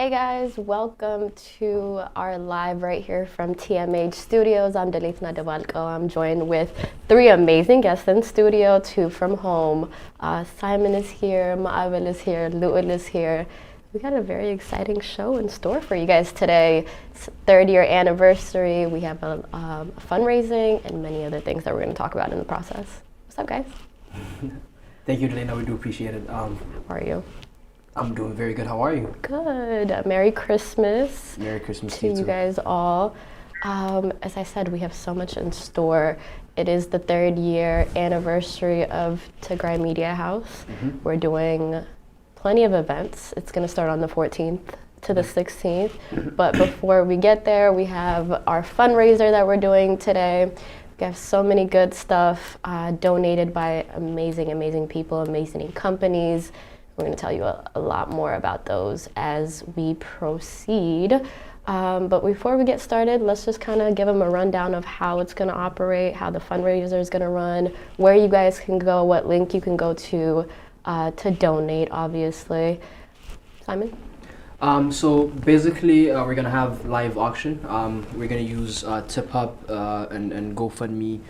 Hey guys, welcome to our live right here from TMH Studios. I'm Delithna Devalco. I'm joined with three amazing guests in studio, two from home. Simon is here, Ma'avel is here, Lu'ul is here. We got a very exciting show in store for you guys today. It's third year anniversary. We have a fundraising and many other things that we're going to talk about in the process. What's up, guys? Thank you, Delina. We do appreciate it. How are you? I'm doing very good. How are you? Good. Merry Christmas. Merry Christmas to you guys all. As I said, we have so much in store. It is the third year anniversary of Tigray Media House. We're doing plenty of events. It's going to start on the 14th to the 16th. But before we get there, we have our fundraiser that we're doing today. We have so many good stuff donated by amazing people, amazing companies. We're going to tell you a lot more about those as we proceed. But before we get started, let's just kind of give them a rundown of how it's going to operate, how the fundraiser is going to run, where you guys can go, what link you can go to donate, obviously. Simon? So basically, we're going to have live auction. We're going to use TipHub and GoFundMe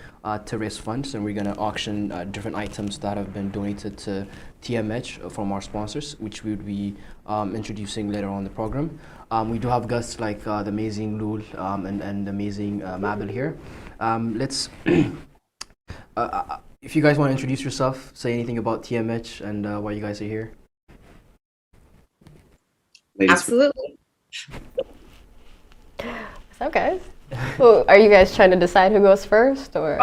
to raise funds, and we're going to auction different items that have been donated to TMH from our sponsors, which we would be introducing later on in the program. We do have guests like the amazing Lul and the amazing Mabel here. Let's, if you guys want to introduce yourself, say anything about TMH and why you guys are here. Absolutely. What's up, guys? Well, are you guys trying to decide who goes first, or?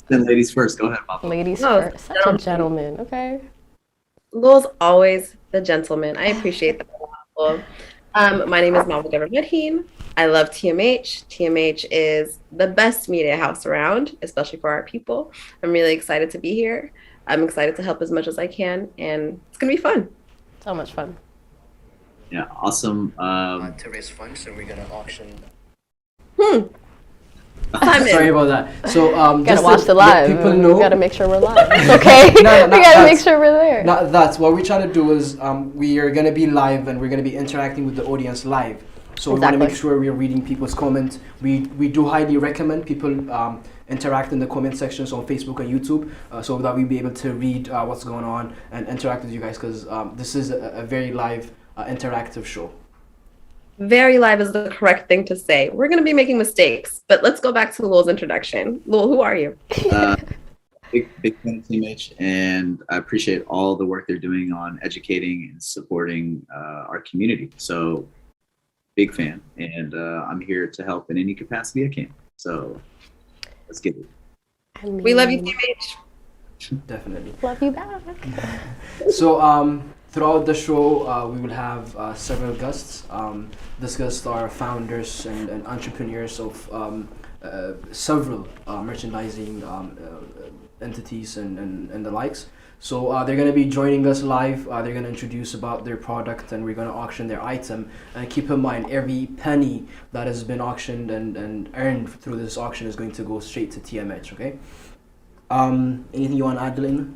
Then ladies first. Go ahead, Papa. Ladies first. Such a gentleman. Okay. Lul's always the gentleman. I appreciate that a lot, Lul. My name is Mama Medhin. I love TMH. TMH is the best media house around, especially for our people. I'm really excited to be here. I'm excited to help as much as I can, and it's gonna be fun. So much fun. Yeah, awesome. To raise funds, so we're gonna auction. Sorry about that. So gotta watch the live. People know. We gotta make sure we're live. It's okay. We gotta make sure we're there. That's what we're trying to do. Is we are gonna be live and we're gonna be interacting with the audience live. So we want to make sure we're reading people's comments. We do highly recommend people interact in the comment sections on Facebook and YouTube, so that we'll be able to read what's going on and interact with you guys, because this is a very live, interactive show. Very live is the correct thing to say. We're going to be making mistakes, but let's go back to Lul's introduction. Lul, who are you? Big fan of TMH, and I appreciate all the work they're doing on educating and supporting our community. So, big fan, and I'm here to help in any capacity I can. So, let's get it. We love you, TMH. Definitely. Love you back. So, throughout the show, we will have several guests. These guests are founders and entrepreneurs of several merchandising entities and the likes. So they're going to be joining us live. They're going to introduce about their product, and we're going to auction their item. And keep in mind, every penny that has been auctioned and earned through this auction is going to go straight to TMH, okay? Anything you want to add, Delina?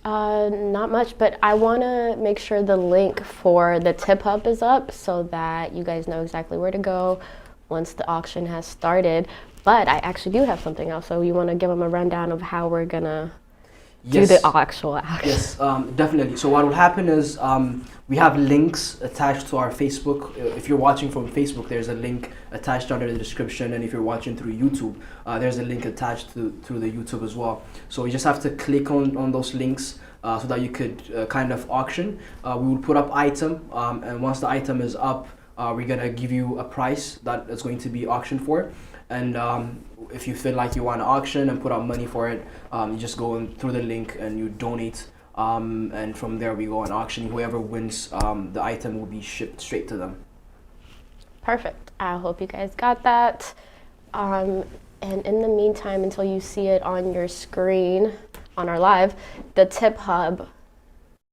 Not much, but I want to make sure the link for the tip hub is up so that you guys know exactly where to go once the auction has started. But I actually do have something else, so you want to give them a rundown of how we're gonna do the actual action. Yes, definitely. So what will happen is we have links attached to our Facebook. If you're watching from Facebook, there's a link attached under the description, and if you're watching through YouTube, there's a link attached through the YouTube as well. So you just have to click on those links so that you could kind of auction. We will put up item, and once the item is up, we're gonna give you a price that it's going to be auctioned for. And if you feel like you want to auction and put up money for it, you just go in through the link and you donate, and from there we go on auction. Whoever wins, the item will be shipped straight to them. Perfect. I hope you guys got that. And in the meantime, until you see it on your screen on our live, the Tip Hub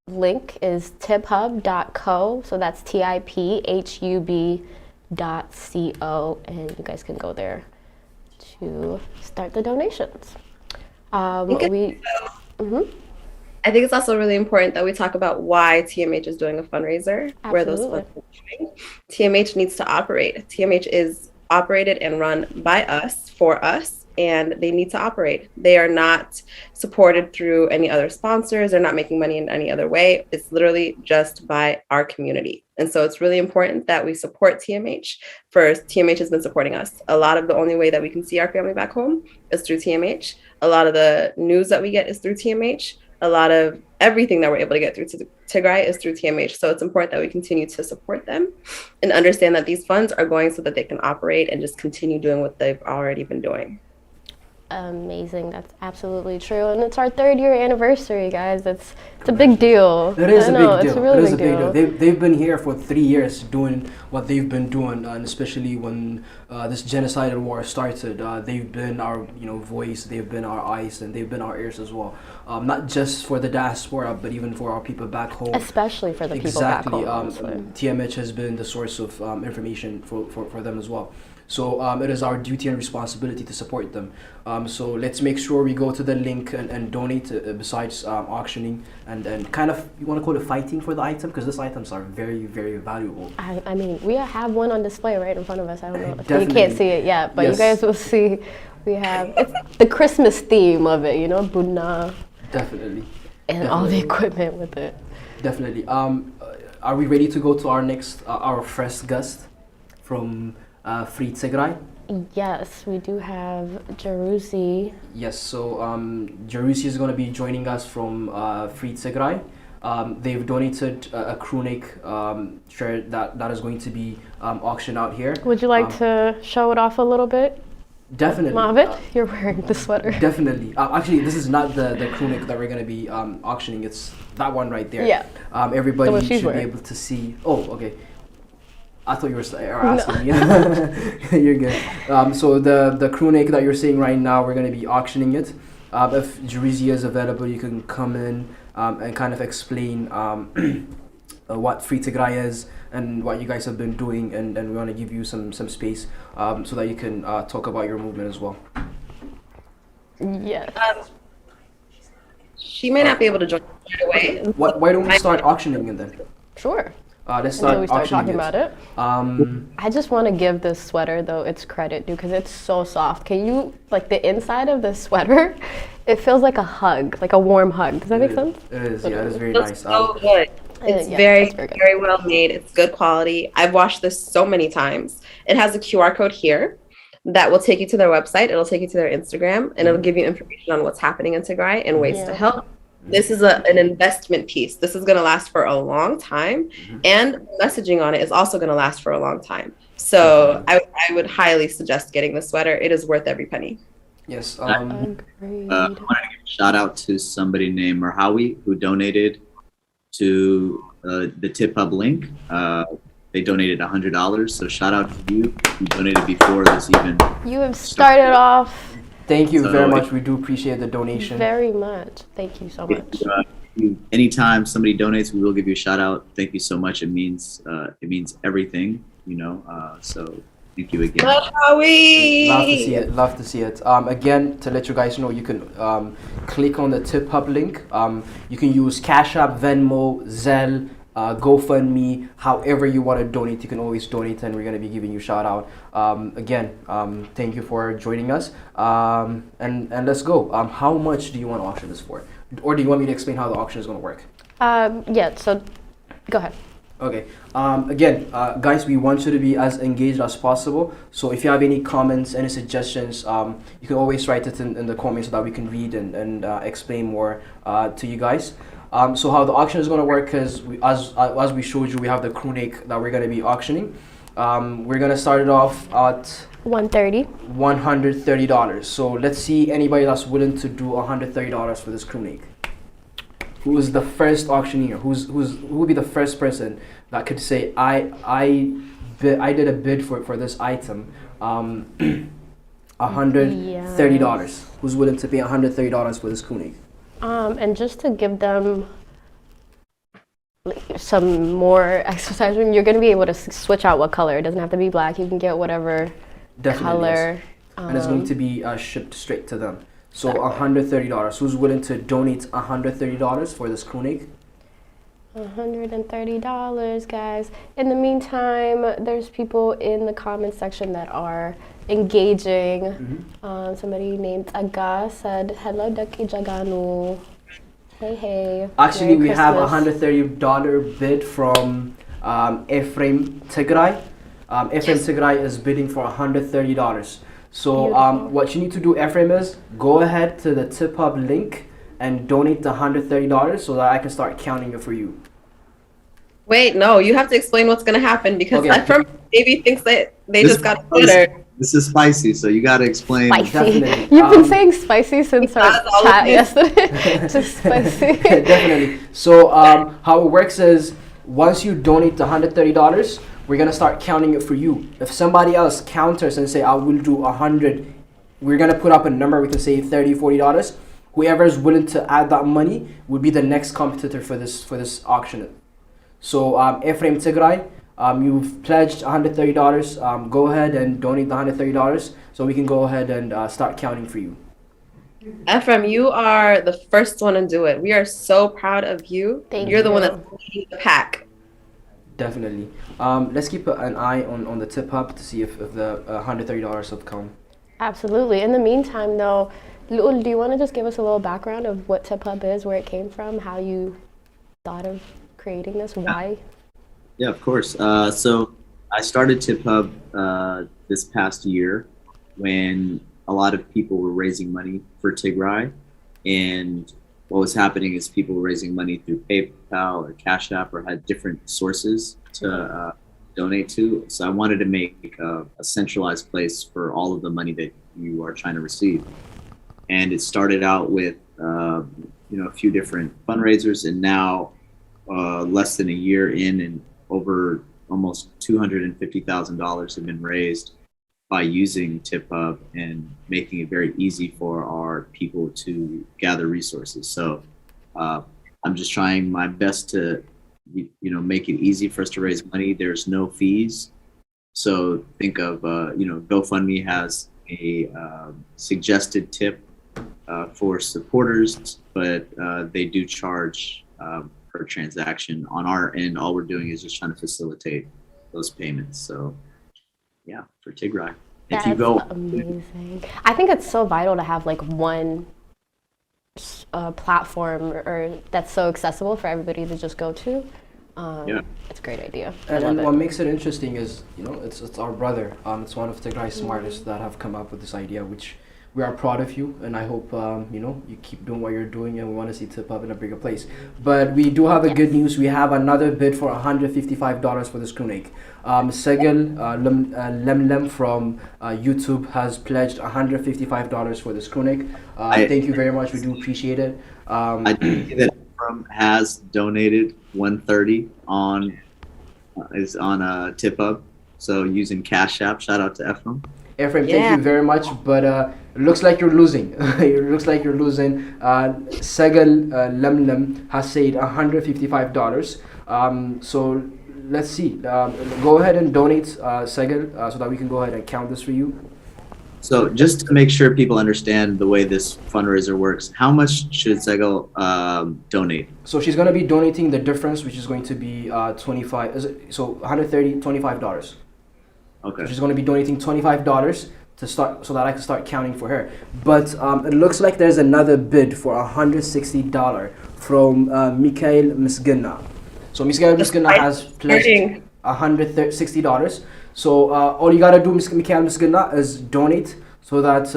link is tiphub.co. So that's tiphub.co, and you guys can go there to start the donations. I think it's also really important that we talk about why TMH is doing a fundraiser, where those Absolutely. funds are going. TMH needs to operate. TMH is operated and run by us, for us, and they need to operate. They are not supported through any other sponsors. They're not making money in any other way. It's literally just by our community. And so it's really important that we support TMH. First, TMH has been supporting us. A lot of the only way that we can see our family back home is through TMH. A lot of the news that we get is through TMH. A lot of everything that we're able to get through to Tigray is through TMH. So it's important that we continue to support them and understand that these funds are going so that they can operate and just continue doing what they've already been doing. Amazing. That's absolutely true. And it's our 3rd year anniversary, guys. It's a big deal. It is I a know, big deal. It's a really it is big a big deal. deal. They've been here for 3 years doing what they've been doing, and especially when this genocidal war started, they've been our voice, they've been our eyes, and they've been our ears as well. Not just for the diaspora, but even for our people back home. Especially for the people back home. Honestly. TMH has been the source of information for them as well. So it is our duty and responsibility to support them. So let's make sure we go to the link and donate besides auctioning and kind of, you want to call it fighting for the item, because these items are very, very valuable. I mean, we have one on display right in front of us. I don't know if you Definitely. can't see it yet, but Yes. you guys will see. We have it's the Christmas theme of it, Budna Definitely. and all the equipment with it. Definitely. Are we ready to go to our next, our first guest from Free Tigray? Yes, we do have Jerusi. Yes, so Jerusi is going to be joining us from Free Tigray. They've donated a crew neck shirt that is going to be auctioned out here. Would you like to show it off a little bit? Definitely. Mavid, you're wearing the sweater. Definitely. Actually, this is not the crew neck that we're going to be auctioning. It's that one right there. Yeah. Everybody The one she's should be wearing. able to see. Oh, okay. I thought you were asking me. You're good. So the crew neck that you're seeing right now, we're going to be auctioning it. If Jerusi is available, you can come in and kind of explain what Free Tigray is and what you guys have been doing, and we want to give you some space so that you can talk about your movement as well. Yes. She may not be able to join right away. Why don't we start auctioning it then? Sure. Let's Until start we start auctioning talking about it. I just want to give this sweater though its credit due because it's so soft. Can you like the inside of the sweater? It feels like a hug, like a warm hug. Does that make sense? It is. Yeah, it is very It's nice. so good. It's yeah, very, it's very good. very well made. It's good quality. I've washed this so many times. It has a QR code here that will take you to their website. It'll take you to their Instagram, and it'll give you information on what's happening in Tigray and ways to help. This is an investment piece. This is going to last for a long time, and messaging on it is also going to last for a long time. So I would highly suggest getting the sweater. It is worth every penny. Yes. Agreed. I wanted to give a shout out to somebody named Merhawi who donated to the Tip Hub link. They donated $100. So shout out to you. You donated before this even. You have started off Thank you So very much. We do appreciate the donation. very much. Thank you so much. Anytime somebody donates, we will give you a shout out. Thank you so much. It means everything, so thank you again. Merhawi! Love to see it. Love to see it. Again, to let you guys know, you can click on the Tip Hub link. You can use Cash App, Venmo, Zelle, GoFundMe, however you want to donate. You can always donate, and we're going to be giving you a shout out. Again, thank you for joining us. And let's go. How much do you want to auction this for? Or do you want me to explain how the auction is going to work? Yeah, so go ahead. Okay. Again, guys, we want you to be as engaged as possible. So if you have any comments, any suggestions, you can always write it in the comments so that we can read and explain more to you guys. So how the auction is going to work is, as we showed you, we have the crew neck that we're going to be auctioning. We're going to start it off at $130. $130. So let's see anybody that's willing to do $130 for this crew neck. Who is the first auctioneer? Who will be the first person that could say I did a bid for this item, $130. Who's willing to pay $130 for this crew neck? And just to give them some more exercise room, you're going to be able to switch out what color. It doesn't have to be black. You can get whatever Definitely, color. yes. And it's going to be shipped straight to them. So $130. Who's willing to donate $130 for this crew neck? $130, guys. In the meantime, there's people in the comments section that are engaging. Somebody named Aga said, "Hello, Daki Jaganu. Hey, hey. Actually, Merry we have a Christmas." $130 bid from Ephraim Tigray. Ephraim Tigray is bidding for $130. So Beautiful. what you need to do, Ephraim, is go ahead to the Tip Hub link and donate the $130 so that I can start counting it for you. Wait, no, you have to explain what's going to happen because Okay. Ephraim maybe thinks that they This just got is- better. This is spicy, so you got to explain. Spicy. Definitely. You've been saying spicy since our That's all chat it is. yesterday. Just spicy. Definitely. So how it works is once you donate the $130, we're gonna start counting it for you. If somebody else counters and say I will do 100, we're gonna put up a number. We can say $30, $40. Whoever is willing to add that money would be the next competitor for this auction. So Ephraim Tigray, you've pledged $130. Go ahead and donate the $130 so we can go ahead and start counting for you. Ephraim, you are the first one to do it. We are so proud of you. Thank You're the one you. that's leading the pack. Definitely. Let's keep an eye on the Tip Hub to see if the $130 have come. Absolutely. In the meantime, though, Lul, do you want to just give us a little background of what Tip Hub is, where it came from, how you thought of creating this, why? Yeah, of course. So I started Tip Hub this past year when a lot of people were raising money for Tigray. And what was happening is people were raising money through PayPal or Cash App or had different sources to donate to. So I wanted to make a centralized place for all of the money that you are trying to receive. And it started out with a few different fundraisers, and now less than a year in, and over almost $250,000 have been raised by using Tip Hub and making it very easy for our people to gather resources. So I'm just trying my best to make it easy for us to raise money. There's no fees. So think of GoFundMe has a suggested tip for supporters, but they do charge per transaction. On our end, all we're doing is just trying to facilitate those payments. So yeah, for Tigray. If you That's go, amazing. I think it's so vital to have like one platform or that's so accessible for everybody to just go to. Yeah. It's a great idea. I And love what it. makes it interesting is, it's our brother. It's one of Tigray's smartest that have come up with this idea, which we are proud of you, and I hope you keep doing what you're doing, and we want to see Tip Hub in a bigger place. But we do have a good news. We have another bid for $155 for this crew neck. Segel Lemlem from YouTube has pledged $155 for this crew neck. Thank you very much. We do appreciate it. I do see that Ephraim has donated 130 on Tip Hub. So using Cash App, shout out to Ephraim. Ephraim, Yeah. thank you very much, but it looks like you're losing. It looks like you're losing. Segel Lemlem has said $155. So let's see. Go ahead and donate, Segel, so that we can go ahead and count this for you. So just to make sure people understand the way this fundraiser works, how much should Segel donate? So she's going to be donating the difference, which is going to be 25. So $130, $25. Okay. She's going to be donating $25 to start, so that I can start counting for her. But it looks like there's another bid for $160 from Mikhail Misgina. So Mikhail Misgina has pledged $160. So all you gotta do, Mikhail Misgina, is donate so that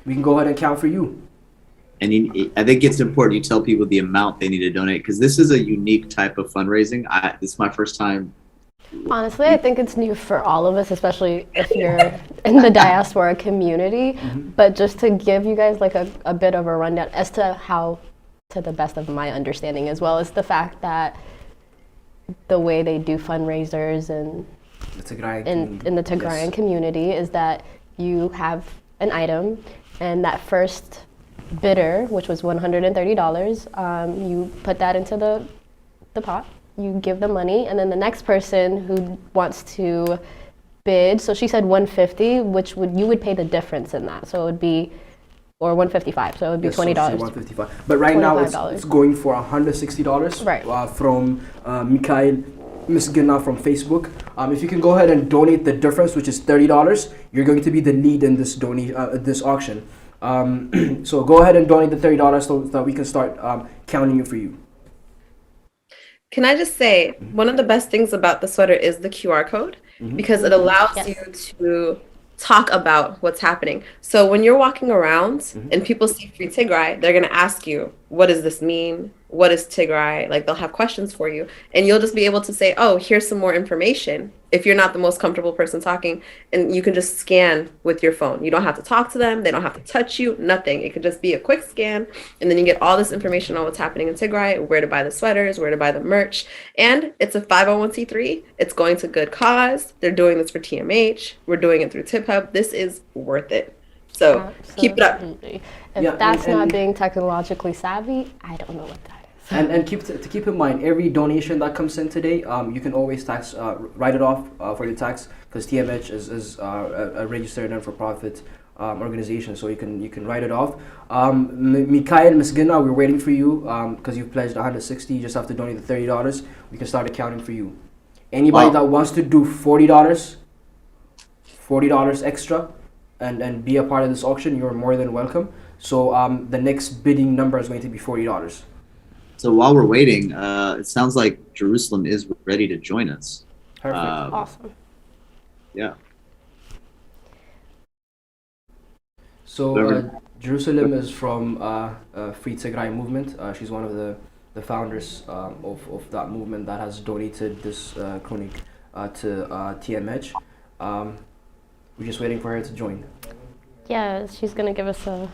we can go ahead and count for you. And I think it's important you tell people the amount they need to donate, because this is a unique type of fundraising. This is my first time. Honestly, I think it's new for all of us, especially if you're in the diaspora community. But just to give you guys like a bit of a rundown as to how, to the best of my understanding, as well as the fact that the way they do fundraisers and in the Tigrayan community is that you have an item, and that first bidder, which was $130, you put that into the pot. You give them money, and then the next person who wants to bid, so she said $150, which you would pay the difference in that. So it would be or $155. So it would be Yes, so $20. say 155. But right now $25. it's going for $160. Right. From Mikhail Misgina from Facebook. If you can go ahead and donate the difference, which is $30, you're going to be the lead in this this auction. So go ahead and donate the $30 so that we can start counting it for you. Can I just say, one of the best things about the sweater is the QR code because it allows Yes. you to talk about what's happening. So when you're walking around and people see Free Tigray, they're going to ask you, what does this mean? What is Tigray? Like, they'll have questions for you. And you'll just be able to say, oh, here's some more information if you're not the most comfortable person talking. And you can just scan with your phone. You don't have to talk to them. They don't have to touch you, nothing. It could just be a quick scan. And then you get all this information on what's happening in Tigray, where to buy the sweaters, where to buy the merch. And it's a 501c3. It's going to good cause. They're doing this for TMH. We're doing it through Tip Hub. This is worth it. So keep it up. Absolutely. If that's not being technologically savvy, I don't know what that is. And keep in mind, every donation that comes in today, you can always write it off for your tax, because TMH is a registered non-for-profit organization, so you can write it off. Mikhail Misgina, we're waiting for you because you've pledged 160. You just have to donate the $30. We can start accounting for you. Anybody that wants to do $40 extra and be a part of this auction, you're more than welcome. So the next bidding number is going to be $40. So while we're waiting, it sounds like Jerusalem is ready to join us. Perfect. Awesome. Yeah. So Jerusalem is from Free Tigray movement. She's one of the founders of that movement that has donated this chronic to TMH. We're just waiting for her to join. Yeah, she's going to give us a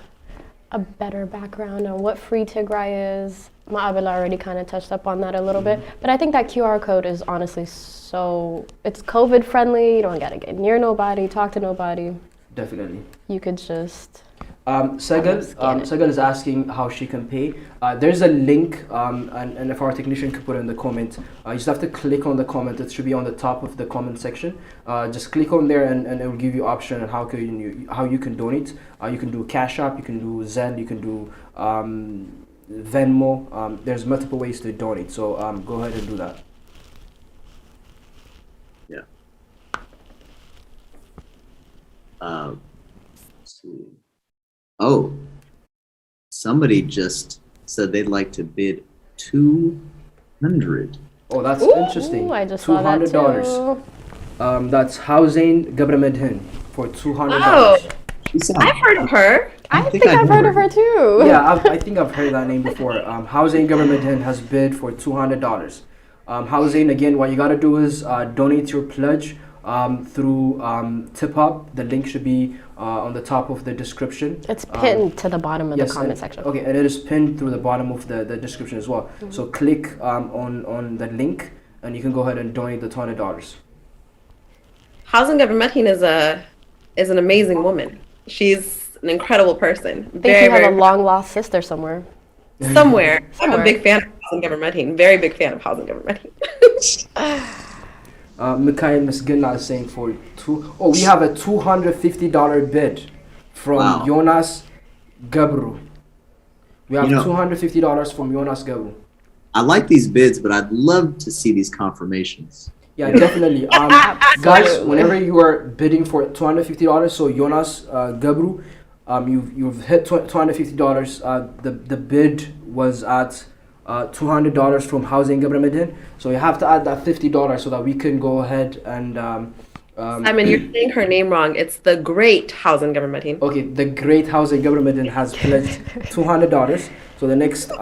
better background on what Free Tigray is. Ma'abel already kind of touched up on that a little bit, but I think that QR code is honestly it's COVID friendly. You don't gotta get near nobody, talk to nobody. Definitely. You could just Segal is asking how she can pay. There's a link, and if our technician could put it in the comment, you just have to click on the comment. It should be on the top of the comment section. Just click on there, and it will give you option on how you can donate. You can do Cash App, you can do Zelle, you can do Venmo. There's multiple ways to donate, so go ahead and do that. Yeah. Let's see. Oh, somebody just said they'd like to bid $200. Oh, that's interesting. I just saw that too. That's Housein Gabramedhin for $200. Oh, She I've heard of her. I think I've heard of her too. Yeah, I think I've heard that name before. Housein Gabramedhin has bid for $200. Housein, again, what you gotta do is donate your pledge through Tip Hub. The link should be on the top of the description. It's pinned to the bottom of the comment section. Okay, and it is pinned through the bottom of the description as well. Mm-hmm. So click on the link, and you can go ahead and donate the $200. Housein Gabramedhin is an amazing woman. She's an incredible person. I think you have a long lost sister somewhere. Somewhere. I'm a big fan of Housein Gabramedhin. Very big fan of Housein Gabramedhin. Mikhail Misgina is saying we have a $250 bid from Jonas Gabru. We have $250 from Jonas Gabru. I like these bids, but I'd love to see these confirmations. Yeah, definitely. Guys, whenever you are bidding for $250, so Jonas Gabru, you've hit $250. The bid was at $200 from Housein Gabramedhin, so you have to add that $50 so that we can go ahead and Simon, you're saying her name wrong. It's the great Housein Gabramedhin. Okay, the great Housein Gabramedhin has pledged $200, so the next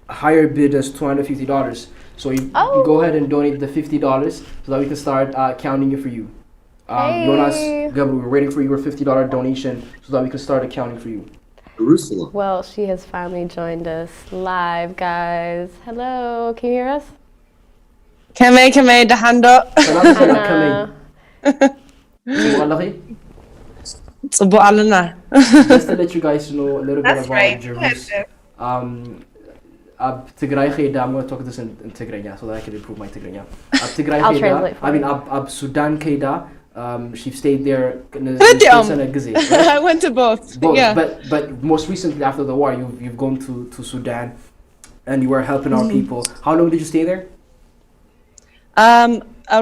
higher bid is $250. So you go ahead and donate the $50 so that we can start counting it for you. Jonas Gabru, we're waiting for your $50 donation so that we can start accounting for you. Jerusalem. Well, she has finally joined us live, guys. Hello, can you hear us? كمي the hand up. صبوا علينا. Just to let you guys know a little bit about Jerusalem. Tigray khayda, I'm going to talk this in Tigray so that I can improve my Tigray. Tigray I'll khayda, translate for you. Sudan khayda, She stayed there. I went to both. Both, Yeah. but most recently after the war, you've gone to Sudan, and you were helping our people. How long did you stay there?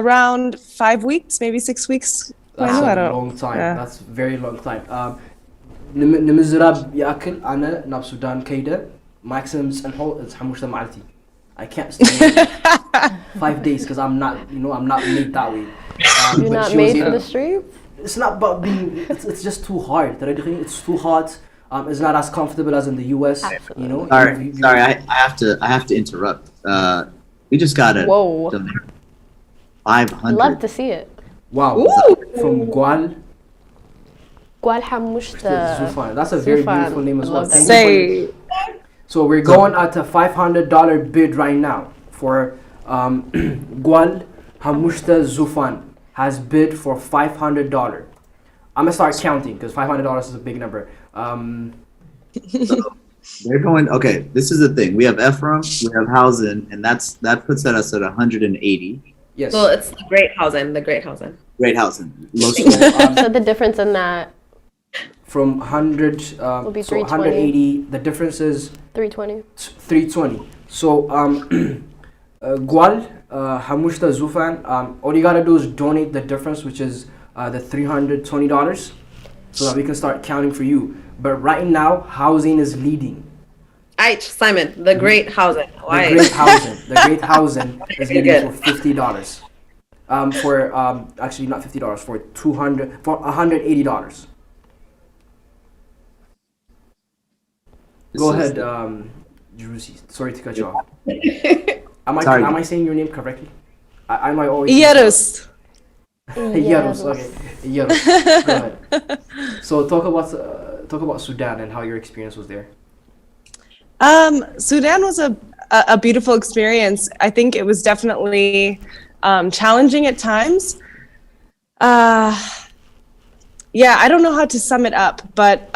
Around 5 weeks, maybe 6 weeks. That's I a don't. long time. Yeah. That's very long time. نمزراب يأكل أنا ناب سودان كيدا maximum سنحو حموشة معلتي. I can't stay 5 days because I'm not made that way. You're not made for the streets? It's not about being. It's just too hard. It's too hot. It's not as comfortable as in the U.S. Absolutely. You know. Sorry, I have to interrupt. We just got a Whoa. donation. I'd 500. love to see it. Wow. From Gual. Gwal Hamushta. Zufan. That's a very Zufan. beautiful name as I well. love that. Say. So we're going at a $500 bid right now for Gual Hamushta Zufan has bid for $500. I'm gonna start counting because $500 is a big number. So they're going. Okay, this is the thing. We have Ephraim, we have Hausen, and that puts us at 180. Yes. Well, it's the Great Hausen. Great Hausen. So the difference in that From 100, will be so 180. The difference is 320. 320. So Gual Hamushta Zufan. All you gotta do is donate the difference, which is the $320, so that we can start counting for you. But right now, housing is leading. Simon, the Great Hausen. Why? The Great Hausen is leading for $50. For actually not $50, for $180. Go ahead, Jerusi. Sorry to cut you off. Am I saying your name correctly? I might always. Yerus. Yaros, okay. Yaros. Go ahead. So talk about Sudan and how your experience was there. Sudan was a beautiful experience. I think it was definitely challenging at times. Yeah, I don't know how to sum it up, but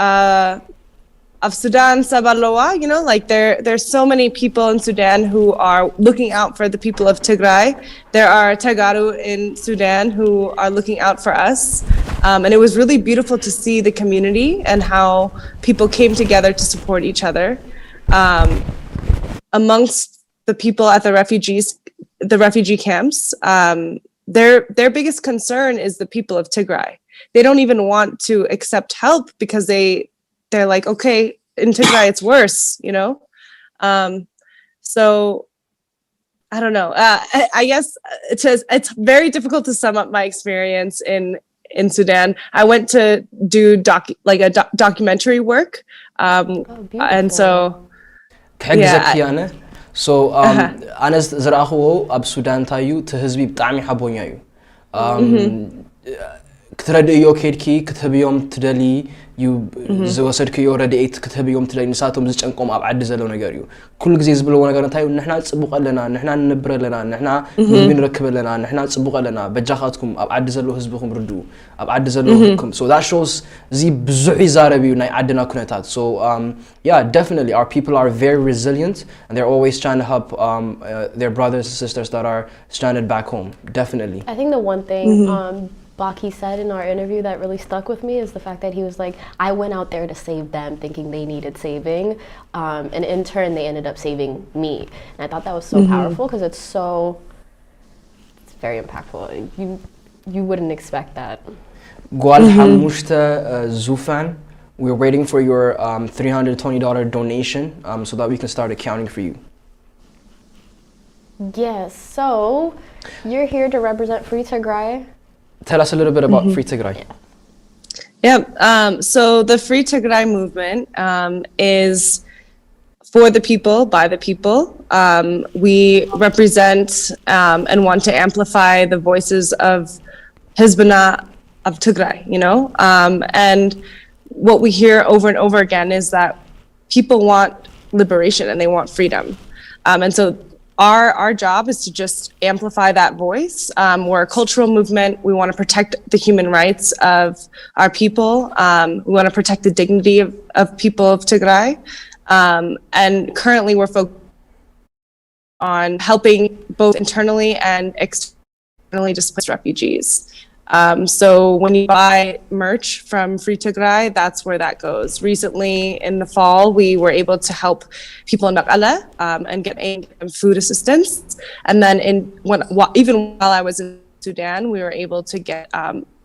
of Sudan Sabaloa, like there's so many people in Sudan who are looking out for the people of Tigray. There are Tagaru in Sudan who are looking out for us. And it was really beautiful to see the community and how people came together to support each other. Amongst the people at the refugee camps, their biggest concern is the people of Tigray. They don't even want to accept help because they're like, okay, in Tigray it's worse, So I don't know. I guess it's very difficult to sum up my experience in Sudan. I went to do documentary work, and so yeah. So أنا زرعه أب سودان تايو تهزبي بطعمي حبونيا يو. كترد إيو كيركي كتبيوم تدلي يو زوسد كيو رديت كتبيوم تدلي نساتهم زجنكم أبعد زلو نجاريو. كل جزء زبلو نجارن تايو نحنا تسبق لنا نحنا نبر لنا نحنا بنركب لنا نحنا تسبق لنا بجاخاتكم أبعد زلو هزبكم ردو أبعد زلو so that shows زي بزعي زاربيو ناي عدنا كنتات. So yeah, definitely our people are very resilient and they're always trying to help their brothers and sisters that are stranded back home. Definitely. I think the one thing Baki said in our interview that really stuck with me is the fact that he was like, I went out there to save them thinking they needed saving, and in turn they ended up saving me. And I thought that was so powerful because it's very impactful. You wouldn't expect that. Gwal Hamushta Zufan, we're waiting for your $320 donation so that we can start accounting for you. Yes, so you're here to represent Free Tigray. Tell us a little bit about Free Tigray. Yeah, so the Free Tigray movement is for the people, by the people. We represent and want to amplify the voices of Hizbana of Tigray, and what we hear over and over again is that people want liberation and they want freedom. And so our job is to just amplify that voice. We're a cultural movement. We want to protect the human rights of our people. We want to protect the dignity of people of Tigray. And currently we're focused on helping both internally and externally displaced refugees. So when you buy merch from Free Tigray, that's where that goes. Recently, in the fall, we were able to help people in Nakala and get food assistance. And then even while I was in Sudan, we were able to get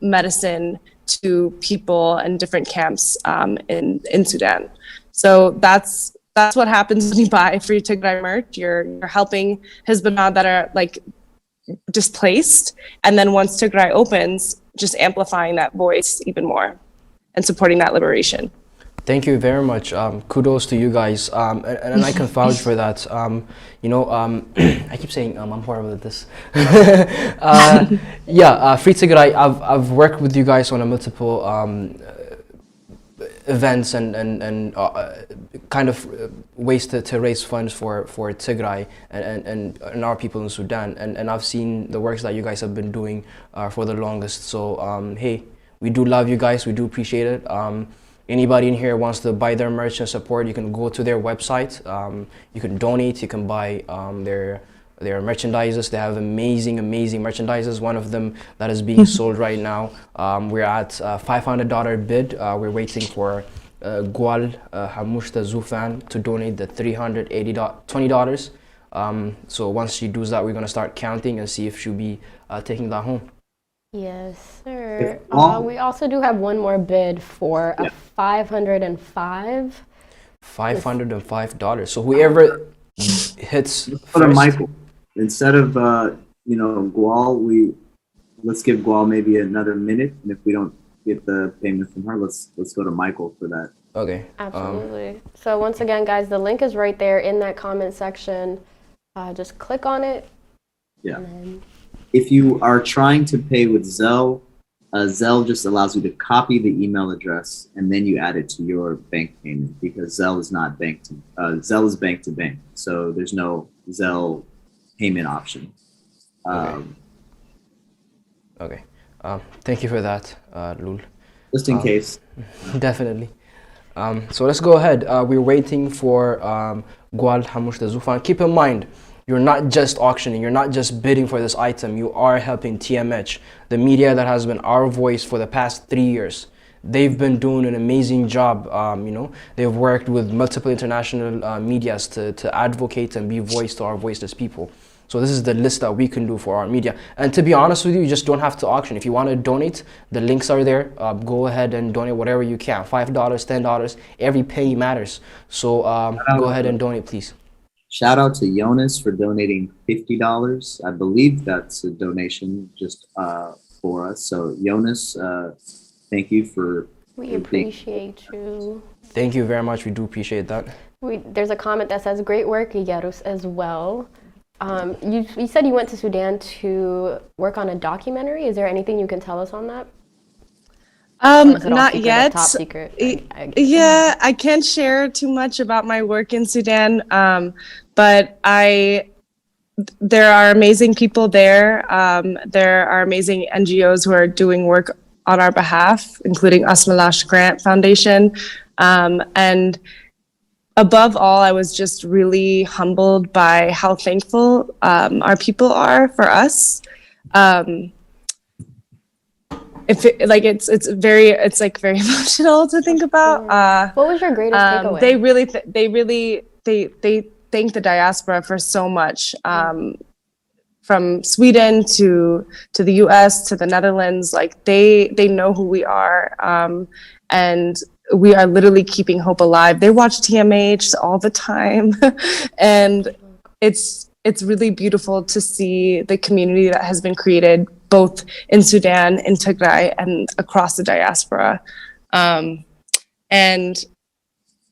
medicine to people in different camps in Sudan. So that's what happens when you buy Free Tigray merch. You're helping Hizbullah that are like displaced, and then once Tigray opens, just amplifying that voice even more and supporting that liberation. Thank you very much. Kudos to you guys, and I can vouch for that. I keep saying I'm horrible at this. Free Tigray. I've worked with you guys on a multiple events and kind of ways to raise funds for Tigray and our people in Sudan, and I've seen the works that you guys have been doing for the longest. So hey, we do love you guys. We do appreciate it. Anybody in here wants to buy their merch and support, you can go to their website. You can donate. You can buy their merchandises. They have amazing merchandises. One of them that is being sold right now. We're at $500 bid. We're waiting for Gwal Hamushta Zufan to donate the $320. So once she does that, we're gonna start counting and see if she'll be taking that home. Yes, sir. We also do have one more bid for a $505. $505. So whoever hits first. Michael, instead of Gwal, let's give Gwal maybe another minute, and if we don't get the payment from her, let's go to Michael for that. Okay. Absolutely. So once again, guys, the link is right there in that comment section. Just click on it. Yeah. If you are trying to pay with Zelle, Zelle just allows you to copy the email address and then you add it to your bank payment, because Zelle is not Zelle is bank to bank, so there's no Zelle payment option. Okay. Thank you for that, Lul. Just in case. Definitely. So let's go ahead. We're waiting for Gwal Hamushta Zufan. Keep in mind, you're not just auctioning, you're not just bidding for this item, you are helping TMH, the media that has been our voice for the past 3 years. They've been doing an amazing job. They've worked with multiple international medias to advocate and be voice to our voiceless people. So this is the list that we can do for our media. And to be honest with you, you just don't have to auction. If you want to donate, the links are there. Go ahead and donate whatever you can. $5, $10, every penny matters. So go ahead and donate, please. Shout out to Jonas for donating $50. I believe that's a donation just for us. So Jonas, thank you for. We appreciate you. Thank you very much. We do appreciate that. There's a comment that says, great work, Yarus, as well. You said you went to Sudan to work on a documentary. Is there anything you can tell us on that? Not yet. Top secret? Yeah, I can't share too much about my work in Sudan, but there are amazing people there. There are amazing NGOs who are doing work on our behalf, including Asmalash Grant Foundation. And above all, I was just really humbled by how thankful our people are for us. It's very emotional to think about. What was your greatest takeaway? They thank the diaspora for so much, from Sweden to the US to the Netherlands. Like they know who we are, and we are literally keeping hope alive. They watch TMH all the time, and it's really beautiful to see the community that has been created both in Sudan, in Tigray, and across the diaspora. And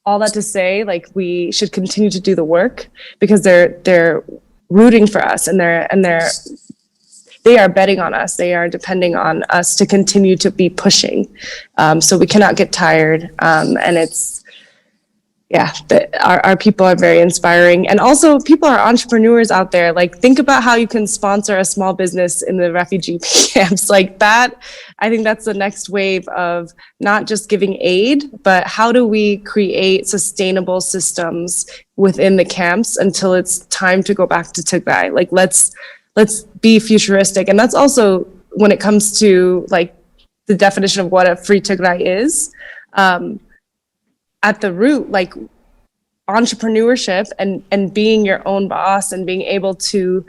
all that to say, like, we should continue to do the work, because they're rooting for us, and they are betting on us. They are depending on us to continue to be pushing. So we cannot get tired. And our people are very inspiring. And also, people are entrepreneurs out there. Like, think about how you can sponsor a small business in the refugee camps. Like that, I think that's the next wave of not just giving aid, but how do we create sustainable systems within the camps until it's time to go back to Tigray. Like, let's be futuristic. And that's also when it comes to like the definition of what a free Tigray is, at the root, like entrepreneurship and being your own boss and being able to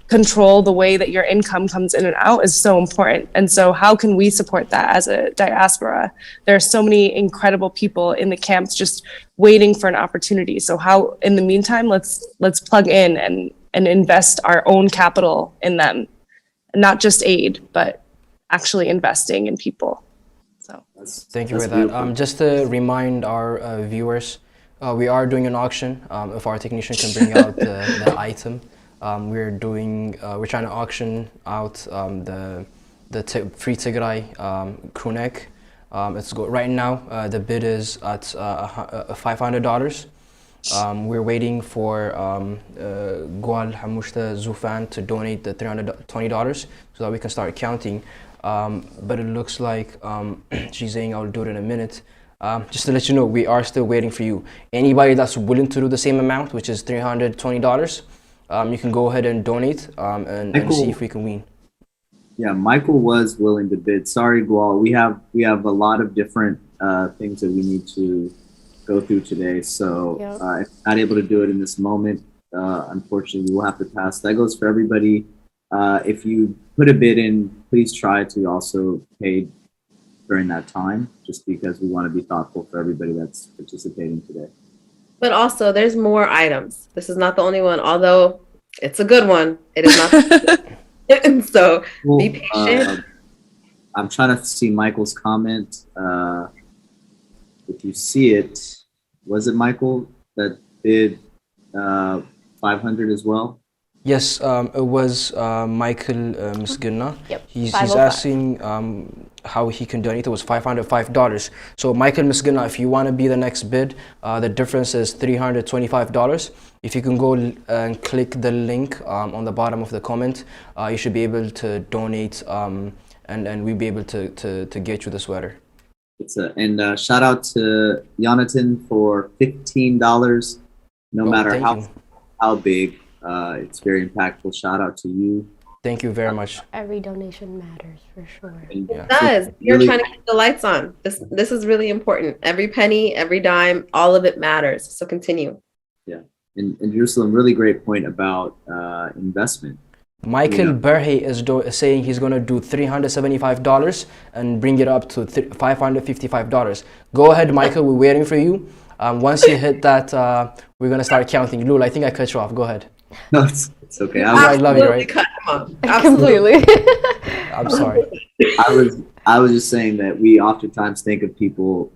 control the way that your income comes in and out is so important. And so how can we support that as a diaspora? There are so many incredible people in the camps just waiting for an opportunity. So how, in the meantime, let's plug in and invest our own capital in them, not just aid, but actually investing in people. So thank you for that. Just to remind our viewers, we are doing an auction. If our technician can bring out the item. We're trying to auction out the free Tigray crew neck. Right now the bid is at $500. We're waiting for Gwal Hamushta Zufan to donate the $320 so that we can start counting. But it looks like she's saying I'll do it in a minute. Just to let you know, we are still waiting for you. Anybody that's willing to do the same amount, which is $320, you can go ahead and donate and see if we can win. Yeah, Michael was willing to bid. Sorry, Gual. We have a lot of different things that we need to go through today. So if I'm not able to do it in this moment, unfortunately, we'll have to pass. That goes for everybody. If you put a bid in, please try to also pay during that time, just because we want to be thoughtful for everybody that's participating today. But also, there's more items. This is not the only one, although it's a good one. It is not. And so be patient. I'm trying to see Michael's comment. If you see it, was it Michael that did 500 as well? Yes, it was Michael Misgina. Yep. He's asking how he can donate. It was $505. So Michael Misgina, if you want to be the next bid, the difference is $325. If you can go and click the link on the bottom of the comment, you should be able to donate, and we'll be able to get you the sweater. And shout out to Jonathan for $15. No matter how big. It's very impactful. Shout out to you. Thank you very much. Every donation matters for sure. It does. You're trying to keep the lights on. This is really important. Every penny, every dime, all of it matters. So continue. Yeah. And Jerusalem, really great point about investment. Michael Berhe is saying he's going to do $375 and bring it up to $555. Go ahead, Michael. We're waiting for you. Once you hit that, we're going to start counting. Lul, I think I cut you off. Go ahead. No, it's okay. I love you, right? Cut him off. Completely. I'm sorry. I was just saying that we oftentimes think of people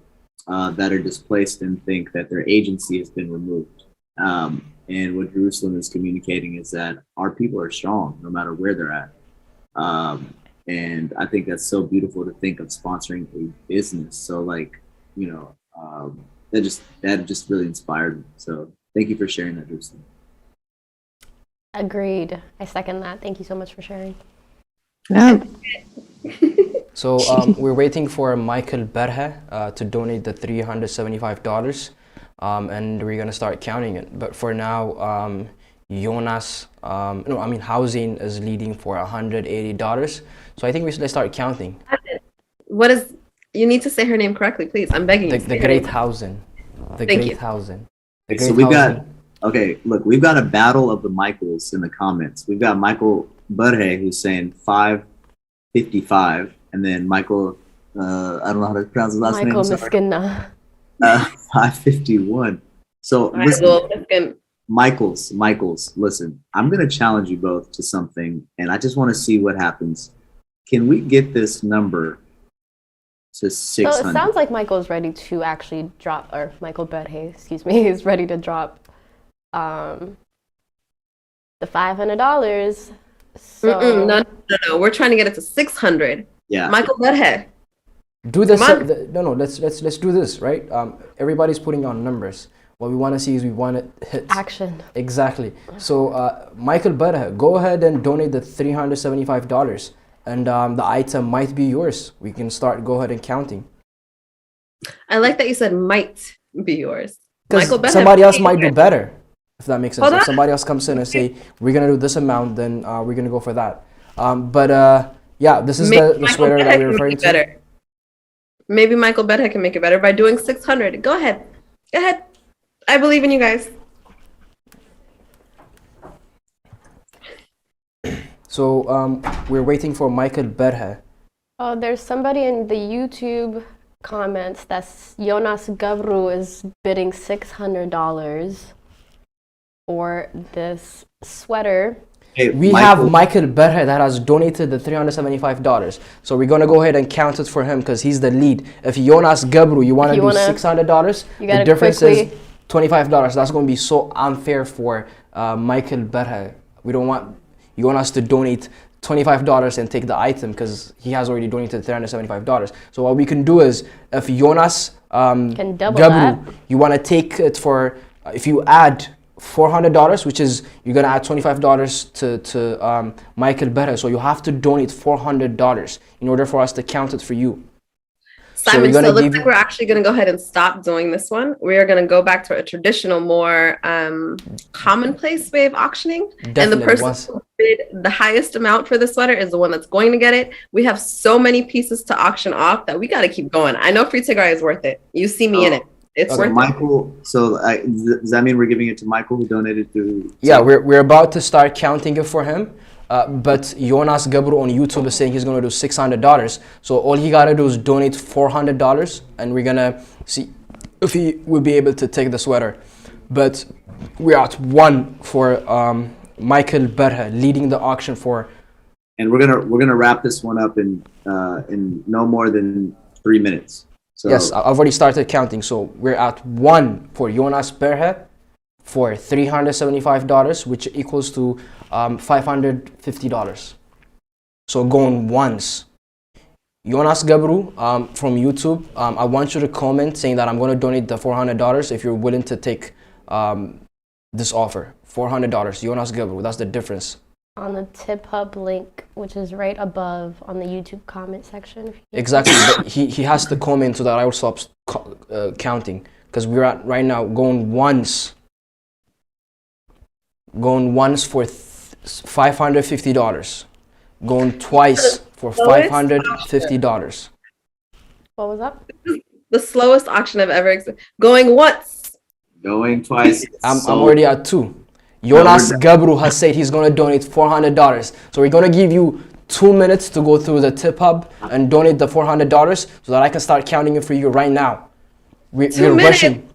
that are displaced and think that their agency has been removed. And what Jerusalem is communicating is that our people are strong no matter where they're at. And I think that's so beautiful to think of sponsoring a business. So that just really inspired me. So thank you for sharing that, Jerusalem. Agreed. I second that. Thank you so much for sharing. yeah. So we're waiting for Michael Berhe to donate the $375, and we're gonna start counting it. But for now, Jonas, Housing is leading for $180. So I think let's start counting. You need to say her name correctly, please. I'm begging you. The Great Housing. The Thank Great you. Housing. So we've got a battle of the Michaels in the comments. We've got Michael Berhe who's saying 555, and then Michael, I don't know how to pronounce his last name. Michael Miskina. 551. So listen, Michaels, listen, I'm going to challenge you both to something, and I just want to see what happens. Can we get this number to 600? So it sounds like Michael's ready to actually drop, or Michael Bedhe, excuse me, is ready to drop the $500. So No. We're trying to get it to 600. Yeah. Michael Bedhe. Do this. Come Let's do this, right? Everybody's putting on numbers. What we want to see is we want to hit action. Exactly. So Michael Berhe, go ahead and donate the $375, and the item might be yours. We can go ahead and counting. I like that you said might be yours. Michael Bedhe. Somebody else might do better, if that makes sense. If somebody else comes in and say we're gonna do this amount, then we're gonna go for that. But Yeah, this is Maybe the Michael sweater that Bedhead we're can referring make it better. to. Maybe Michael Bedhead can make it better by doing 600. Go ahead. Go ahead. I believe in you guys. So we're waiting for Michael Berhe. Oh, there's somebody in the YouTube comments that's Jonas Gabru is bidding $600 for this sweater. Hey, We have Michael Berhe that has donated the $375. So we're gonna go ahead and count it for him because he's the lead. If Jonas Gabru, you wanna do $600, you the gotta difference is quickly $25. That's gonna be so unfair for Michael Berhe. We don't want Jonas to donate $25 and take the item because he has already donated $375. So what we can do is, if Jonas can double Gabru, that. you want to take it for, if you add $400, which is you're gonna add $25 to Michael Berhe, so you have to donate $400 in order for us to count it for you. Simon, so it looks like we're actually going to go ahead and stop doing this one. We are going to go back to a traditional, more commonplace way of auctioning. Definitely. And the person who bid the highest amount for the sweater is the one that's going to get it. We have so many pieces to auction off that we got to keep going. I know Free Tigray is worth it. You see me in it. It's worth Michael, it. So does that mean we're giving it to Michael who donated to? Yeah, we're about to start counting it for him. But Jonas Gabru on YouTube is saying he's going to do $600. So all he got to do is donate $400 and we're going to see if he will be able to take the sweater. But we're at 1 for Michael Berhe leading the auction for. And we're gonna wrap this one up in no more than 3 minutes. So yes, I've already started counting. So we're at 1 for Jonas Berhe for $375, which equals to $550. So going once. Jonas Gabru from YouTube, I want you to comment saying that I'm going to donate the $400 if you're willing to take this offer. $400, Jonas Gabru, that's the difference. On the Tip Hub link, which is right above on the YouTube comment section. Exactly, but he has to comment so that I will stop counting, because we're at right now going once. Going once for $550. Going twice for $550. What was that? The slowest auction I've ever going once. Going twice. I'm already at 2. Jonas Gabru has said he's going to donate $400. So we're going to give you 2 minutes to go through the Tip Hub and donate the $400 so that I can start counting it for you right now. We're rushing.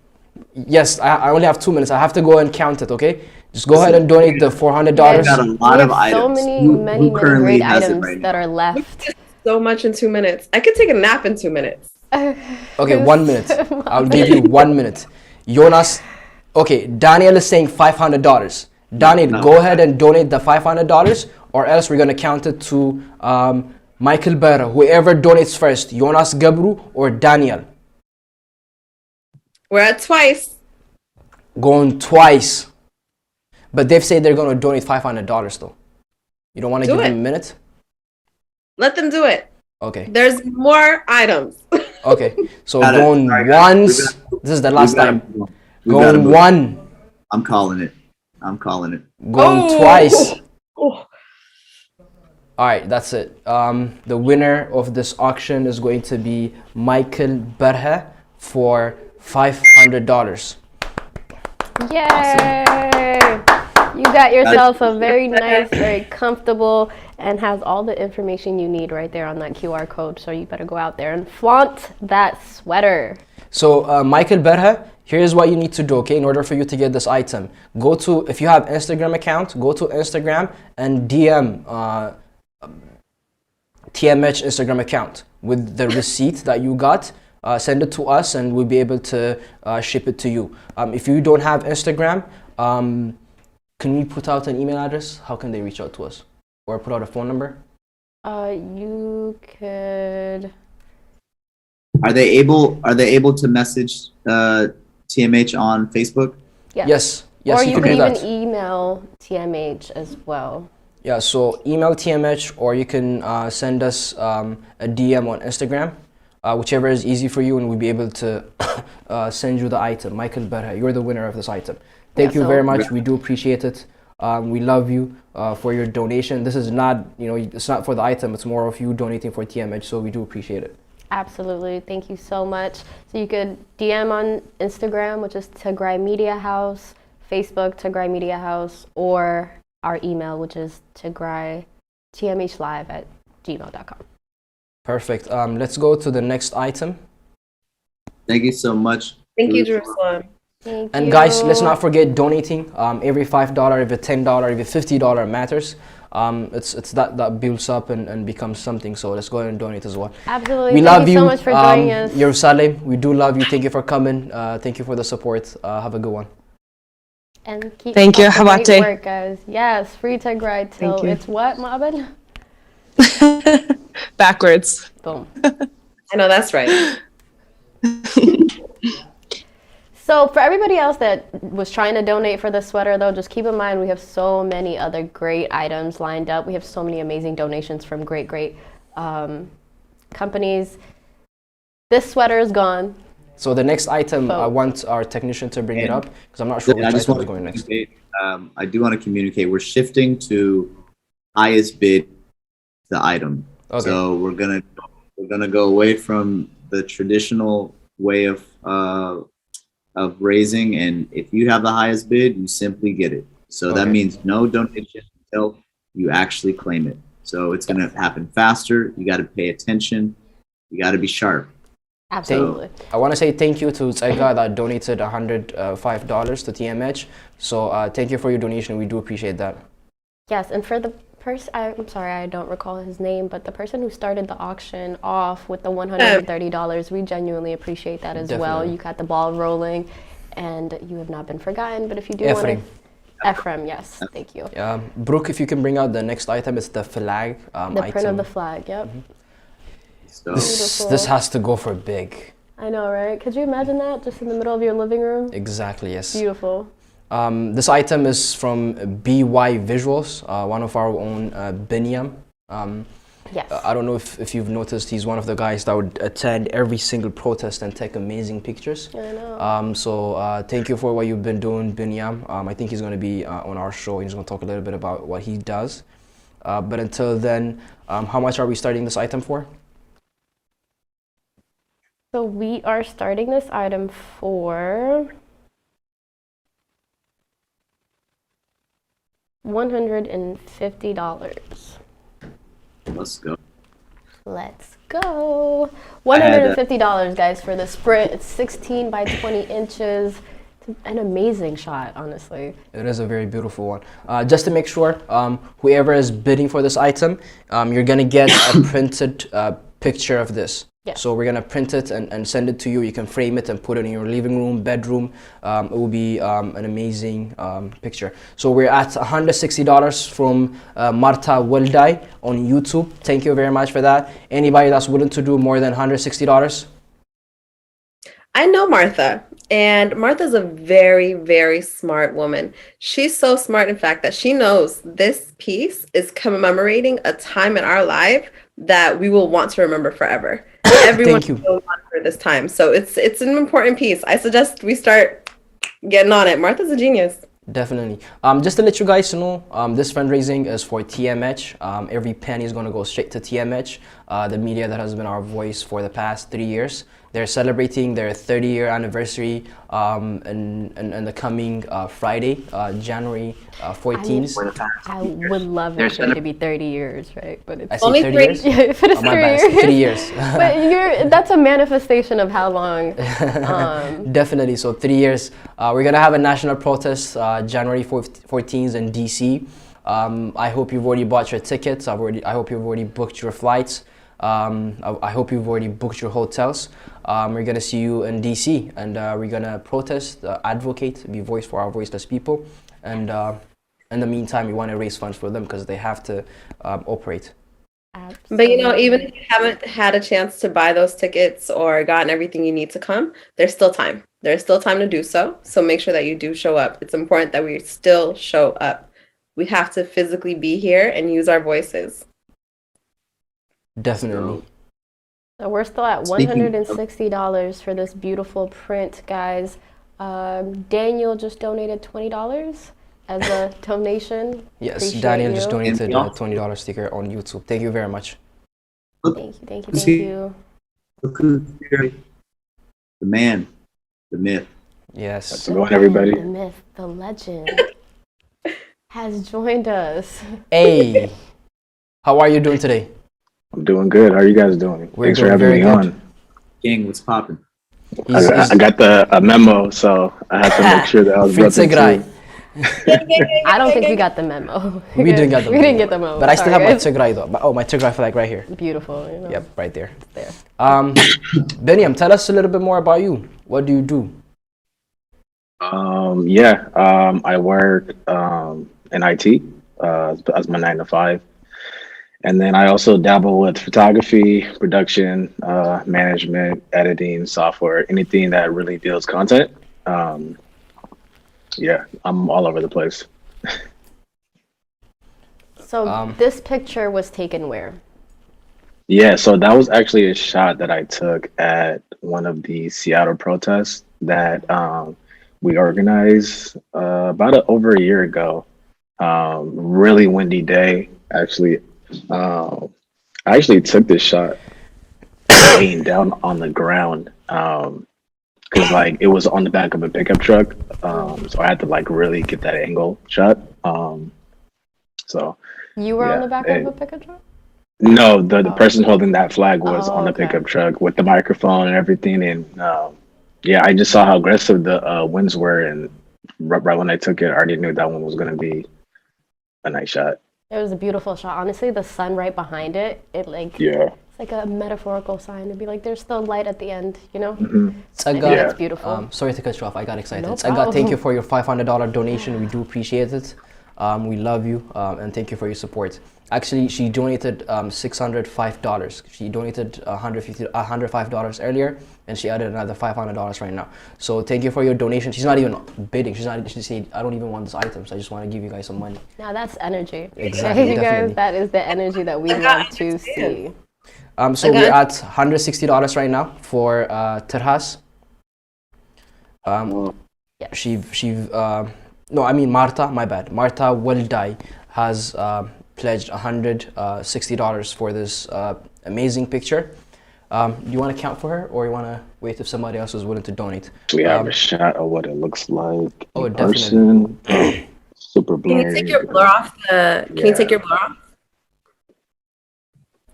Yes, I only have 2 minutes. I have to go and count it, okay? Just go ahead and donate the $400. We got a lot of items. So many currently great has it items right that now? are left. So much in 2 minutes. I could take a nap in 2 minutes. Okay, 1 minute. I'll give you 1 minute. Jonas, okay, Daniel is saying $500. Daniel, go ahead and donate the $500, or else we're going to count it to Michael Berhe. Whoever donates first, Jonas Gabru or Daniel. We're at twice. Going twice. But they've said they're going to donate $500 though. You don't want to give them a minute? Let them do it. Okay. There's more items. Okay. So going once. This is the last time. Going 1. I'm calling it. Going twice. All right, that's it. The winner of this auction is going to be Michael Berhe for $500. Yay! Awesome. You got yourself a very nice, very comfortable, and has all the information you need right there on that QR code. So you better go out there and flaunt that sweater. So Michael Berhe, here's what you need to do, okay, in order for you to get this item. Go to, if you have Instagram account, go to Instagram and DM TMH Instagram account with the receipt that you got. Send it to us and we'll be able to ship it to you. If you don't have Instagram, can we put out an email address? How can they reach out to us? Or put out a phone number? You could. Are they able to message TMH on Facebook? Yes. Yes, or you you can could do even that. email TMH as well. Yeah, so email TMH, or you can send us a DM on Instagram, whichever is easy for you, and we'll be able to send you the item. Michael Berhe, you're the winner of this item. Thank you very much. We do appreciate it. We love you for your donation. This is not, it's not for the item. It's more of you donating for TMH. So we do appreciate it. Absolutely. Thank you so much. So you could DM on Instagram, which is Tigray Media House, Facebook, Tigray Media House, or our email, which is tmhlive@gmail.com. Perfect. Let's go to the next item. Thank you so much. Thank you, Jerusalem. Thank And you. guys, let's not forget donating. Every $5, every $10, every $50 matters. It's that builds up and becomes something. So let's go ahead and donate as well. Absolutely. We Thank love you so much for joining us. Jerusalem. We do love you. Thank you for coming. Thank you for the support. Have a good one. And keep Thank you. up the great Habate. work, guys. Yes, free Tigray till you. it's what, Mabin? Backwards. Boom. I know that's right. So for everybody else that was trying to donate for this sweater, though, just keep in mind we have so many other great items lined up. We have so many amazing donations from great companies. This sweater is gone. So the next item, I Oh. want our technician to bring it up because I'm not sure which I just item is want to going next. communicate. I do want to communicate. We're shifting to highest bid the item. Okay. So we're gonna go away from the traditional way of raising, and if you have the highest bid, you simply get it. So that Okay. means no donation until you actually claim it. So it's gonna happen faster. You got to pay attention. You got to be sharp. Absolutely. I want to say thank you to Tsaiga that donated $105 to TMH. So thank you for your donation. We do appreciate that. Yes, and for the person, I'm sorry, I don't recall his name, but the person who started the auction off with the $130, we genuinely appreciate that as well. Definitely. You got the ball rolling, and you have not been forgotten. But if you do want Ephraim. to, Ephraim, yes, thank you. Brooke, if you can bring out the next item, it's the flag The print item. of the flag, yep. So This has to go for big. I know, right? Could you imagine that just in the middle of your living room? Exactly, yes. Beautiful. This item is from BY Visuals, one of our own Binyam. Yes. I don't know if you've noticed, he's one of the guys that would attend every single protest and take amazing pictures. I know. So thank you for what you've been doing, Binyam. I think he's going to be on our show. He's going to talk a little bit about what he does. But until then, how much are we starting this item for? So we are starting this item for $150. let's go. Let's go. $150, guys, for the sprint. It's 16 by 20 inches. It's an amazing shot, honestly. It is a very beautiful one. Just to make sure, whoever is bidding for this item, you're going to get a printed picture of this. Yes. So we're going to print it and send it to you. You can frame it and put it in your living room, bedroom. It will be an amazing picture. So we're at $160 from Marta Weldai on YouTube. Thank you very much for that. Anybody that's willing to do more than $160? I know Martha, and Martha's a very, very smart woman. She's so smart, in fact, that she knows this piece is commemorating a time in our life that we will want to remember forever. Everyone Thank you. will remember this time. So it's an important piece. I suggest we start getting on it. Martha's a genius. Definitely. Just to let you guys know, this fundraising is for TMH. Every penny is going to go straight to TMH, the media that has been our voice for the past 3 years. They're celebrating their 30-year anniversary in the coming Friday, January 14th. I would love it for it to be 30 years, right? But it's I say Only 30 three. years? yeah, if it is Oh, my 3 bad. years. 3 years. But that's a manifestation of how long. Definitely. So 3 years. We're going to have a national protest January 14th in DC. I hope you've already bought your tickets. I hope you've already booked your flights. I hope you've already booked your hotels. We're going to see you in DC, and we're going to protest, advocate, be voice for our voiceless people. And in the meantime, we want to raise funds for them because they have to operate. But even if you haven't had a chance to buy those tickets or gotten everything you need to come, there's still time. There's still time to do so. So make sure that you do show up. It's important that we still show up. We have to physically be here and use our voices. Definitely. So we're still at $160 for this beautiful print, guys. Daniel just donated $20. as a donation. Yes, Appreciate Daniel you. just donated Yeah. a $20 sticker on YouTube. Thank you very much. Thank you, thank you, thank you. Look who's here. The man, the myth. Yes. How's it going, everybody? The myth, the legend has joined us. Hey, how are you doing today? I'm doing good. How are you guys doing? We're Thanks for doing having very me good. on. King, what's popping? I got a memo, so I had to make sure that I was Free represented. Tigray. I don't think we got the memo. We didn't get the We memo. didn't get the memo. But I still have my Sorry, Tigray though. Oh, my Tigray flag right here. beautiful. You know, Yep, right there. there. Benyam, tell us a little bit more about you. What do you do? I work in IT as my 9 to 5. And then I also dabble with photography, production, management, editing, software, anything that really deals content. I'm all over the place. So this picture was taken where? Yeah, so that was actually a shot that I took at one of the Seattle protests that we organized over a year ago. Really windy day. Actually, I actually took this shot laying down on the ground because like it was on the back of a pickup truck, so I had to like really get that angle shot. So You were on yeah, the back of a pickup truck? no, the person holding that flag was on the okay. pickup truck with the microphone and everything, and I just saw how aggressive the winds were, and right when I took it, I already knew that one was going to be a nice shot. It was a beautiful shot. Honestly, the sun right behind it, it's like a metaphorical sign to be like, there's still light at the end, you know? Tsaga, That's beautiful. sorry to cut you off. I got excited. No Tsaga, problem. thank you for your $500 donation. We do appreciate it. We love you, and thank you for your support. Actually, she donated $605. She donated $105 earlier, and she added another $500 right now. So thank you for your donation. She's not even bidding. She said, I don't even want this item, so I just want to give you guys some money. Now that's energy. Exactly, You definitely. guys, that is the energy that we love to see. So we're at $160 right now for Terhas. Marta, my bad. Marta Weldai has pledged $160 for this amazing picture. Do you want to count for her, or you want to wait if somebody else is willing to donate? We have a shot of what it looks like Oh, in definitely. person. Super Can blurry. you take your blur off Can you take your blur off?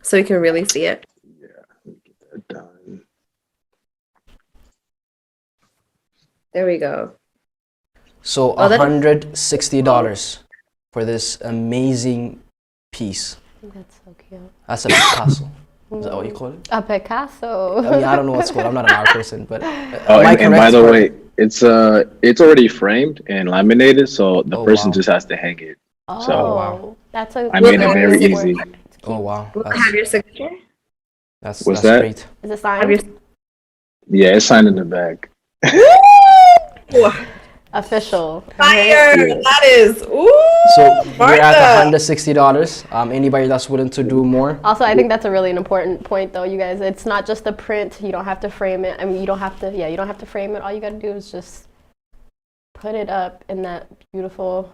So we can really see it. Yeah, let me get that done. There we go. So $160 for this amazing piece. I think that's so cute. That's a Picasso. Is that what you call it? A Picasso. I mean, I don't know what's called. I'm not an art person, but And by the way, it's already framed and laminated, so the person just has to hang it. Oh, So, wow. That's a I made it Well, very it's- easy. Oh wow, Will it have your signature? that's What's that? great. Is it Have your signed? Yeah, it's signed in the back. Official. fire! That is ooh. So we're at Martha! $160. Anybody that's willing to do more? Also, I think that's a really important point, though, you guys. It's not just the print. You don't have to frame it. I mean, you don't have to frame it. All you got to do is just put it up in that beautiful.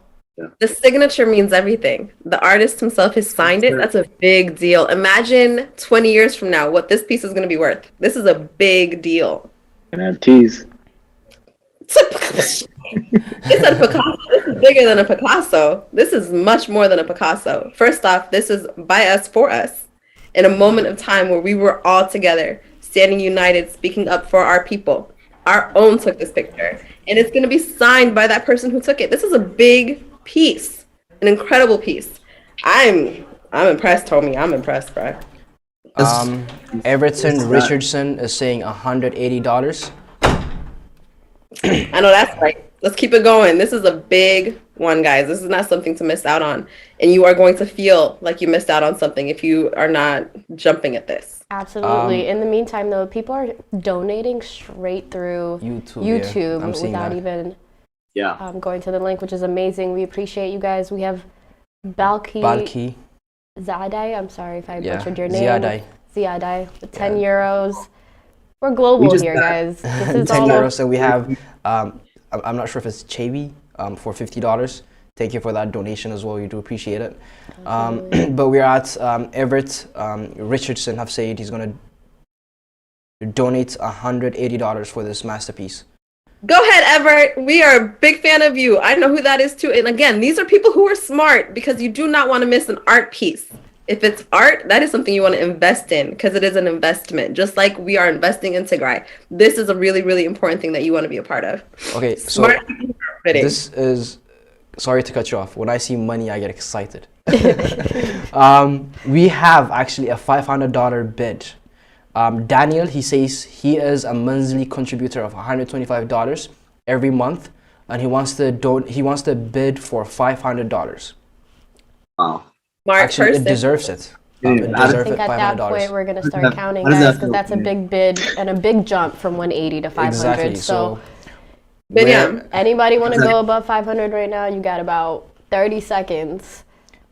The signature means everything. The artist himself has signed it. That's a big deal. Imagine 20 years from now what this piece is going to be worth. This is a big deal. NFTs. It's a Picasso. This is bigger than a Picasso. This is much more than a Picasso. First off, this is by us for us. In a moment of time where we were all together, standing united, speaking up for our people. Our own took this picture. And it's going to be signed by that person who took it. This is a big piece. An incredible piece. I'm impressed, homie. I'm impressed, bro. Everton Richardson is saying $180. I know that's right. Let's keep it going. This is a big one, guys. This is not something to miss out on. And you are going to feel like you missed out on something if you are not jumping at this. Absolutely. In the meantime, though, people are donating straight through YouTube, I'm seeing without that. even Yeah. going to the link, which is amazing. We appreciate you guys. We have Balki Zadai. I'm sorry if I butchered your name. Ziadai with 10 euros. We're global here, guys. This is 10 all euros. So we have, I'm not sure if it's Chavi for $50. Thank you for that donation as well. We do appreciate it. But we're at Everett Richardson have said he's going to donate $180 for this masterpiece. Go ahead, Everett. We are a big fan of you. I know who that is too. And again, these are people who are smart because you do not want to miss an art piece. If it's art, that is something you want to invest in because it is an investment. Just like we are investing in Tigray. This is a really, really important thing that you want to be a part of. Okay, so Smart people are fitting. this is, sorry to cut you off. When I see money, I get excited. We have actually a $500 bid. Daniel, he says he is a monthly contributor of $125 every month, and he wants to bid for $500. Wow. Smart Actually, person. it deserves it. Dude, It I I deserves think it, at that $500. point we're gonna start that- counting, how does guys, that because feel that's a for you? big bid and a big jump from 180 to 500. Exactly. So, Binyam, anybody want to go above 500 right now? You got about 30 seconds.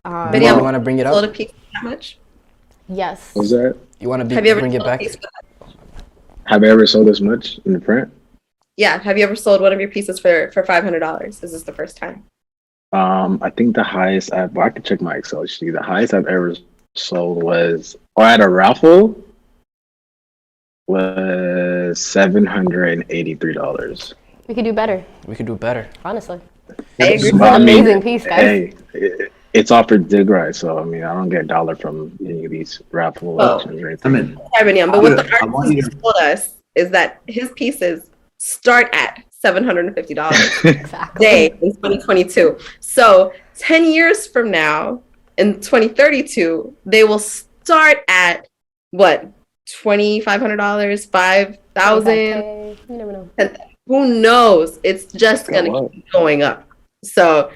Binyam, you want to bring it sold a up? piece that much? Yes. Was that? You want to Have you ever bring it sold a back? piece for that? Have I ever sold this much in the print? Yeah. Have you ever sold one of your pieces for $500? Is this the first time? I think the highest I could check my Excel sheet. The highest I've ever sold was, or at a raffle, was $783. We could do better, We could do better. honestly. I agree. It's an amazing piece, guys. Hey, it's offered Tigray, so I mean, I don't get a dollar from any of these raffle Oh, auctions or I'm anything. in. Sorry, Binyam, but what the I want you artist to- told us is that his pieces start at $750 Exactly. day in 2022. So 10 years from now, in 2032, they will start at what? $2,500, $5,000. You never know. Who knows? It's just gonna keep going up. So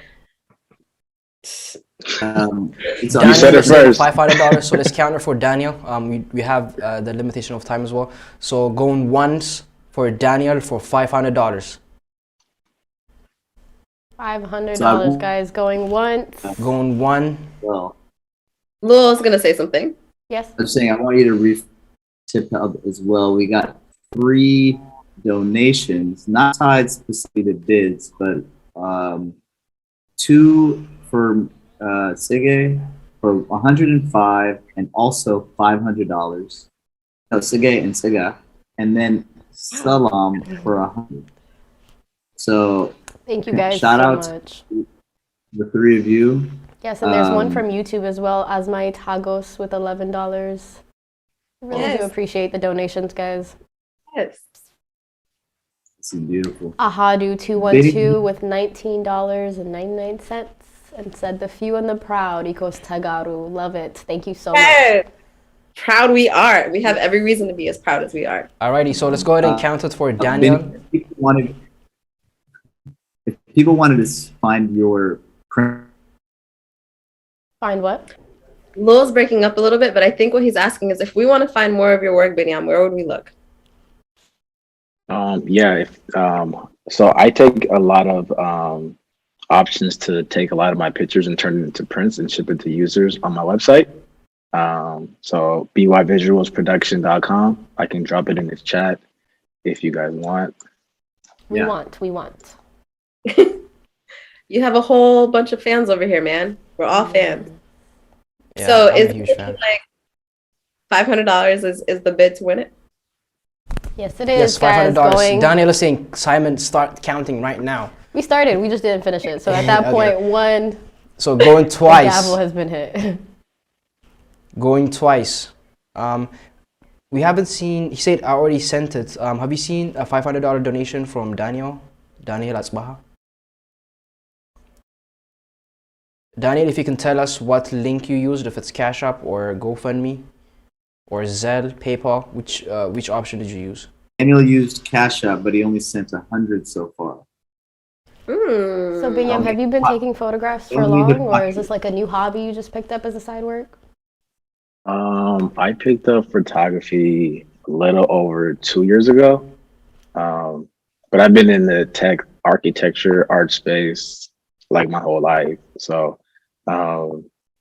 It's Daniel, You said it you're saying first. $500, so let's counter for Daniel. We have the limitation of time as well. So going once for Daniel for $500. $500, guys, going once. Going one. well. Lil's gonna say something. Yes. I'm saying I want you to tip up as well. We got 3 donations, not tied specifically to bids, but 2 for Sige for $105 and also $500. No, Sige and Siga, and then Salam for $100. So Thank you guys Shout so out. much. the 3 of you. Yes, and there's one Um, from YouTube as well, Asmai Tagos with $11. Really do Yes. appreciate the donations, guys. Yes. This is beautiful. Ahadu212 with $19.99 and said the few and the proud equals Tagaru. Love it. Thank you so much. Yes. Proud we are. We have every reason to be as proud as we are. Alrighty, so let's go ahead and count it for Daniel. If people wanted to find your print, Find what? Lil's breaking up a little bit, but I think what he's asking is if we want to find more of your work, Binyam, where would we look? So I take a lot of options to take a lot of my pictures and turn it into prints and ship it to users on my website. So byvisualsproduction.com. I can drop it in this chat if you guys want. We Yeah. want. You have a whole bunch of fans over here, man. We're all fans. Yeah, So I'm is a huge it fan. like $500 is the bid to win it? Yes, it is, Yes, guys. $500. Going. Daniel is saying, Simon, start counting right now. We started. We just didn't finish it. So at that Okay. point, one So going the twice. gavel has been hit. Going twice. We haven't seen, he said I already sent it. Have you seen a $500 donation from Daniel Asbaha? Daniel, if you can tell us what link you used, if it's Cash App or GoFundMe or Zelle, PayPal, which option did you use? Daniel used Cash App, but he only sent 100 so far. So Binyam, have you been taking photographs for Only the long, or is this like a new hobby you just picked up as a side work? I picked up photography a little over 2 years ago. But I've been in the tech, architecture, art space like my whole life. So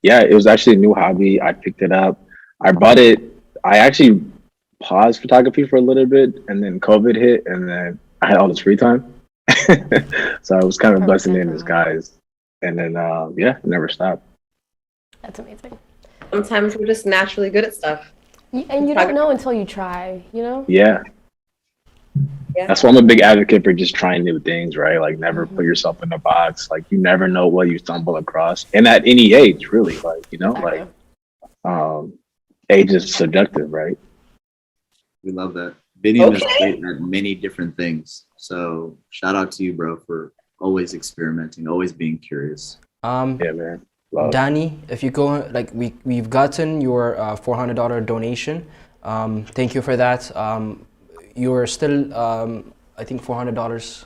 yeah, it was actually a new hobby. I picked it up. I bought it. I actually paused photography for a little bit, and then COVID hit, and then I had all this free time. So I was kind of blessing in disguise. and then yeah, never stopped. That's amazing. Sometimes we're just naturally good at stuff. And you don't know until you try, you know? Yeah, Yeah. that's why I'm a big advocate for just trying new things, right? Like never put Mhm. yourself in a box. Like you never know what you stumble across, and at any age, really. Like Exactly. um, age is subjective, right? We love that. Vidian is Okay. great at many different things. So shout out to you, bro, for always experimenting, always being curious. Yeah, man. Love. Danny, if you go, like we've gotten your $400 donation. Thank you for that. You're still, I think $400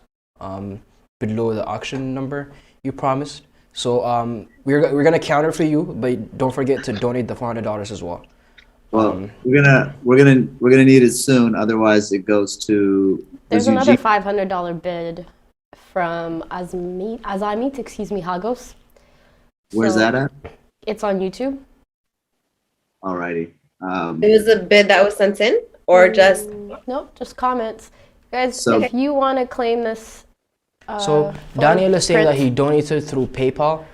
below the auction number you promised. So we're gonna counter for you, but don't forget to donate the $400 as well. Well, we're gonna need it soon. Otherwise, it goes to. There's was another Eugene- $500 bid from Azamit, Hagos. Where's So that at? It's on YouTube. Alrighty. It was a bid that was sent in, or just Nope, just comments. Guys, So- if you want to claim this. So for Daniel is saying that print- he donated through PayPal.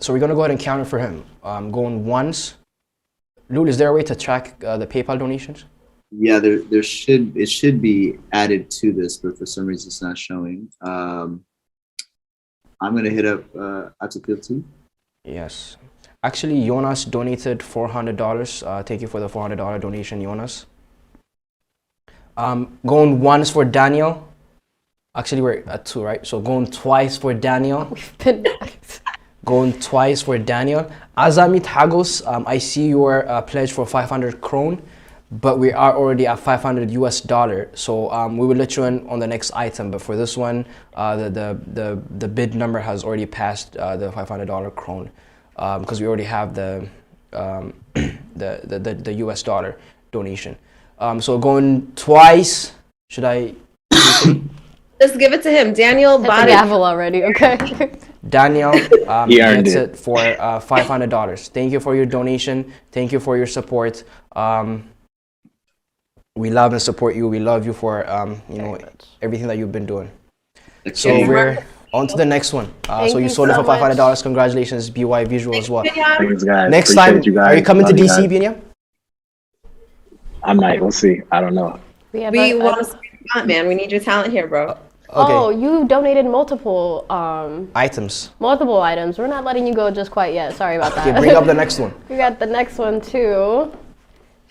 So we're gonna go ahead and counter for him. Going once. Lul, is there a way to track the PayPal donations? Yeah, there should be added to this, but for some reason it's not showing. I'm gonna hit up Atapil too. Yes. Actually, Jonas donated $400. Thank you for the $400 donation, Jonas. Going once for Daniel. Actually, we're at 2, right? So going twice for Daniel. Been- Going twice for Daniel. Azamit Hagos, I see your pledge for 500 krone, but we are already at $500. So we will let you in on the next item. But for this one, the bid number has already passed the $500 krone because we already have the US dollar donation. So going twice. Should I? just give it to him. Daniel Hit the bought it. gavel already, okay? Daniel He earned gets it. it for $500. Thank you for your donation. Thank you for your support. We love and support you. We love you for everything that you've been doing. So Okay. we're on to the next one. Thank So you you sold it so for $500. Congratulations, BY Visual as well. Thanks, guys. Next Appreciate time, you guys. are you coming to Love you DC, guys. Binya? I might. We'll see. I don't know. We have We a- want to see your talent, man. We need your talent here, bro. Okay. Oh, you donated multiple Items. items. We're not letting you go just quite yet. Sorry about that. Okay, bring up the next one. We got the next one too.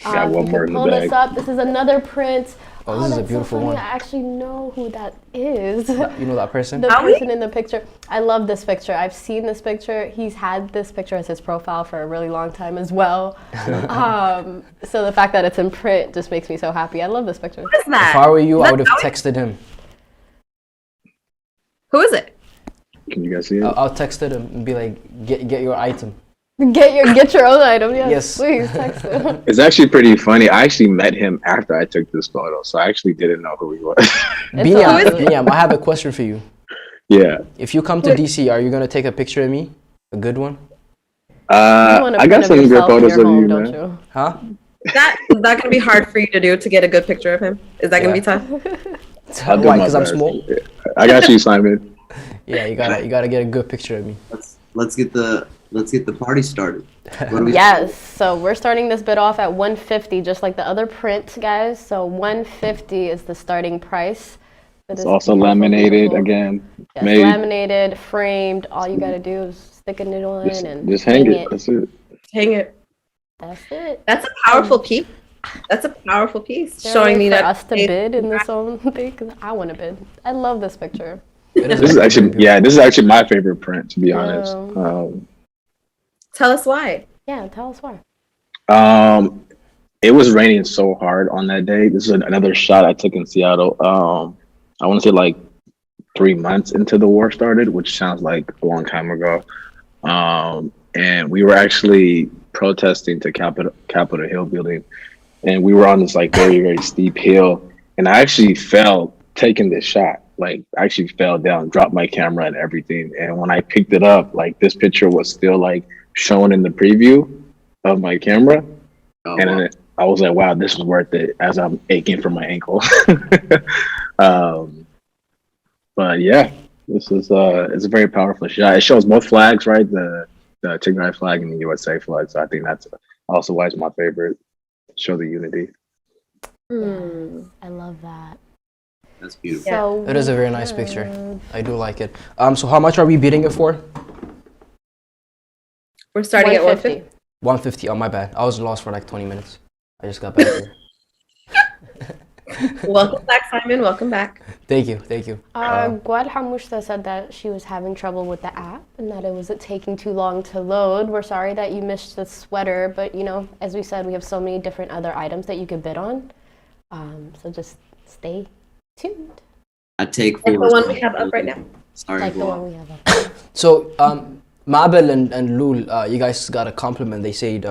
Got one you more can in the pull this bag. up. This is another print. Oh, this is a that's beautiful so funny. one. I actually know who that is. You know that person? The Are we? person in the picture. I love this picture. I've seen this picture. He's had this picture as his profile for a really long time as well. So the fact that it's in print just makes me so happy. I love this picture. What is that? If I were you, I Is would that have Howie? texted him. Who is it? Can you guys see it? I'll text him and be like, get your item. Get your own item. Yes, Yes. please text him. It's actually pretty funny. I actually met him after I took this photo, so I actually didn't know who he was. Binyam, awesome. Binyam, I have a question for you. Yeah. If you come to DC, are you gonna take a picture of me? A good one? You want a I got print some good yourself in photos your of home, you, don't man. you? Huh? Is that gonna be hard for you to do to get a good picture of him? Is that gonna be tough? I'll do Why? my Because I'm best. small? I got you, Simon. Yeah, you gotta get a good picture of me. Let's get the party started. What do we Yes, so we're starting this bid off at 150, just like the other print, guys. So 150 is the starting price. for It's this also beautiful, laminated beautiful- again. Yes, Made. laminated, framed. All you gotta do is stick a needle in and Just hang it. That's it. Hang it. That's it. That's a powerful piece. That's a powerful piece. Is there a Showing way me for that us to bid in this own thing, 'cause I want to bid. I love this picture. This is actually, yeah, this is actually my favorite print, to be honest. Tell us why. Yeah, tell us why. It was raining so hard on that day. This is another shot I took in Seattle. I want to say like 3 months into the war started, which sounds like a long time ago. And we were actually protesting to Capitol Hill building, and we were on this like very, very steep hill. And I actually fell taking this shot. Like I actually fell down, dropped my camera and everything. And when I picked it up, like this picture was still like shown in the preview of my camera. Oh, And wow. then I was like, wow, this was worth it, as I'm aching from my ankle. But yeah, This is it's a very powerful shot. It shows both flags, right? The Tigray flag and the USA flag. So I think that's also why it's my favorite. Show the unity. I love that. That's beautiful. So It is a very nice picture. I do like it. So how much are we bidding it for? We're starting at 150. 150. Oh, my bad. I was lost for like 20 minutes. I just got back here. Welcome back, Simon. Welcome back. Thank you. Thank you. Gwad Hamushta said that she was having trouble with the app and that it was taking too long to load. We're sorry that you missed the sweater, but you know, as we said, we have so many different other items that you could bid on. So just stay tuned. I take Like full the one we have up right now. Sorry, Like the go one on. we have up. So Mabel and Lul, you guys got a compliment. They said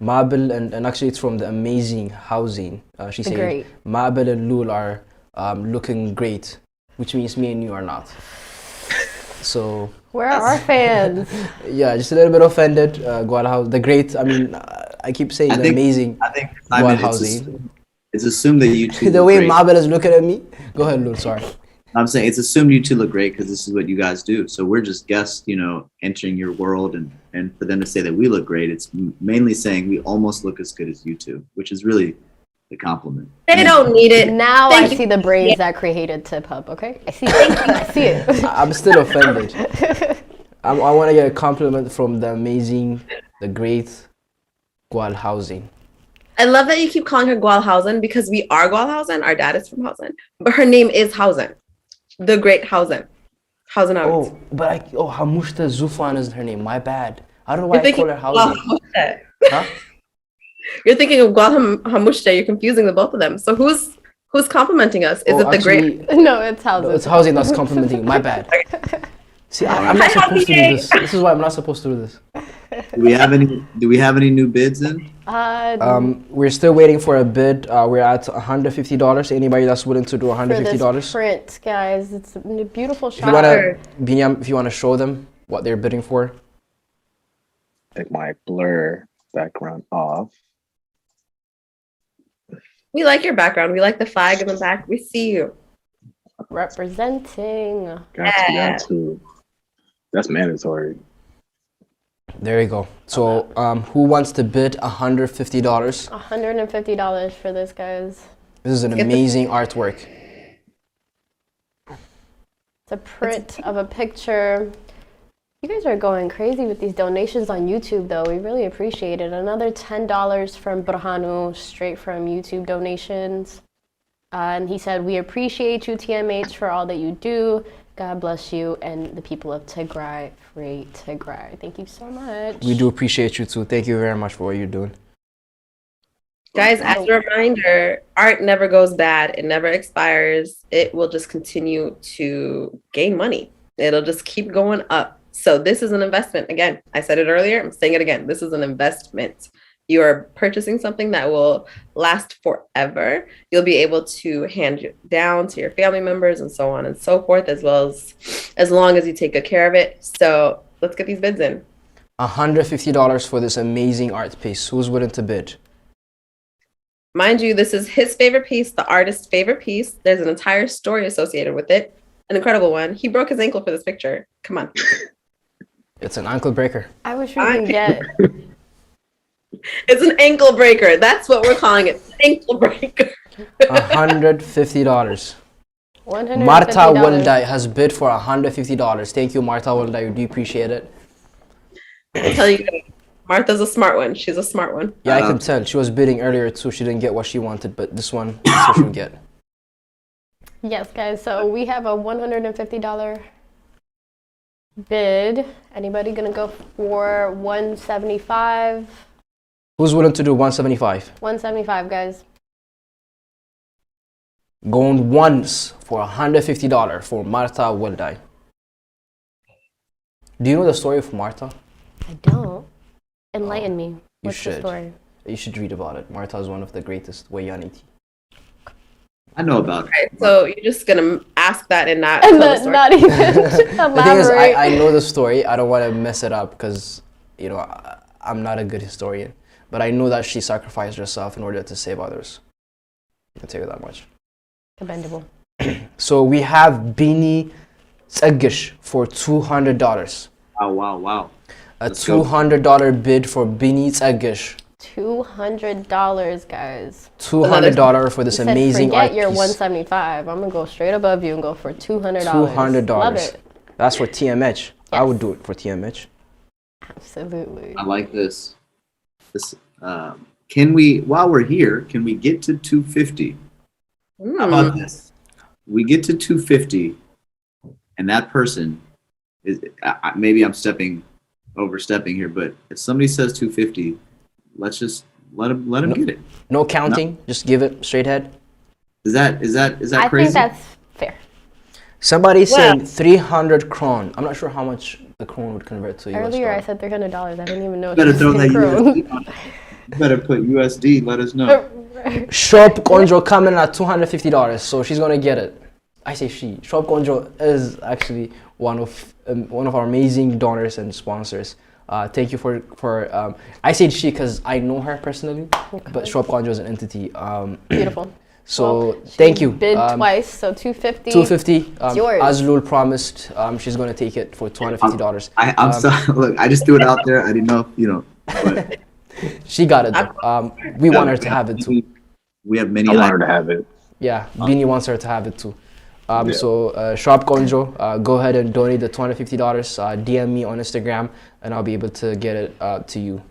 Mabel and actually it's from the amazing housing. She said Great. Mabel and Lul are looking great, which means me and you are not. So Where are our fans? yeah, just a little bit offended. Gwal House, the great. I mean, I keep saying I the think- amazing I think Gwal Simon, housing. it's assumed that you two The look way great. Mabel is looking at me. Go ahead, Lul. Sorry. I'm saying it's assumed you two look great because this is what you guys do. So we're just guests, entering your world, and for them to say that we look great, it's mainly saying we almost look as good as you two, which is really the compliment. They don't need it. Now Thank I you. see the brains that created Tip Hub, okay? I see it. I see it. I'm still offended. I want to get a compliment from the amazing, the great Gwal housing. I love that you keep calling her Gwalhausen because we are Gwalhausen. Our dad is from Hausen, but her name is Hausen, the great Hausen. Hausen out. Oh, but Hamushta Zufan is her name. My bad. I don't know why I call her housing. Gwalhamushta. Huh? You're thinking of Gwalhamushta. You're confusing the both of them. So who's complimenting us? Is Oh, it the great? actually, No, it's housing. no, it's housing that's complimenting. My bad. See, I'm not supposed to do this. This is why I'm not supposed to do this. Do we have any new bids in? We're still waiting for a bid. We're at $150. Anybody that's willing to do for this $150? print, guys. It's a beautiful If you wanna, shot. Binyam, if you wanna show them what they're bidding for. Take my blur background off. We like your background. We like the flag in the back. We see you. Representing. Got to. That's mandatory. There you go. So, who wants to bid $150? $150 for this, guys. This is an Get the- amazing artwork. It's a print of a picture. You guys are going crazy with these donations on YouTube, though. We really appreciate it. Another $10 from Burhanu, straight from YouTube donations. And he said, "We appreciate you, TMH, for all that you do. God bless you and the people of Tigray, free Tigray." Thank you so much. We do appreciate you too. Thank you very much for what you're doing. Guys, as a reminder, art never goes bad. It never expires. It will just continue to gain money. It'll just keep going up. So this is an investment. Again, I said it earlier. I'm saying it again. This is an investment. You are purchasing something that will last forever. You'll be able to hand it down to your family members and so on and so forth, as well as long as you take good care of it. So let's get these bids in. $150 for this amazing art piece. Who's willing to bid? Mind you, this is his favorite piece, the artist's favorite piece. There's an entire story associated with it. An incredible one. He broke his ankle for this picture. Come on. It's an ankle breaker. I wish we could get. It's an ankle breaker. That's what we're calling it. Ankle breaker. $150. $150. Marta Waldai has bid for $150. Thank you, Marta Waldai. We do appreciate it. I'll tell you, Martha's a smart one. She's a smart one. Yeah, I can tell. She was bidding earlier too. She didn't get what she wanted, but this one she should get. Yes, guys. So we have a $150 bid. Anybody gonna go for 175? Who's willing to do 175? 175, guys. Going once for $150 for Marta Waldai. Do you know the story of Marta? I don't. Enlighten me. What's the should. story? You should read about it. Marta is one of the greatest Wayaniti. I know about it. Okay, so you're just gonna ask that and not And tell the then story. not even The thing is, elaborate. I know the story. I don't want to mess it up because, I'm not a good historian. But I know that she sacrificed herself in order to save others. I can tell you that much. Commendable. So we have Bini Tsagish for $200. Wow. A Let's go. $200 bid for Bini Tsagish. $200, guys. $200 for this He said, amazing art forget your piece. 175. I'm gonna go straight above you and go for $200. $200. Love it. That's for TMH. I Yes. would do it for TMH. Absolutely. I like this. Can we, while we're here, can we get to 250? How about this? We get to 250, and that person is, maybe I'm overstepping here, but if somebody says 250, let's just let him get it. No counting, just give it straight head. Is that I crazy? think that's fair. Somebody's saying 300 kron. I'm not sure how much the kron would convert to US Earlier I dollar. said $300. I didn't even know You better it throw was that krone. USD on it. You better put USD. Let us know. Shop Gonjo coming at $250, so she's gonna get it. I say she. Shop Gonjo is actually one of our amazing donors and sponsors. Thank you for I say she because I know her personally, but Shop Gonjo is an entity. Beautiful. So Well, thank you. Bid twice, so 250. 250. It's yours. As Lul promised, she's gonna take it for $250. I'm sorry. Look, I just threw it out there. I didn't know, but She got it though. We want her to have it too. we have many. I want her to have it. Yeah, Bini wants her to have it too. So Shop Gonjo, go ahead and donate the $250. DM me on Instagram, and I'll be able to get it to you.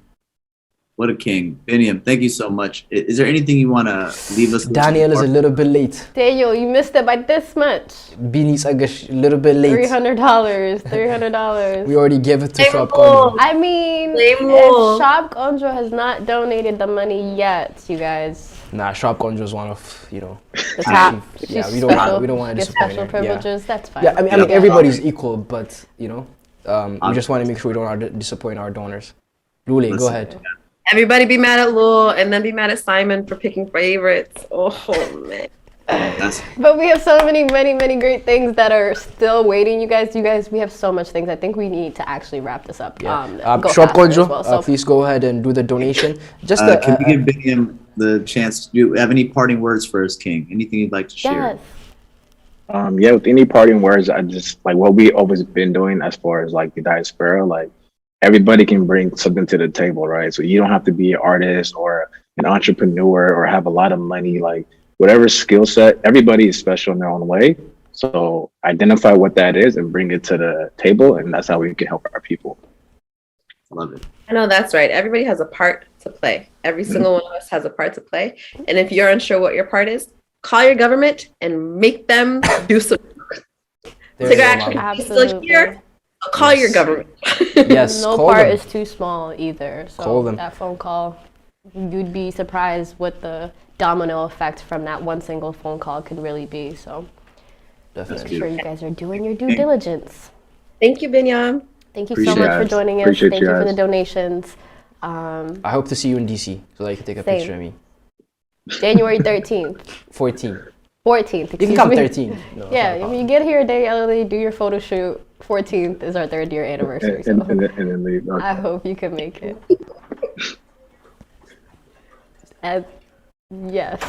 What a king, Biniam. Thank you so much. Is there anything you want to leave us? Daniel is a little bit late. Daniel, you missed it by this much. Bini's a little bit late. $300. $300. We already gave it to Hey, Shop Lul. Gonjo. I mean, Blame if Lul. Shop Gonjo has not donated the money yet, you guys, Nah, Shop Gonjo is one of the top. Yeah, She's we don't special. want to Get disappoint special her. privileges. That's fine. Yeah, I mean everybody's equal, but we just want to make sure we don't disappoint our donors. Lule, go ahead. Everybody be mad at Lul and then be mad at Simon for picking favorites. Oh man. But we have so many great things that are still waiting, you guys. We have so much things. I think we need to actually wrap this up. Yeah. Go Shop faster as Gonjo, well. So please go ahead and do the donation. Just Can you give Biniam the chance? Do you have any parting words for us, King? Anything you'd like to share? yes. With any parting words, I just like what we always been doing as far as like the diaspora, like everybody can bring something to the table, right? So you don't have to be an artist or an entrepreneur or have a lot of money, like whatever skill set, everybody is special in their own way. So identify what that is and bring it to the table, and that's how we can help our people. Love it. I know that's right. Everybody has a part to play. Every single one of us has a part to play. And if you're unsure what your part is, call your government and make them do some. There's Figure a actually lot. still Absolutely. here. Call your government. Yes, No call part them. is too small either. So Call them. that phone call, you'd be surprised what the domino effect from that one single phone call could really be. So Definitely. I'm sure you guys are doing your due diligence. Thank you, Binyam. Thank you Appreciate so much for it. joining us. Appreciate Thank you you for the guys. donations. I hope to see you in DC so that you can take a Same. picture of me. January 13th, 14. 14th. You can excuse come me. 13. No, it's not a Yeah, if problem. you get here a day early, do your photo shoot. 14th is our 3rd year anniversary. And So then leave. Okay. I hope you can make it. And yes.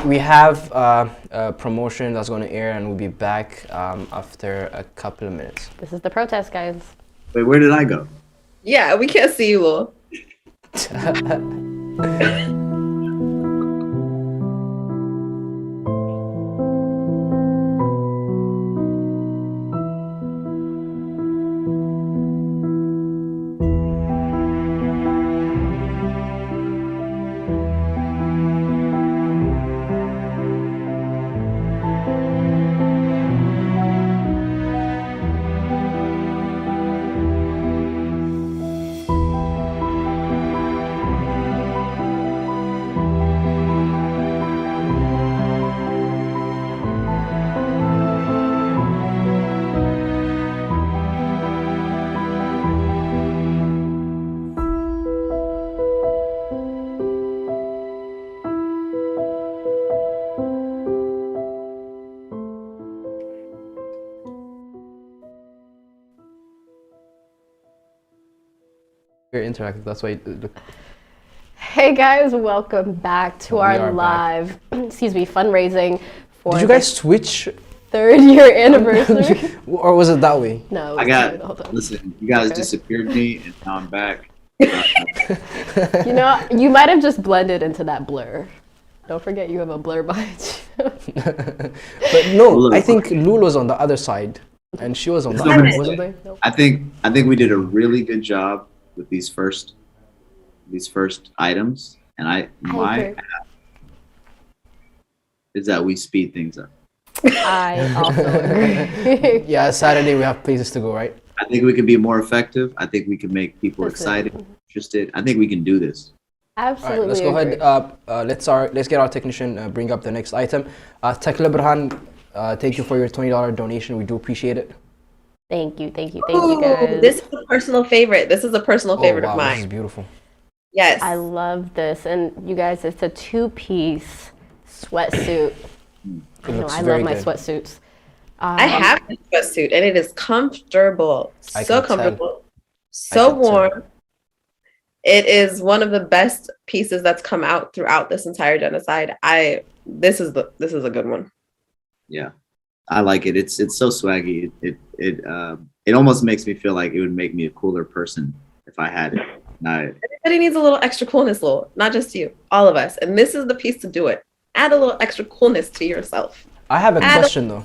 We have a promotion that's going to air, and we'll be back after a couple of minutes. This is the protest, guys. Wait, where did I go? Yeah, we can't see you, Lul. Very interactive. That's why. Look. Hey guys, welcome back to We our are back. live, fundraising for. Did you guys switch 3rd year anniversary. Or was it that way? No, it I was got, hold on. listen, you guys Okay. disappeared me and now I'm back. You know, you might have just blended into that blur. Don't forget you have a blur behind you. But no, I think Lulu was on the other side, and she was on the other, wasn't they? Nope. I think we did a really good job with these first items, and I my agree. is that we speed things up. I also agree. Yeah, Saturday we have places to go, right? I think we can be more effective. I think we can make people Listen. excited, interested. I think we can do this. Absolutely. All right, let's go agree. ahead. Let's get our technician bring up the next item. Tekla Burhan, thank you for your $20 donation. We do appreciate it. Thank you Ooh, guys. this is a personal favorite. This is a personal favorite wow, of this is mine. beautiful. Yes. I love this, and you guys, it's a 2-piece sweatsuit. I know, looks I very love my good. sweatsuits. I have this sweatsuit and it is comfortable. I So can tell. comfortable. So can tell. warm. It is one of the best pieces that's come out throughout this entire genocide. This is a good one. Yeah, I like it. It's so swaggy. It almost makes me feel like it would make me a cooler person if I had it. Everybody needs a little extra coolness, not just you, all of us. And this is the piece to do it. Add a little extra coolness to yourself. I have a Add a- question though.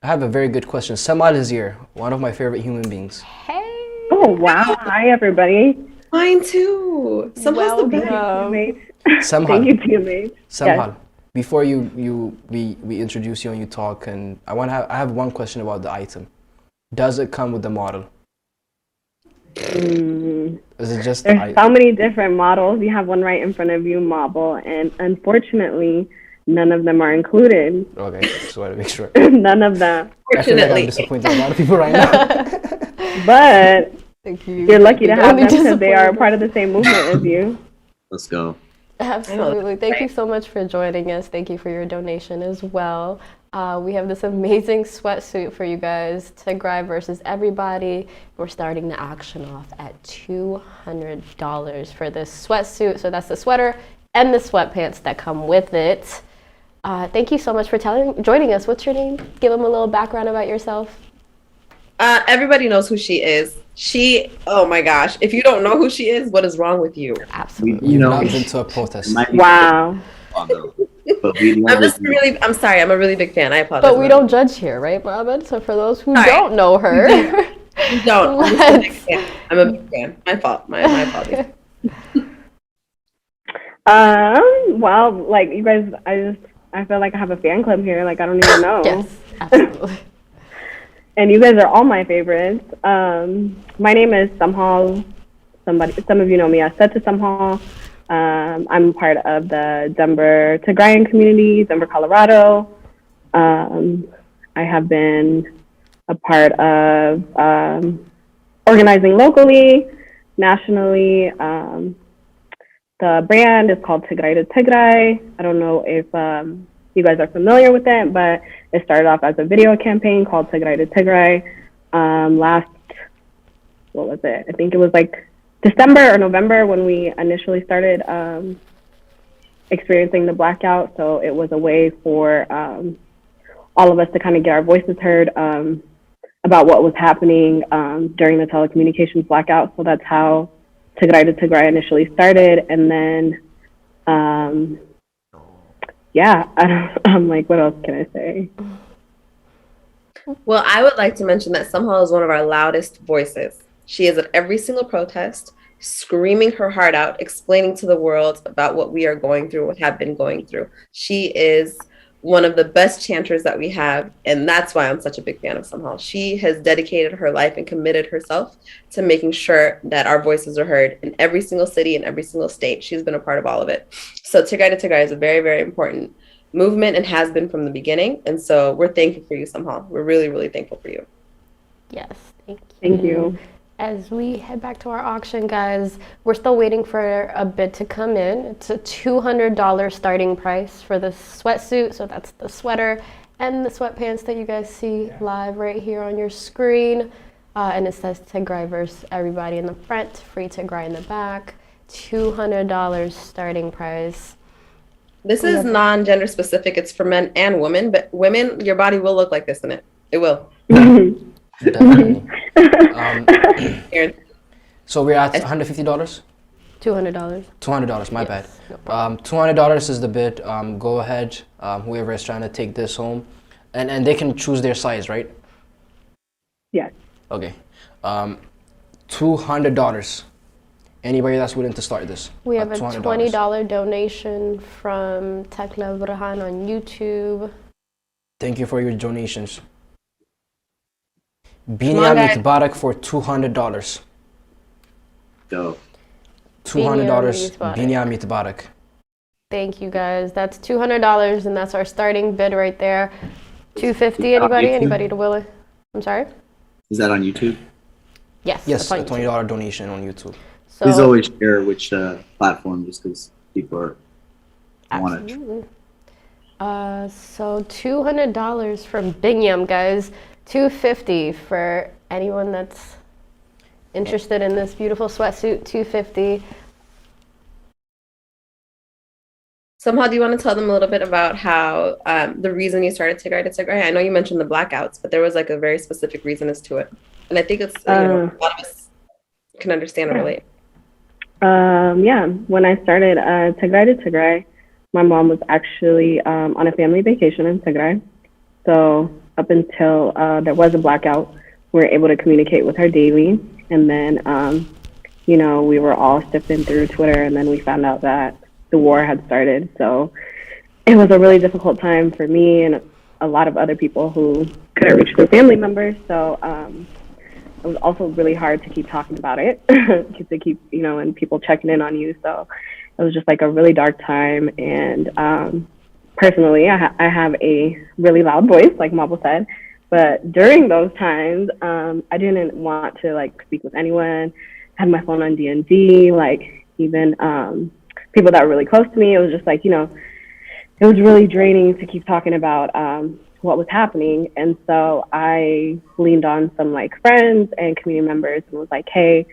I have a very good question. Samal is here, one of my favorite human beings. Hey. Oh wow! Hi everybody. Mine too. Somehow the best. TMH. Samhal, Thank you, TMH. Samhal, before we introduce you and you talk, and I have one question about the item. Does it come with the model? Is it just There's so many different models. You have one right in front of you, model, and unfortunately, none of them are included. Okay, just want to make sure. None of them. I feel like I'm Fortunately. disappointing a lot of people right now. But Thank you. you're lucky to have Only them because they are disappointed. part of the same movement as you. Let's go. Absolutely. Thank you so much for joining us. Thank you for your donation as well. We have this amazing sweatsuit for you guys, Tigray versus everybody. We're starting the auction off at $200 for this sweatsuit. So that's the sweater and the sweatpants that come with it. Thank you so much for joining us. What's your name? Give them a little background about yourself. Everybody knows who she is. Oh my gosh. If you don't know who she is, what is wrong with you? Absolutely. You've know, not been to a protest. Might be Wow. but we I'm sorry. I'm a really big fan. I apologize. But we don't judge here, right, Mohammed? So for those who All right. don't know her, You don't. I'm a big fan. My fault. My apologies. Well, like you guys, I feel like I have a fan club here. Like I don't even know. yes, absolutely. And you guys are all my favorites. My name is Samhal. Some of you know me as Seta Samhal. I'm part of the Denver Tigrayan community, Denver, Colorado. I have been a part of organizing locally, nationally. The brand is called Tigray to Tigray. I don't know if you guys are familiar with it, but it started off as a video campaign called Tigray to Tigray. What was it? I think it was like December or November when we initially started experiencing the blackout. So it was a way for all of us to kind of get our voices heard about what was happening during the telecommunications blackout. So that's how Tigray to Tigray initially started. And then, I'm like, what else can I say? Well, I would like to mention that Samhal is one of our loudest voices. She is at every single protest, screaming her heart out, explaining to the world about what we are going through, what have been going through. She is one of the best chanters that we have, and that's why I'm such a big fan of Samhal. She has dedicated her life and committed herself to making sure that our voices are heard in every single city and every single state. She's been a part of all of it. So Tigray to Tigray is a very, very important movement and has been from the beginning. And so we're thankful for you, Samhal. We're really, really thankful for you. Yes, thank you. Thank you. As we head back to our auction, guys, we're still waiting for a bid to come in. It's a $200 starting price for the sweatsuit. So that's the sweater and the sweatpants that you guys see live right here on your screen. And it says Tigray versus everybody in the front, free Tigray in the back. $200 starting price. This is non-gender specific. It's for men and women, but women, your body will look like this in it. It will. Definitely. Here. So we're at $150. $200. $200. My bad. No problem. $200 is the bid. Go ahead. Whoever is trying to take this home, and they can choose their size, right? Yes. Okay. $200. Anybody that's willing to start this? We at have a $200. $20 donation from Tekla Burhan on YouTube. Thank you for your donations. on, Binyam guys. Barak for $200. Dope. $200. Yitbarak. Binyam Barak. Thank you guys. That's $200, and that's our starting bid right there. $250. Anybody? YouTube? Anybody to will it? I'm sorry. Is that on YouTube? Yes. Yes, that's a on YouTube. $20 donation on YouTube. So, Please always share which platform, just because people want it. absolutely. So $200 from Binyam, guys. $250 for anyone that's interested in this beautiful sweatsuit. $250. Somehow, do you want to tell them a little bit about how the reason you started Tigray to Tigray? I know you mentioned the blackouts, but there was like a very specific reason as to it, and I think it's a lot of us can understand and relate. Yeah, when I started Tigray to Tigray, my mom was actually on a family vacation in Tigray. So up until there was a blackout, we were able to communicate with her daily. And then, you know, we were all sifting through Twitter, and then we found out that the war had started. So it was a really difficult time for me and a lot of other people who couldn't reach their family members. So it was also really hard to keep talking about it, to keep, you know, and people checking in on you. So it was just like a really dark time. And personally, I have a really loud voice, like Mabel said. But during those times, I didn't want to like speak with anyone. I had my phone on D&D, like even people that were really close to me. It was just like, you know, it was really draining to keep talking about what was happening. And so I leaned on some like friends and community members and was like, hey,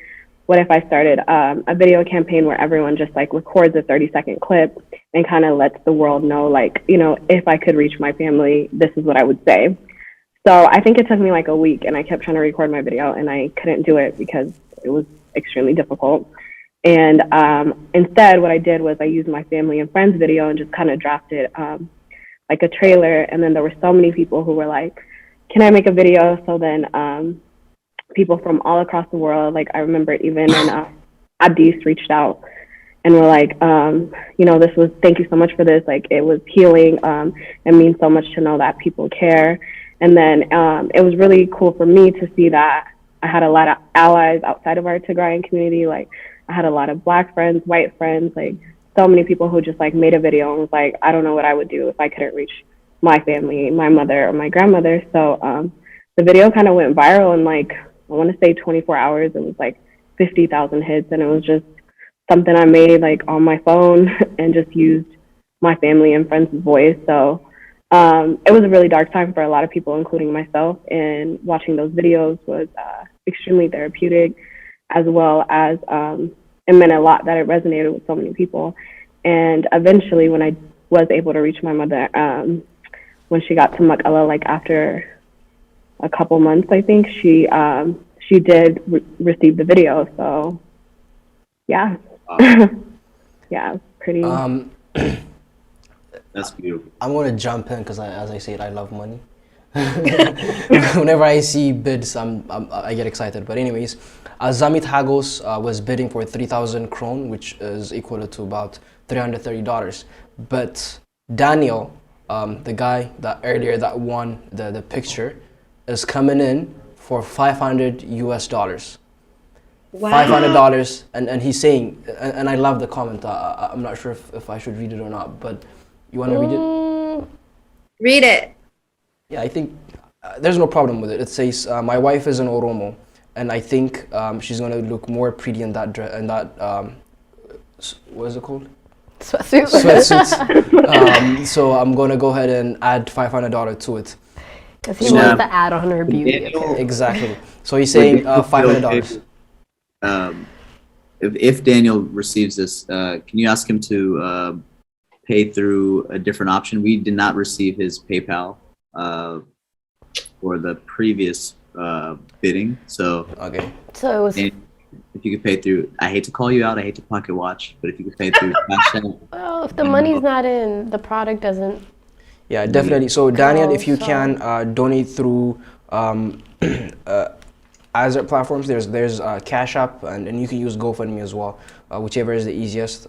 what if I started a video campaign where everyone just like records a 30-second clip and kind of lets the world know, like, you know, if I could reach my family, this is what I would say. So I think it took me like a week, and I kept trying to record my video and I couldn't do it because it was extremely difficult. And instead, what I did was I used my family and friends video and just kind of drafted like a trailer. And then there were so many people who were like, can I make a video? So then people from all across the world, like I remember even when Abdis reached out and were like, you know, thank you so much for this. Like it was healing. It means so much to know that people care. And then it was really cool for me to see that I had a lot of allies outside of our Tigrayan community. Like I had a lot of Black friends, white friends, like so many people who just like made a video and was like, I don't know what I would do if I couldn't reach my family, my mother or my grandmother. So the video kind of went viral in like, I want to say 24 hours. It was like 50,000 hits, and it was just something I made like on my phone and just used my family and friends' voice. So it was a really dark time for a lot of people, including myself, and watching those videos was extremely therapeutic, as well as it meant a lot that it resonated with so many people. And eventually, when I was able to reach my mother, when she got to Makala, like after a couple months, I think she did receive the video. So yeah, yeah, pretty. That's beautiful. I'm gonna jump in because, as I said, I love money. Whenever I see bids, I get excited. But anyways, Zamit Hagos was bidding for 3,000 kron, which is equal to about $330. But Daniel, the guy that earlier that won the picture, is coming in for $500 US. Wow. $500, and he's saying, and I love the comment. I'm not sure if I should read it or not, but you want to read it? Read it. Yeah, I think there's no problem with it. It says, my wife is an Oromo, and I think she's going to look more pretty in that dress, what is it called? Sweatsuit. So I'm going to go ahead and add $500 to it. Because he wants to add on her beauty. Daniel, Exactly. So he's saying $500. If Daniel receives this, can you ask him to pay through a different option. We did not receive his PayPal for the previous bidding. So Okay. So it was. if you could pay through, I hate to call you out, I hate to pocket watch, but if you could pay through Cash App. Well, if the money's not in, the product doesn't. Yeah, definitely. So Daniel, if you so- can donate through other platforms, there's Cash App, and you can use GoFundMe as well, whichever is the easiest.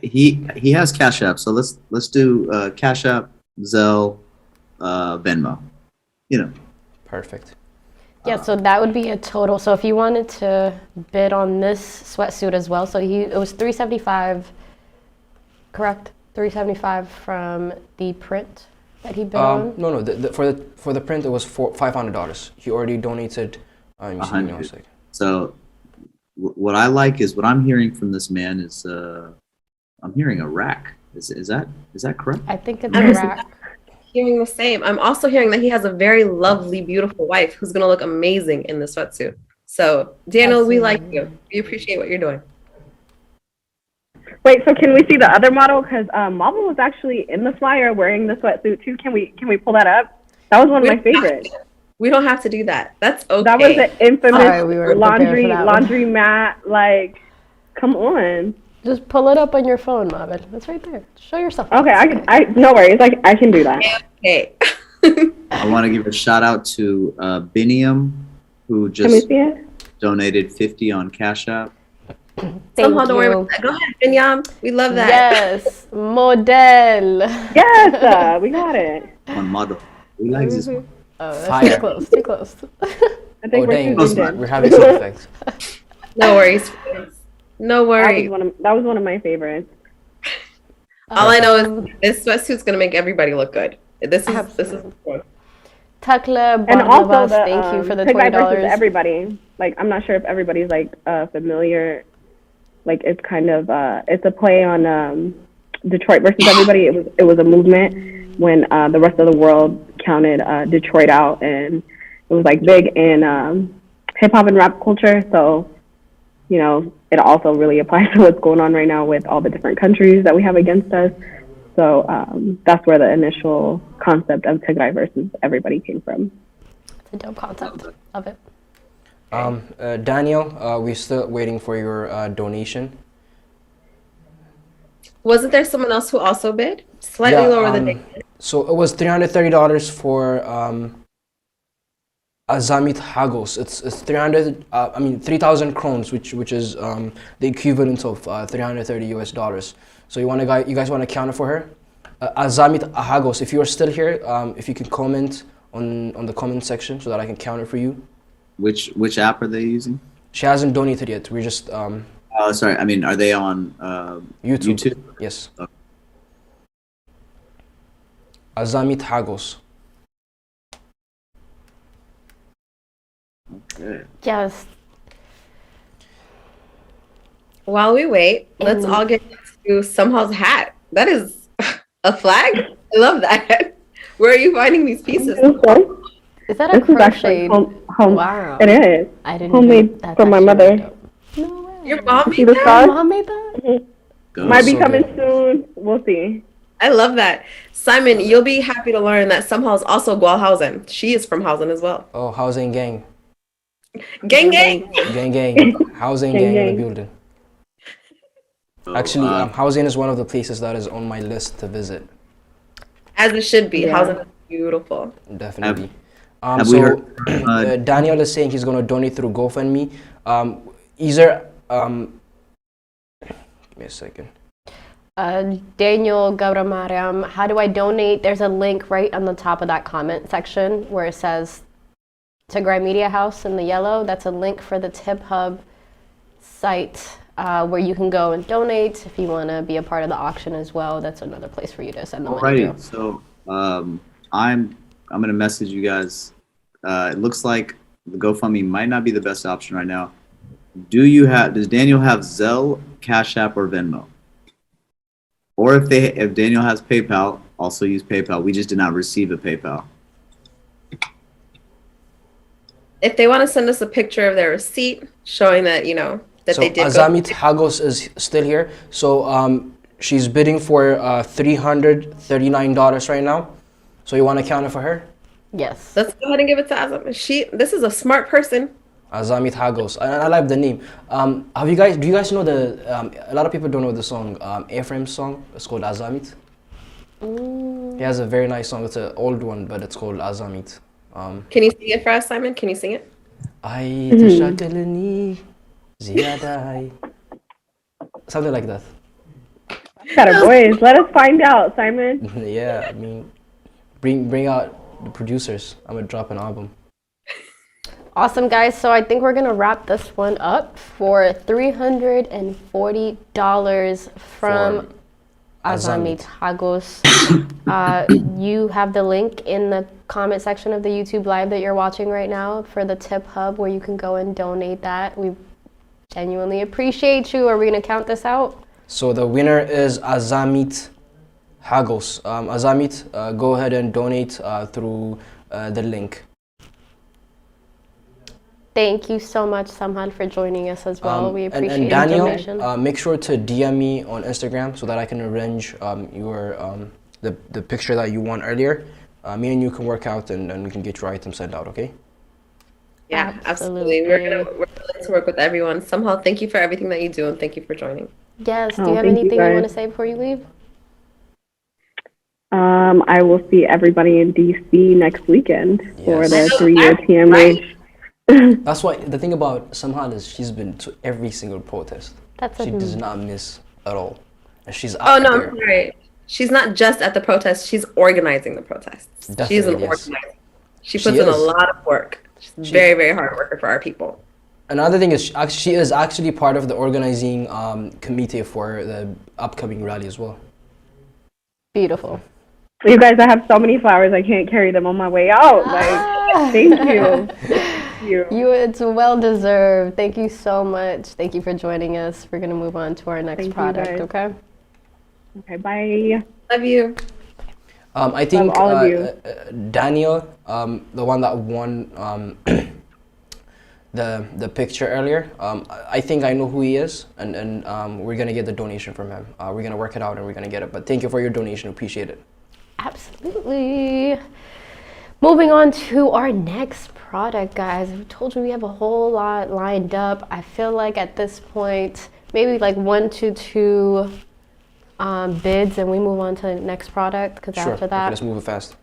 He has Cash App, so let's do Cash App, Zelle, Venmo. You know. Perfect. Yeah, so that would be a total. So if you wanted to bid on this sweatsuit as well, so it was $375, correct? $375 from the print that he bid on. No, for the print it was $500. He already donated. Let me see, give me one second. So what I like is what I'm hearing from this man is I'm hearing a rack. Is that correct? I think it's a rack. Hearing the same. I'm also hearing that he has a very lovely, beautiful wife who's gonna look amazing in the sweatsuit. So Daniel, we like you. We appreciate what you're doing. Wait, so can we see the other model? Because Marvel was actually in the flyer wearing the sweatsuit too. Can we pull that up? That was one of my favorites. We don't have to do that. That's okay. That was an infamous Sorry, we weren't prepared for that one. laundry mat. Like, come on. Just pull it up on your phone, Mohammed. That's right there. Show yourself. Okay, I no worries. I can do that. Okay. I want to give a shout out to Biniam, who Can we just see it? donated 50 on Cash App. Somehow don't worry about that. Go ahead, Binyam. We love that. Yes, model. Yes, we got it. On model. We like this one. Oh, that's Fire. too close. Too close. I think Oh dang, we're too zoomed in. we're having some effects. No worries. No worries. That was one of my favorites. All I know is this sweatsuit's gonna make everybody look good. This is Takla And also Barnabas, the thank you for the Tech Guy versus $20. everybody. Like, I'm not sure if everybody's like familiar. Like, it's kind of it's a play on Detroit versus everybody. It was a movement when the rest of the world counted Detroit out, and it was like big in hip hop and rap culture. So, you know, it also really applies to what's going on right now with all the different countries that we have against us. So that's where the initial concept of Tigray versus everybody came from. It's a dope concept. Love it. Daniel, we're still waiting for your donation. Wasn't there someone else who also bid? Slightly lower than they did. So it was $330 for Azamit Hagos. It's 3,000 krones, which is the equivalent of $330 US. So you guys want to count it for her? Azamit Hagos. If you are still here, if you can comment on the comment section so that I can count it for you. Which app are they using? She hasn't donated yet. We're just Oh, sorry. I mean, are they on YouTube? Yes. Azamit Hagos. Okay. Yes. While we wait, let's all get to Somehows hat. That is a flag. I love that. Where are you finding these pieces? Is that a This is actually crochet? home. Wow. It is. I didn't Homemade even, that's from my actually mother. really dope. No way. Your mom See made the that? stars? Mom made that? Might be So coming good. soon. We'll see. I love that. Simon, you'll be happy to learn that Somehow is also Gualhausen. She is from Hausen as well. Oh, housing gang. Gang, gang. Gang. Housing gang in the building. So, Actually, housing is one of the places that is on my list to visit. As it should be. Yeah. Hausen is beautiful. Definitely. have we So heard, Daniel is saying he's going to donate through GoFundMe. Either give me a second. Daniel Gauramariam, how do I donate? There's a link right on the top of that comment section where it says Tigray Media House in the yellow. That's a link for the Tip Hub site where you can go and donate if you want to be a part of the auction as well. That's another place for you to send the money alrighty. through. So I'm gonna message you guys. It looks like the GoFundMe might not be the best option right now. Does Daniel have Zelle, Cash App, or Venmo? Or if Daniel has PayPal, also use PayPal. We just did not receive a PayPal. If they want to send us a picture of their receipt showing that, that So they did Azamit Hagos is still here. So She's bidding for $339 right now. So you want to count it for her? Yes. Let's go ahead and give it to Azam. This is a smart person. Azamit Hagos. I like the name. Do you guys know a lot of people don't know the song, Ephraim's song. It's called Azamit. He has a very nice song. It's an old one, but it's called Azamit. Can you sing it for us, Simon? Can you sing it? Ay tashakalani ziyada. Something like that. Got a voice. Let us find out, Simon. Yeah, I mean, bring out the producers. I'm gonna drop an album. Awesome, guys. So I think we're going to wrap this one up for $340 from Azamit Hagos. You have the link in the comment section of the YouTube live that you're watching right now for the tip hub where you can go and donate that. We genuinely appreciate you. Are we going to count this out? So the winner is Azamit Hagos. Azamit, go ahead and donate through the link. Thank you so much, Samhan, for joining us as well. We appreciate and Daniel, the donation. make sure to DM me on Instagram so that I can arrange the picture that you want earlier. Me and you can work out and we can get your item sent out, okay? Yeah, absolutely. We're willing to work with everyone. Somehow, thank you for everything that you do and thank you for joining. Yes. Do you have anything you want to say before you leave? I will see everybody in DC next weekend for the Yes. 3-year TMH. That's why the thing about Samhan is she's been to every single protest. She does not miss at all. And she's out there. I'm sorry. She's not just at the protest, she's organizing the protests. She's an organizer. She puts in a lot of work. She's very, very hard worker for our people. Another thing is she is actually part of the organizing committee for the upcoming rally as well. Beautiful. You guys, I have so many flowers, I can't carry them on my way out. Like, thank you. It's well deserved. Thank you so much. Thank you for joining us. We're going to move on to our next product, okay? Okay, bye. Love you. I think Love all of you. Daniel, the one that won the picture earlier, I think I know who he is, and we're going to get the donation from him. We're going to work it out and we're going to get it. But thank you for your donation. Appreciate it. Absolutely. Moving on to our next product, guys. I told you we have a whole lot lined up. I feel like at this point, maybe like 1 to 2 bids and we move on to the next product, because after that, let's move it fast.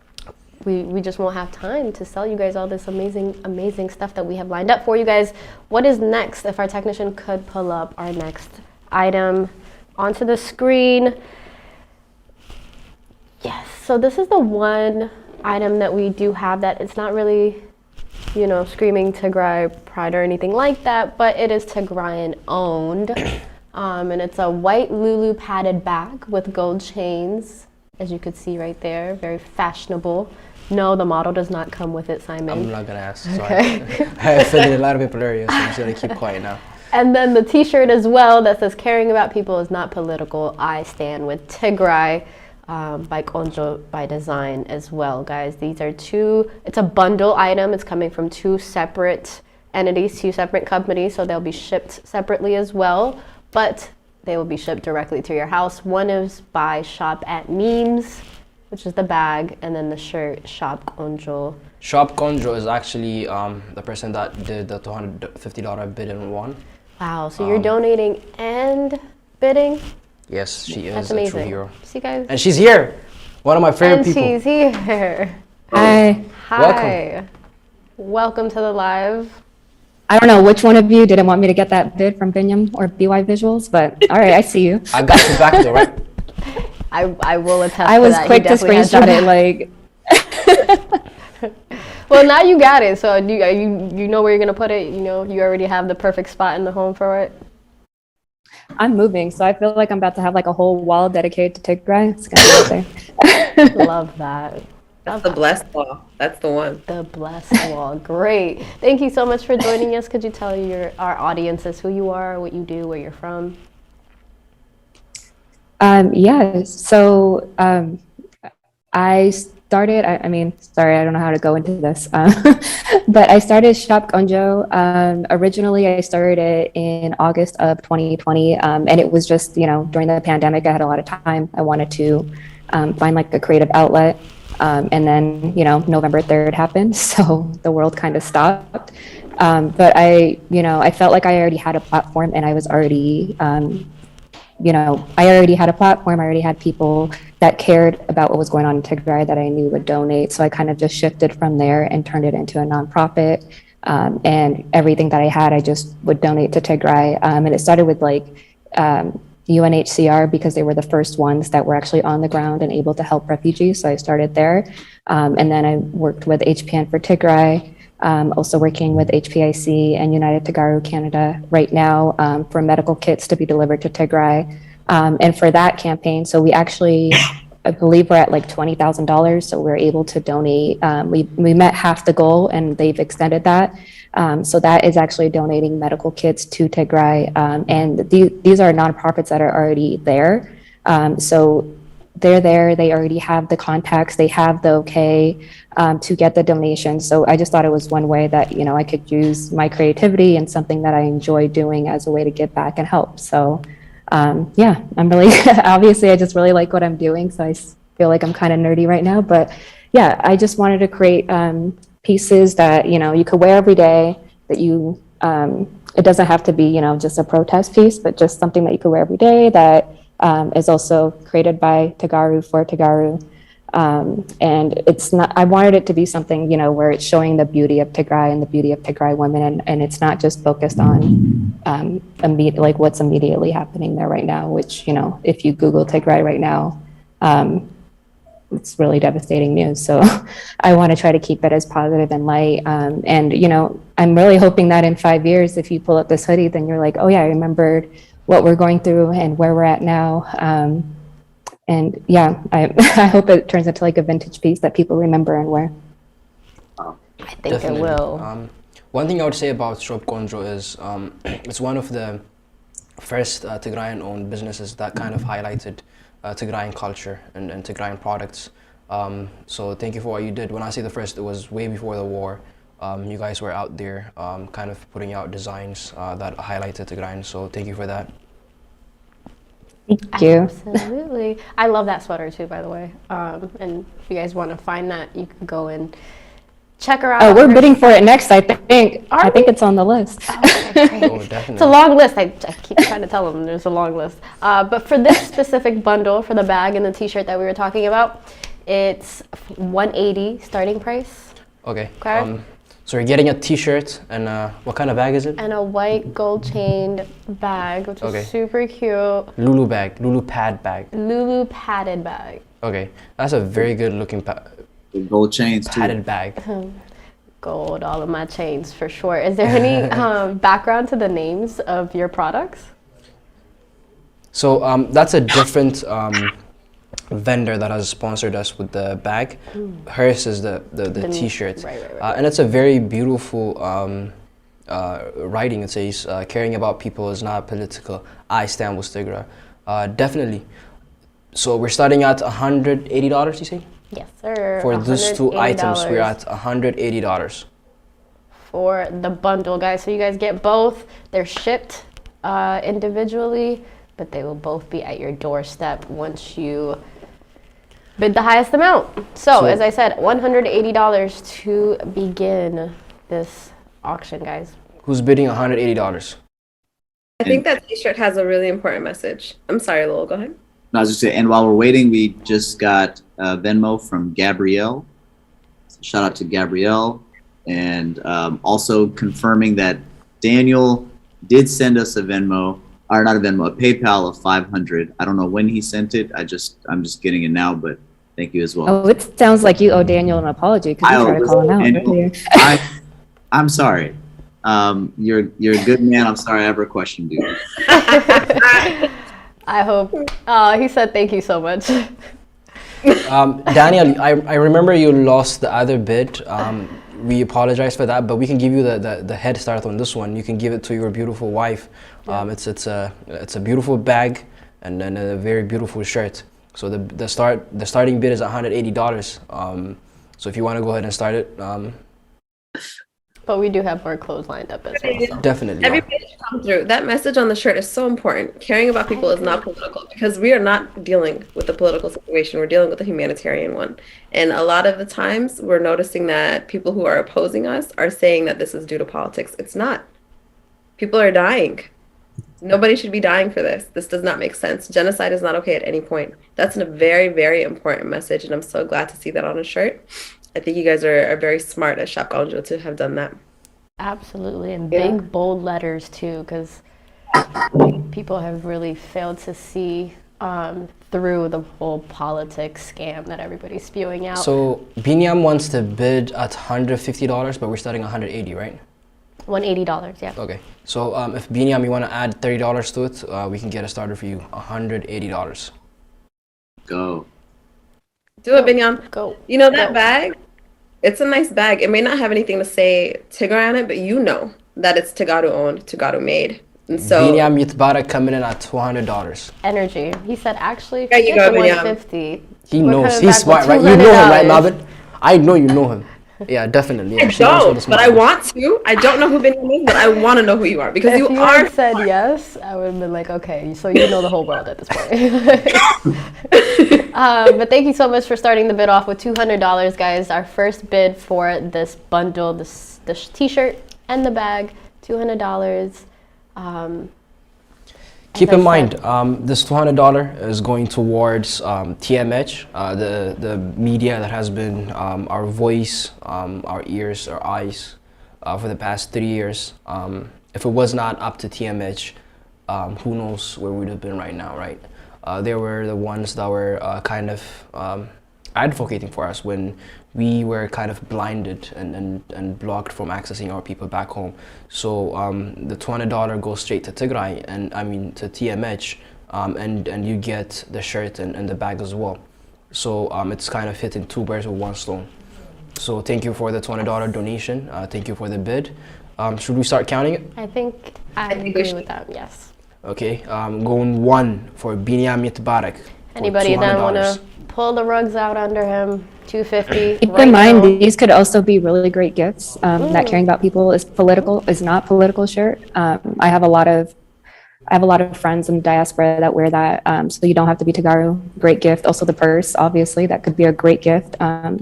We just won't have time to sell you guys all this amazing stuff that we have lined up for you guys. What is next? If our technician could pull up our next item onto the screen. Yes, so this is the one item that we do have that it's not really, screaming Tigray pride or anything like that, but it is Tigrayan owned. And it's a white Lulu padded bag with gold chains, as you could see right there, very fashionable. No, the model does not come with it, Simon. I'm not gonna ask. Okay. I figured a lot of people are here, so I'm just gonna keep quiet now. And then the t-shirt as well that says caring about people is not political. I stand with Tigray. By Konjo by Design as well, guys. These are it's a bundle item. It's coming from 2 separate entities, 2 separate companies, so they'll be shipped separately as well, but they will be shipped directly to your house. One is by Shop at Memes, which is the bag, and then the shirt, Shop Konjo. Shop Konjo is actually the person that did the $250 bid and won. Wow, so you're donating and bidding? Yes, she is That's a amazing. true hero. See, guys? And she's here. One of my favorite people. And she's here. Hi. Hi. Welcome to the live. I don't know which one of you didn't want me to get that bid from Binyam or BY Visuals, but all right, I see you. I got you back though, right? I will attest I was to that. quick to screenshot it, like. Well, now you got it, so you know where you're gonna put it. You already have the perfect spot in the home for it. I'm moving, so I feel like I'm about to have like a whole wall dedicated to Tigray. It's gonna be out there. Love that. That's the blessed wall. That's the one. The blessed wall. Great. Thank you so much for joining us. Could you tell our audiences who you are, what you do, where you're from? Yeah, so I started, I mean, sorry, I don't know how to go into this, but I started Shop Gonjo. Originally, I started it in August of 2020, and it was just, during the pandemic, I had a lot of time. I wanted to find like a creative outlet. And then, November 3rd happened, so the world kind of stopped. But I felt like I already had a platform, and I was already, I already had a platform. I already had people that cared about what was going on in Tigray that I knew would donate. So I kind of just shifted from there and turned it into a nonprofit. And everything that I had, I just would donate to Tigray. And it started with UNHCR because they were the first ones that were actually on the ground and able to help refugees. So I started there. And then I worked with HPN for Tigray, also working with HPIC and United Tagaru Canada right now for medical kits to be delivered to Tigray. And for that campaign, so we actually, I believe we're at like $20,000. So we're able to donate. We met half the goal and they've extended that. So that is actually donating medical kits to Tigray. And these are nonprofits that are already there. So they're there, they already have the contacts, they have the okay to get the donations. So I just thought it was one way that, I could use my creativity and something that I enjoy doing as a way to give back and help. So yeah, I'm really, obviously I just really like what I'm doing. So I feel like I'm kind of nerdy right now, but yeah, I just wanted to create pieces that, you could wear every day, that you, it doesn't have to be, just a protest piece, but just something that you could wear every day that is also created by Tagaru for Tagaru. And it's not, I wanted it to be something, where it's showing the beauty of Tigray and the beauty of Tigray women. And it's not just focused on like what's immediately happening there right now, which, if you Google Tigray right now, it's really devastating news. So I want to try to keep it as positive and light. And, I'm really hoping that in 5 years, if you pull up this hoodie, then you're like, oh yeah, I remembered what we're going through and where we're at now. And yeah, I hope it turns into like a vintage piece that people remember and wear. I think Definitely. it will. One thing I would say about Shop Gonjo is it's one of the first Tigrayan-owned businesses that kind of highlighted Tigrayan culture and Tigrayan products. So thank you for what you did. When I say the first, it was way before the war. You guys were out there kind of putting out designs that highlighted Tigrayan. So thank you for that. Thank you. Absolutely. I love that sweater too, by the way. And if you guys want to find that, you can go and check her out. Oh, we're bidding for it next, I think. Are I think we? it's on the list. Oh, okay, great. Oh, definitely. It's a long list. I keep trying to tell them there's a long list. But for this specific bundle, for the bag and the t-shirt that we were talking about, it's $180 starting price. Okay. Okay. So you're getting a t-shirt and what kind of bag is it? And a white gold chained bag, which Okay. is super cute. Lulu bag, Lulu pad bag. Lulu padded bag. Okay, that's a very good looking The gold chains too. padded bag. Gold, all of my chains for sure. Is there any background to the names of your products? So that's a different vendor that has sponsored us with the bag. Hers is the t-shirt. Right. And it's a very beautiful writing. It says, caring about people is not political. I stand with Tigray. Definitely. So we're starting at $180, you say? Yes, sir. For these two items, we're $180 at $180. for the bundle, guys. So you guys get both. They're shipped individually, but they will both be at your doorstep once you bid the highest amount. So as I said, $180 to begin this auction, guys. Who's bidding $180? I think that t-shirt has a really important message. I'm sorry, Lowell, go ahead. No, I was just saying, and while we're waiting, we just got Venmo from Gabrielle. So shout out to Gabrielle. And also confirming that Daniel did send us a Venmo, or not a Venmo, a PayPal of $500. I don't know when he sent it. I'm just getting it now, but thank you as well. Oh, it sounds like you owe Daniel an apology because you tried to call him out earlier. I'm sorry. You're a good man. I'm sorry I ever questioned you. I hope. He said thank you so much. Daniel, I remember you lost the other bid. We apologize for that, but we can give you the head start on this one. You can give it to your beautiful wife. It's a beautiful bag and then a very beautiful shirt. So the starting bid is $180. So if you want to go ahead and start it, But we do have more clothes lined up as well. So. definitely. Yeah. Everybody should come through. That message on the shirt is so important. Caring about people is not political because we are not dealing with the political situation. We're dealing with the humanitarian one. And a lot of the times we're noticing that people who are opposing us are saying that this is due to politics. It's not. People are dying. Nobody should be dying for this. This does not make sense. Genocide is not okay at any point. That's a very, very important message. And I'm so glad to see that on a shirt. I think you guys are very smart at Shop Gonjo to have done that. Absolutely, and big bold letters too, because people have really failed to see through the whole politics scam that everybody's spewing out. So Binyam wants to bid at $150, but we're starting $180, right? $180, yeah. Okay. So if Binyam, you want to add $30 to it, we can get it started for you. $180. Go. Do it, Binyan. Go. You know that bag? It's a nice bag. It may not have anything to say Tigray on it, but you know that it's Tagaru owned, Tagaru made. And so Binyam Yitbara coming in at $200. Energy. He said, actually, There you forget go, the Binyam. 150. He We're knows. coming He's back smart, with right? You know him, right, $200. Marvin? I know you know him. Yeah, definitely. Yeah, I she knows what the don't, but smart I is. want to. I don't know who Binyan is, but I want to know who you are because If you you are. had said yes, I would have been like, okay, so you know the whole world at this point. But thank you so much for starting the bid off with $200, guys. Our first bid for this bundle, this t-shirt and the bag, $200. Keep As I in mind, said- this $200 is going towards TMH, the media that has been our voice, our ears, our eyes for the past 3 years. If it was not up to TMH, who knows where we'd have been right now, right? They were the ones that were kind of advocating for us when we were kind of blinded and blocked from accessing our people back home. So the $200 goes straight to Tigray, and I mean to TMH, and you get the shirt and the bag as well. So it's kind of hitting two birds with one stone. So thank you for the $200 donation. Thank you for the bid. Should we start counting it? I think I think we agree should. with that, yes. Okay, going one for Binyam Yitbarek. Anybody then want to pull the rugs out under him? $250. Keep right in mind, now. these could also be really great gifts. That caring about people is not political shirt. I have a lot of friends in the diaspora that wear that, so you don't have to be Tagaru. Great gift. Also the purse, obviously, that could be a great gift.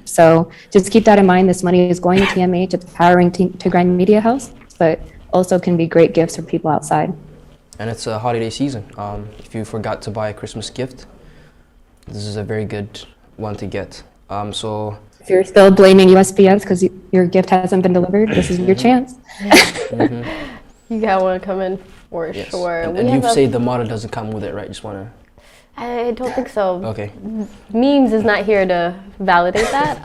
So just keep that in mind. This money is going to TMH. It's powering Tigray Media House, but also can be great gifts for people outside. And it's a holiday season. If you forgot to buy a Christmas gift, this is a very good one to get. So If you're still blaming USPS because your gift hasn't been delivered, this is your chance. You got one coming for yes. sure. And We you've have a- said the model doesn't come with it, right? Just wanna. I don't think so. Okay. Memes is not here to validate that,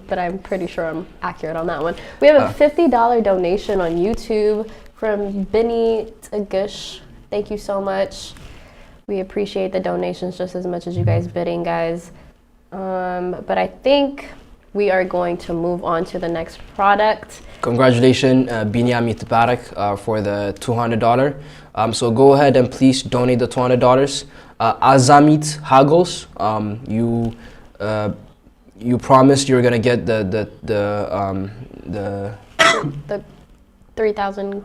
but I'm pretty sure I'm accurate on that one. We have a $50 donation on YouTube from Benny Tagush. Thank you so much. We appreciate the donations just as much as you guys bidding, guys. But I think we are going to move on to the next product. Congratulations, Binyam Yitbarek, for the $200. So go ahead and please donate the $200. Azamit Hagos, you promised you were gonna get the The 3,000.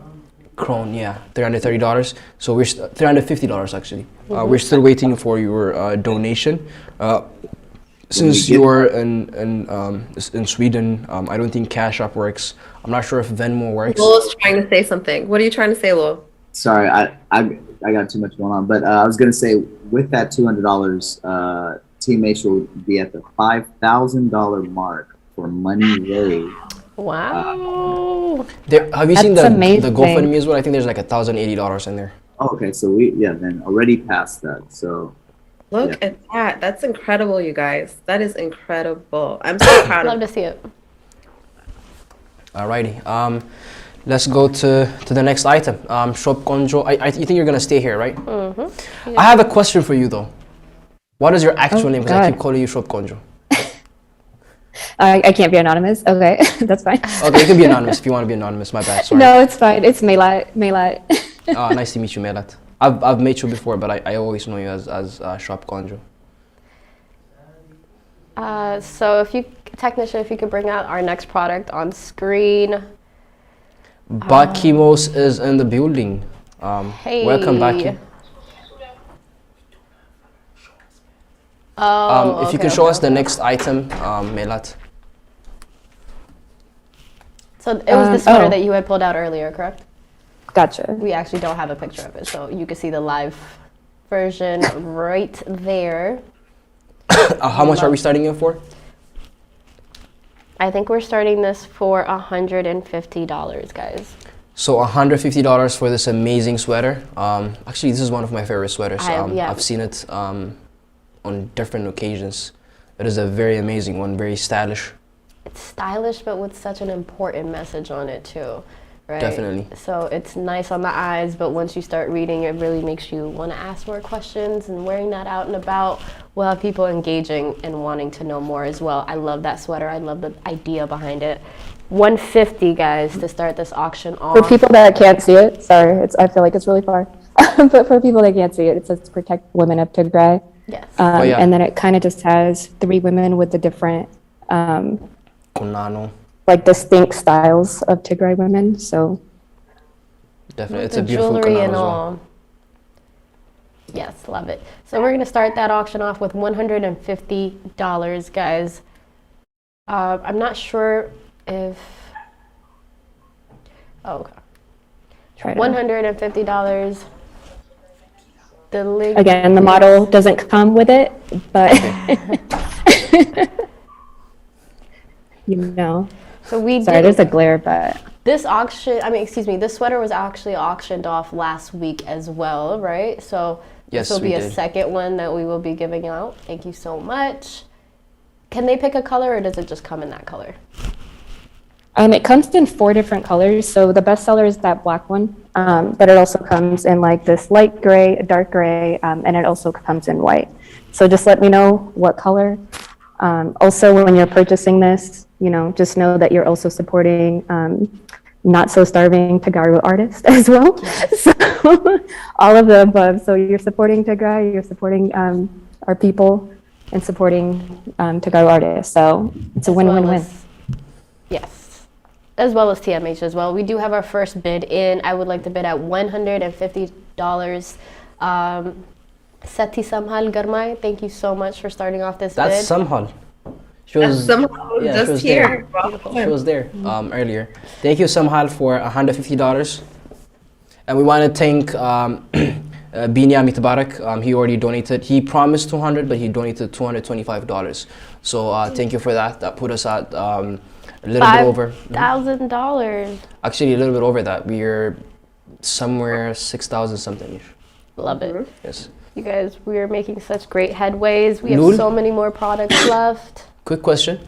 krone, yeah, $330. So we're $350 actually. We're still waiting for your donation. Since you're in Sweden, I don't think Cash App works. I'm not sure if Venmo works. Lowell's trying to say something. What are you trying to say, Lowell? Sorry, I got too much going on, but I was gonna say with that $200, TMH will be at the $5,000 mark for money raised. Wow. Have you seen That's the amazing. GoFundMe as well? I think there's like $1,080 in there. Oh, okay, so then already past that. So Look at that. That's incredible, you guys. That is incredible. I'm so proud Love of to see it. Alrighty. Let's go to the next item. Shop Konjo. You think you're gonna stay here, right? Mm-hmm. I have a question for you though. What is your actual name? Because I keep God. calling you Shop Konjo. I can't be anonymous. Okay, that's fine. Okay, you can be anonymous if you want to be anonymous. My bad. Sorry. No, it's fine. It's Melat. Nice to meet you, Melat. I've met you before, but I always know you as Shop Konjo. So if you, technician, if you could bring out our next product on screen. Bakimos is in the building. Hey. Welcome, Baki. Oh, if you okay, can show okay, us the okay. next item, Melat. So it was the sweater oh. that you had pulled out earlier, correct? Gotcha. We actually don't have a picture of it, so you can see the live version right there. How much are we starting it for? I think we're starting this for $150, guys. So $150 for this amazing sweater. Actually, this is one of my favorite sweaters. Yeah. I've seen it on different occasions. It is a very amazing one, very stylish. It's stylish, but with such an important message on it too, right? Definitely. So it's nice on the eyes, but once you start reading, it really makes you want to ask more questions, and wearing that out and about will have people engaging and wanting to know more as well. I love that sweater. I love the idea behind it. $150, guys, to start this auction off. For people that can't see it, sorry, I feel like it's really far. But for people that can't see it, it says Protect Women of Tigray. Yes. Yeah. And then it kind of just has 3 women with the different, Konano. like distinct styles of Tigray women. So Definitely, it's the a beautiful jewelry Konano and as well. all. Yes, love it. So we're gonna start that auction off with $150, guys. I'm not sure if. Oh, okay. try to, $150. The link. again, the model doesn't come with it, but you know. So we Sorry, did there's a glare, but this auction. I mean, excuse me. This sweater was actually auctioned off last week as well, right? So Yes, this will be we a did. second one that we will be giving out. Thank you so much. Can they pick a color, or does it just come in that color? it comes in 4 different colors. So the best seller is that black one, but it also comes in like this light gray, a dark gray, and it also comes in white. So just let me know what color. Also, when you're purchasing this, you know, just know that you're also supporting not so starving Tagaru artists as well. So all of the above. So you're supporting Tigray, you're supporting our people, and supporting Tagaru artists. So it's a As well win-win-win. as- Yes, as well as TMH as well. We do have our first bid in. I would like to bid at $150. Sati Samhal Garmai, thank you so much for starting off this That's bid. Samhal. She was Somehow yeah, she just was here. She was there earlier. Thank you, Samhal, for $150. And we want to thank Binyam Tabarak. He already donated. He promised 200, but he donated $225. So thank you for that. That put us at a little bit over. $5,000. Actually, a little bit over that. We're somewhere 6,000 something. Love it. Yes. You guys, we are making such great headways. We have Noor? so many more products left. Quick question.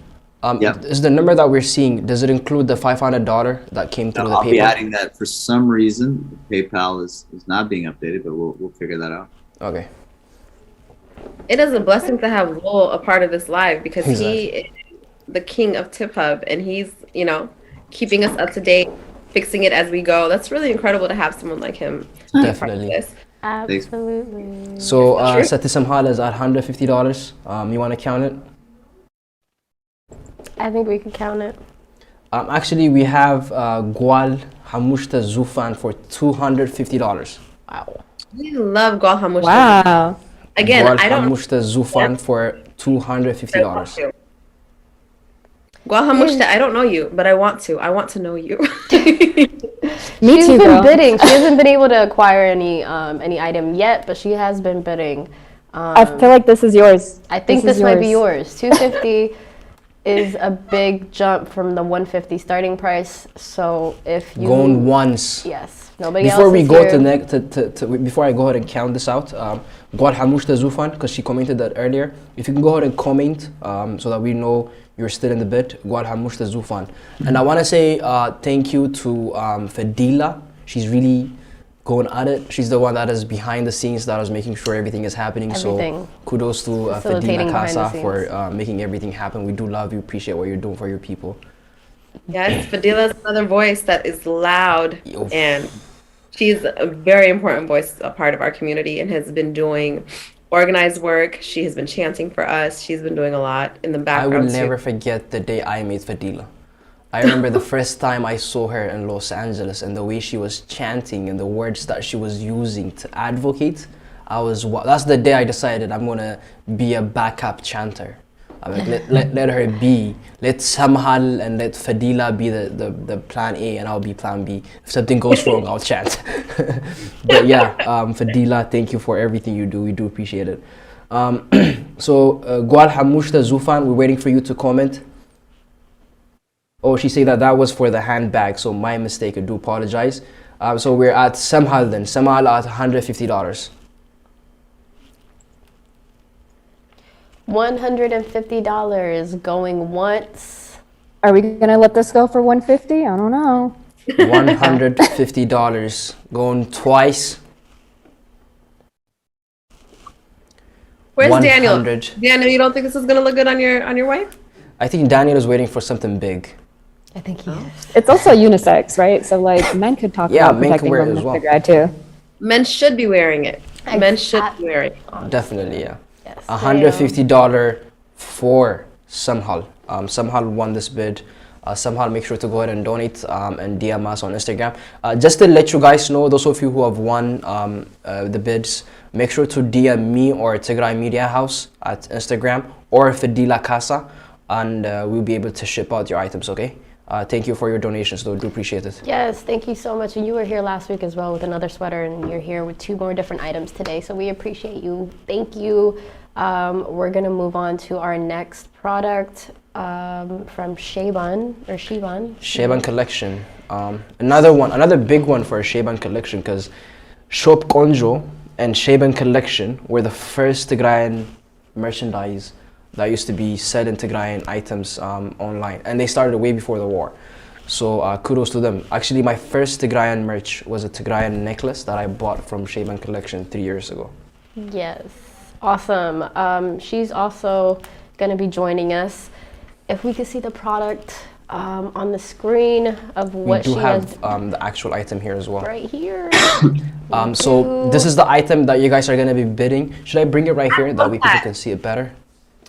Yeah. Is the number that we're seeing, does it include the $500 that came through the I'll be PayPal? adding that. For some reason, PayPal is not being updated, but we'll figure that out. Okay. It is a blessing to have Lowell a part of this live because he Exactly. is the king of Tip Hub, and he's, you know, keeping us up to date, fixing it as we go. That's really incredible to have someone like him be a part of Definitely. this. Absolutely. So Sure. Sati Samhal is at $150. You want to count it? I think we can count it. Actually, we have Gwal Hamushta Zufan for $250. Wow. We love Gwal Hamush. Wow. Again, Gwal I don't Hamushta Zufan for $250. Gwal Hamushta, I don't know you, but I want to. I want to know you. Me She's too, been girl. bidding. She hasn't been able to acquire any item yet, but she has been bidding. I feel like this is yours. I think This this is might be yours. yours. 250 is a big jump from the 150 starting price. So if you Going once. yes, nobody Before else we is go here. before I go ahead and count this out, Gwal Hamushta Zufan, because she commented that earlier. If you can go ahead and comment so that we know you're still in the bid, Gwal Hamushta Zufan. And I want to say thank you to Fadila. She's really going at it. She's the one that is behind the scenes, that is making sure everything is happening. Everything. So kudos to Facilitating Fadila behind the Casa for scenes. making everything happen. We do love you, appreciate what you're doing for your people. Yes, Fadila's another voice that is loud, Yo. and she's a very important voice, a part of our community, and has been doing organized work. She has been chanting for us. She's been doing a lot in the I background will too. never forget the day I met Fadila. I remember the first time I saw her in Los Angeles and the way she was chanting and the words that she was using to advocate. That's the day I decided I'm gonna be a backup chanter. I mean, let her be. Let Samhal and let Fadila be the plan A and I'll be plan B. If something goes wrong, I'll chant. But yeah, Fadila, thank you for everything you do. We do appreciate it. So, Gwal Hamushta Zufan, we're waiting for you to comment. Oh, she said that was for the handbag, so my mistake, I do apologize. So we're at Samhal then. Samhal at $150. $150 going once. Are we gonna let this go for 150? I don't know. $150 going twice. Where's Daniel? 100. Daniel, you don't think this is gonna look good on your wife? I think Daniel is waiting for something big. I think he is. It's also unisex, right? So like men could talk Yeah, about men can protecting wear it women as well. if they're grad too. Men should be wearing it. Men should be wearing it. Definitely, yeah. Yes. $150 for Samhal. Samhal won this bid. Samhal, make sure to go ahead and donate and DM us on Instagram. Just to let you guys know, those of you who have won the bids, make sure to DM me or Tigray Media House at Instagram or Fadila Casa, and we'll be able to ship out your items, okay? Thank you for your donations, though. I do appreciate it. Yes, thank you so much. And you were here last week as well with another sweater, and you're here with 2 more different items today. So we appreciate you. Thank you. We're gonna move on to our next product from Sheban. Sheban collection. Another big one for a Sheban collection, because Shop Konjo and Sheban collection were the first Tigrayan merchandise that used to be said in Tigrayan items online, and they started way before the war. So kudos to them. Actually, my first Tigrayan merch was a Tigrayan necklace that I bought from Sheban collection 3 years ago. Yes, awesome. She's also going to be joining us. If we could see the product on the screen of what we do she have has the actual item here as well. right here. So this is the item that you guys are going to be bidding. Should I bring it right here that way people can see it better?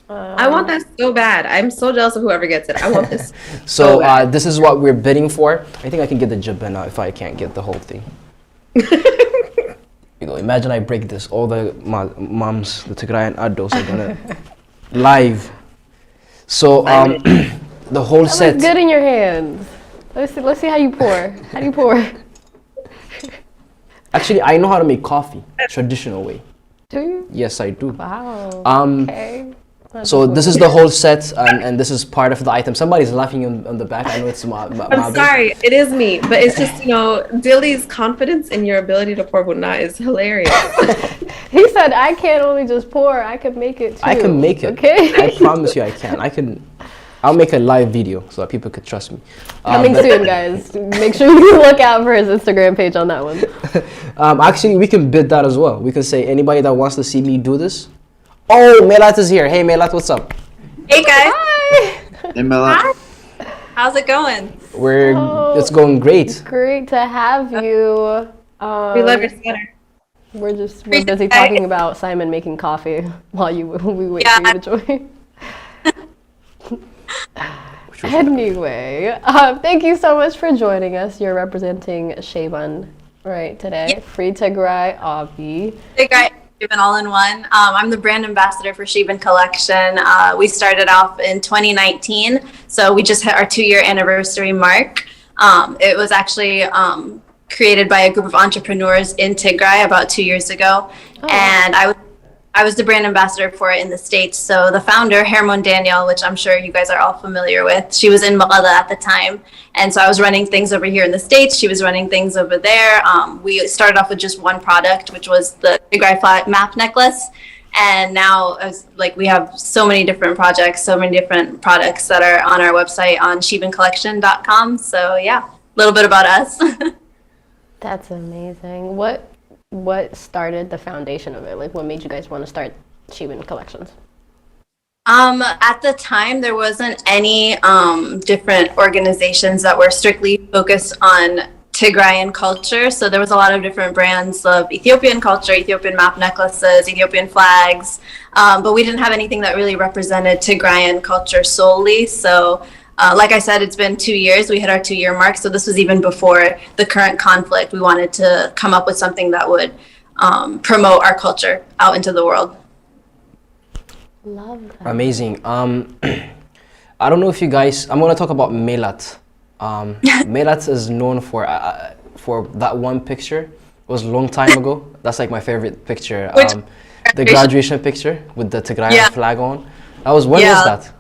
I want that so bad. I'm so jealous of whoever gets it. I want this. So this is what we're bidding for. I think I can get the jabana if I can't get the whole thing. You know, imagine I break this. All the moms, the Tigrayan adults are gonna live. So the whole That set. looks good in your hands. Let's see how you pour. How do you pour? Actually, I know how to make coffee traditional way. Do you? Yes, I do. Wow. Okay. So this is the whole set, and this is part of the item. Somebody's laughing on the back. I know it's I'm sorry, it is me, but it's just, you know, Dilly's confidence in your ability to pour bunna is hilarious. He said, "I can't only just pour. I can make it too." I can make it. Okay. I promise you, I can. I'll make a live video so that people could trust me. Coming soon, guys. Make sure you look out for his Instagram page on that one. Actually, we can bid that as well. We can say anybody that wants to see me do this. Oh, Melat is here. Hey, Melat, what's up? Hey guys, Hi. Hey, Mela. how's it going? It's going great. Great to have you. We love your sweater. We're busy talking about Simon making coffee while we wait for you to join. Anyway, thank you so much for joining us. You're representing Sheban right today. Yeah. Free Tigray, Avi. Hey guys, Sheban all in one. I'm the brand ambassador for Sheban Collection. We started off in 2019, so we just hit our 2-year anniversary mark. It was actually created by a group of entrepreneurs in Tigray about 2 years ago, and I was the brand ambassador for it in the States. So the founder, Hermon Daniel, which I'm sure you guys are all familiar with, she was in Malala at the time. And so I was running things over here in the States. She was running things over there. We started off with just one product, which was the Tigray flat map necklace. And now we have so many different projects, so many different products that are on our website on shebancollection.com. So yeah, a little bit about us. That's amazing. What started the foundation of it? Like, what made you guys want to start Sheban Collections? At the time, there wasn't any different organizations that were strictly focused on Tigrayan culture. So there was a lot of different brands of Ethiopian culture, Ethiopian map necklaces, Ethiopian flags, but we didn't have anything that really represented Tigrayan culture solely. So like I said, it's been 2 years. We hit our 2-year mark. So this was even before the current conflict. We wanted to come up with something that would promote our culture out into the world. Love that. Amazing. I don't know if you guys, I'm going to talk about Melat. Melat is known for that one picture. It was a long time ago. That's like my favorite picture. The graduation picture with the Tigrayan flag on. That was, when was that?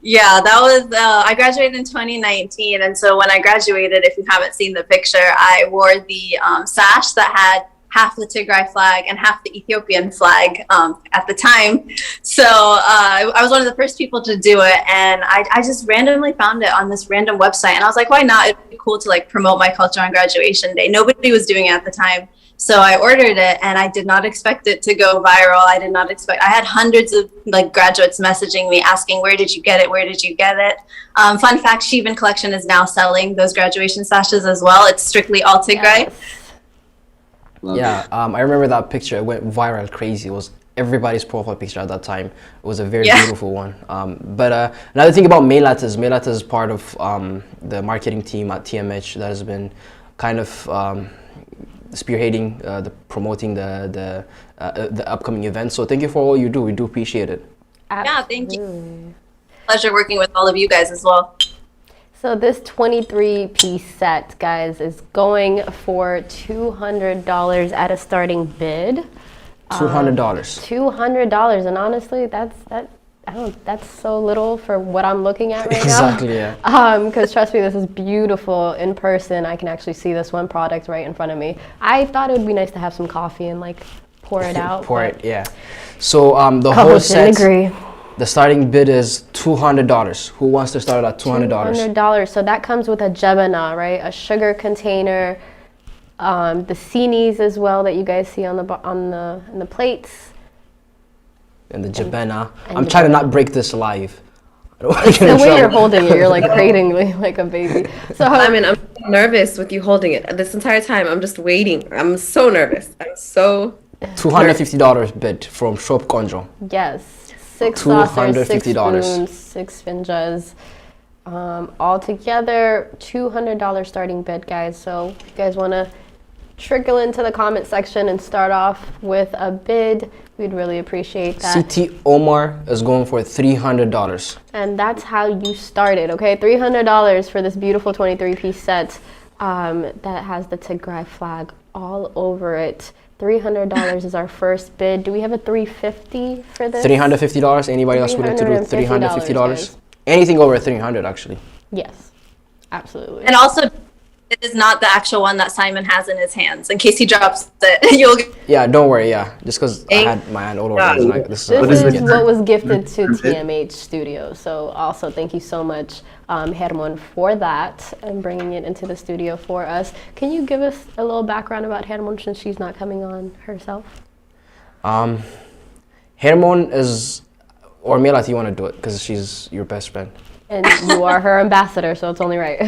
Yeah, that was, I graduated in 2019. And so when I graduated, if you haven't seen the picture, I wore the sash that had half the Tigray flag and half the Ethiopian flag at the time. So I was one of the first people to do it. And I just randomly found it on this random website. And I was like, why not? It'd be cool to like promote my culture on graduation day. Nobody was doing it at the time. So I ordered it and I did not expect it to go viral. I had hundreds of like graduates messaging me asking, where did you get it? Where did you get it? Fun fact, Sheban Collection is now selling those graduation sashes as well. It's strictly all Tigray. Yes. I remember that picture. It went viral crazy. It was everybody's profile picture at that time. It was a very beautiful one. But another thing about Melat is part of the marketing team at TMH that has been kind of spearheading promoting the upcoming events. So thank you for all you do. We do appreciate it. Absolutely. Yeah, thank you. Pleasure working with all of you guys as well. So this 23-piece set, guys, is going for $200 at a starting bid. $200. $200, and honestly, that's so little for what I'm looking at right exactly, now. yeah. Because trust me, this is beautiful in person. I can actually see this one product right in front of me. I thought it would be nice to have some coffee and like pour it out. Yeah. So the whole set, agree. The starting bid is $200. Who wants to start at $200? $200. So that comes with a jebana, right? A sugar container, the sinis as well that you guys see on the plates. And the jebana. I'm trying to not break this live. It's the way you're holding it, you're like cradling like a baby. So I'm nervous with you holding it. This entire time, I'm just waiting. I'm so nervous. I'm so $250 bid from Shop Konjo. Yes, 6 saucers, 6 $250. spoons, 6 finjas. All together, $200 starting bid, guys. So if you guys want to trickle into the comment section and start off with a bid, we'd really appreciate that. CT Omar is going for $300. And that's how you started, okay? $300 for this beautiful 23-piece set that has the Tigray flag all over it. $300 is our first bid. Do we have a $350 for this? $350. Anybody else willing to do $350? Anything over $300, actually. Yes, absolutely. And also, it is not the actual one that Simon has in his hands. In case he drops it, Yeah, don't worry. Yeah, just because I had my hand all over. This is what was gifted to TMH Studio. So also thank you so much, Hermon, for that and bringing it into the studio for us. Can you give us a little background about Hermon since she's not coming on herself? Hermon is, or Melat, you want to do it because she's your best friend. And you are her ambassador, so it's only right.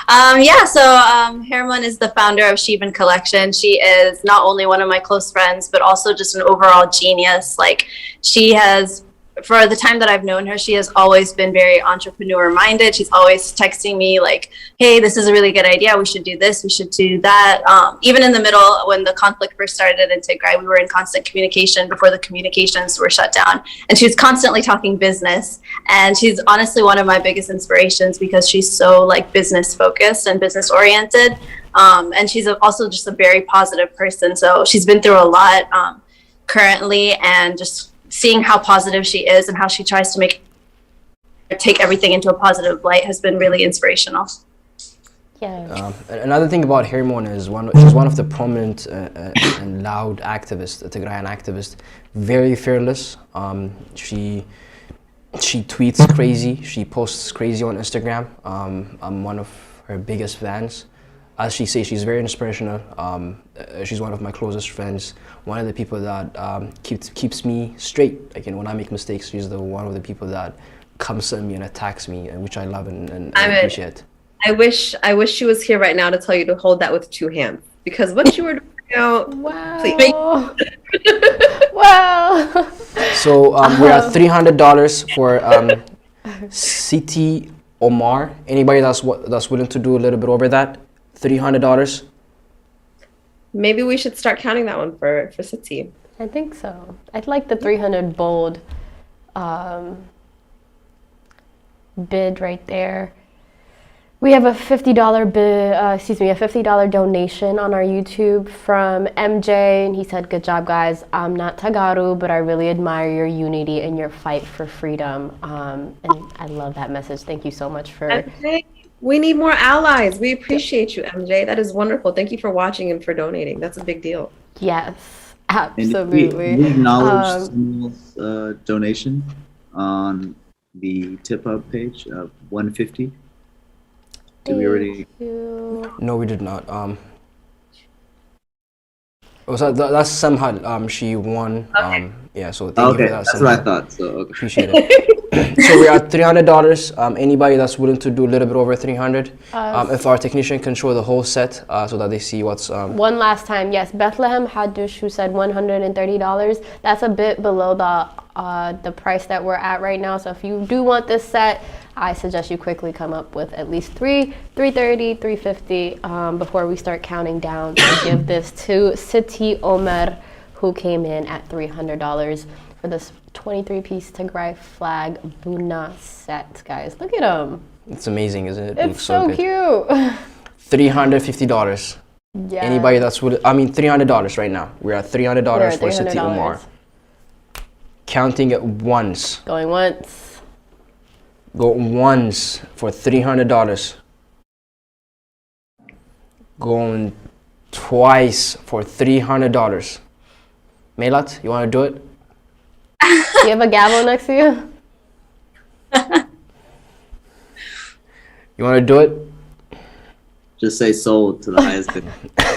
Hermon is the founder of Sheban Collection. She is not only one of my close friends, but also just an overall genius. Like, she has, for the time that I've known her, she has always been very entrepreneur minded. She's always texting me like, hey, this is a really good idea. We should do this. We should do that. Even in the middle, when the conflict first started in Tigray, we were in constant communication before the communications were shut down. And she was constantly talking business. And she's honestly one of my biggest inspirations because she's so like business focused and business oriented. And she's also just a very positive person. So she's been through a lot currently, and just seeing how positive she is and how she tries to take everything into a positive light has been really inspirational. Yeah. Another thing about Hermon is she's one of the prominent and loud activists, a Tigrayan activist, very fearless. She tweets crazy. She posts crazy on Instagram. I'm one of her biggest fans. As she says, she's very inspirational. She's one of my closest friends. One of the people that keeps me straight. Like, when I make mistakes, she's one of the people that comes at me and attacks me, which I love and I appreciate. I wish she was here right now to tell you to hold that with 2 hands because what you were doing now. Wow. Please. Wow. So we're at $300 for City Omar. Anybody that's willing to do a little bit over that? $300. Maybe we should start counting that one for City. I think so. I'd like the 300 bold bid right there. We have a $50 bid, a $50 donation on our YouTube from MJ, and he said, "Good job, guys. I'm not Tagaru, but I really admire your unity and your fight for freedom." And I love that message. Thank you so much for. MJ, we need more allies. We appreciate you, MJ. That is wonderful. Thank you for watching and for donating. That's a big deal. Yes, And absolutely. we acknowledge Samuel's donation on the tip up page of 150. Did we already? No, we did not. That's somehow she won. Okay. Yeah, so thank you Okay, for that. that's Samha. what I thought. So okay. Appreciate it. So we're at $300. Anybody that's willing to do a little bit over 300. If our technician can show the whole set so that they see what's. One last time, yes. Bethlehem Hadush, who said $130. That's a bit below the price that we're at right now. So if you do want this set, I suggest you quickly come up with at least $330, $350 before we start counting down to give this to City Omer, who came in at $300 for this 23-piece Tigray flag Buna set, guys. Look at them. It's amazing, isn't it? It's looks so good. cute. $350. Yeah. Anybody that's willing, $300 right now. We're at $300 for City Omar. Counting it once. Going once. Go once for $300. Going twice for $300. Melat, you want to do it? Do you have a gavel next to you? You want to do it? Just say sold to the highest bid.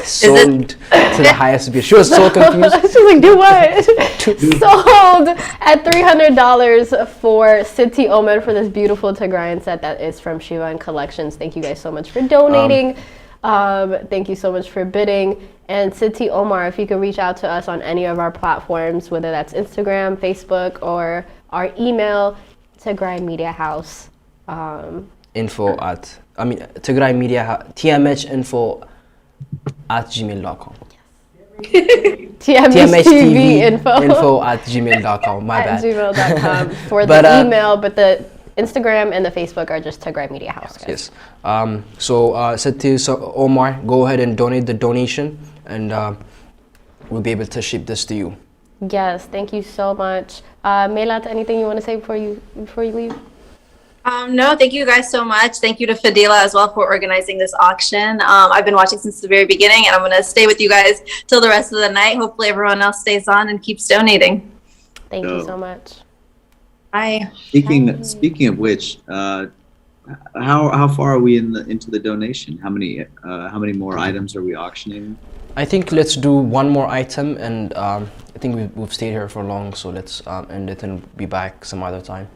Sold to the highest bid. She was so confused. She's like, do what? Sold at $300 for City Omer for this beautiful Tigrayan set that is from Shivan Collections. Thank you guys so much for donating. Thank you so much for bidding. And City Omar, if you could reach out to us on any of our platforms, whether that's Instagram, Facebook, or our email, Tigray Media House. Info at, Tigray Media, TMH info at gmail.com. TMH TV info at gmail.com. My bad. gmail.com for the email, but the Instagram and the Facebook are just Tigray Media House, guys. Yes. So City Omar, go ahead and donate the donation, and we'll be able to ship this to you. Yes, thank you so much. Melat, anything you want to say before you leave? No, thank you guys so much. Thank you to Fadila as well for organizing this auction. I've been watching since the very beginning, and I'm going to stay with you guys till the rest of the night. Hopefully everyone else stays on and keeps donating. Thank you so much. Bye. Speaking of which, how far are we into the donation? How many more items are we auctioning? I think let's do one more item, and I think we've stayed here for long, so let's end it and be back some other time.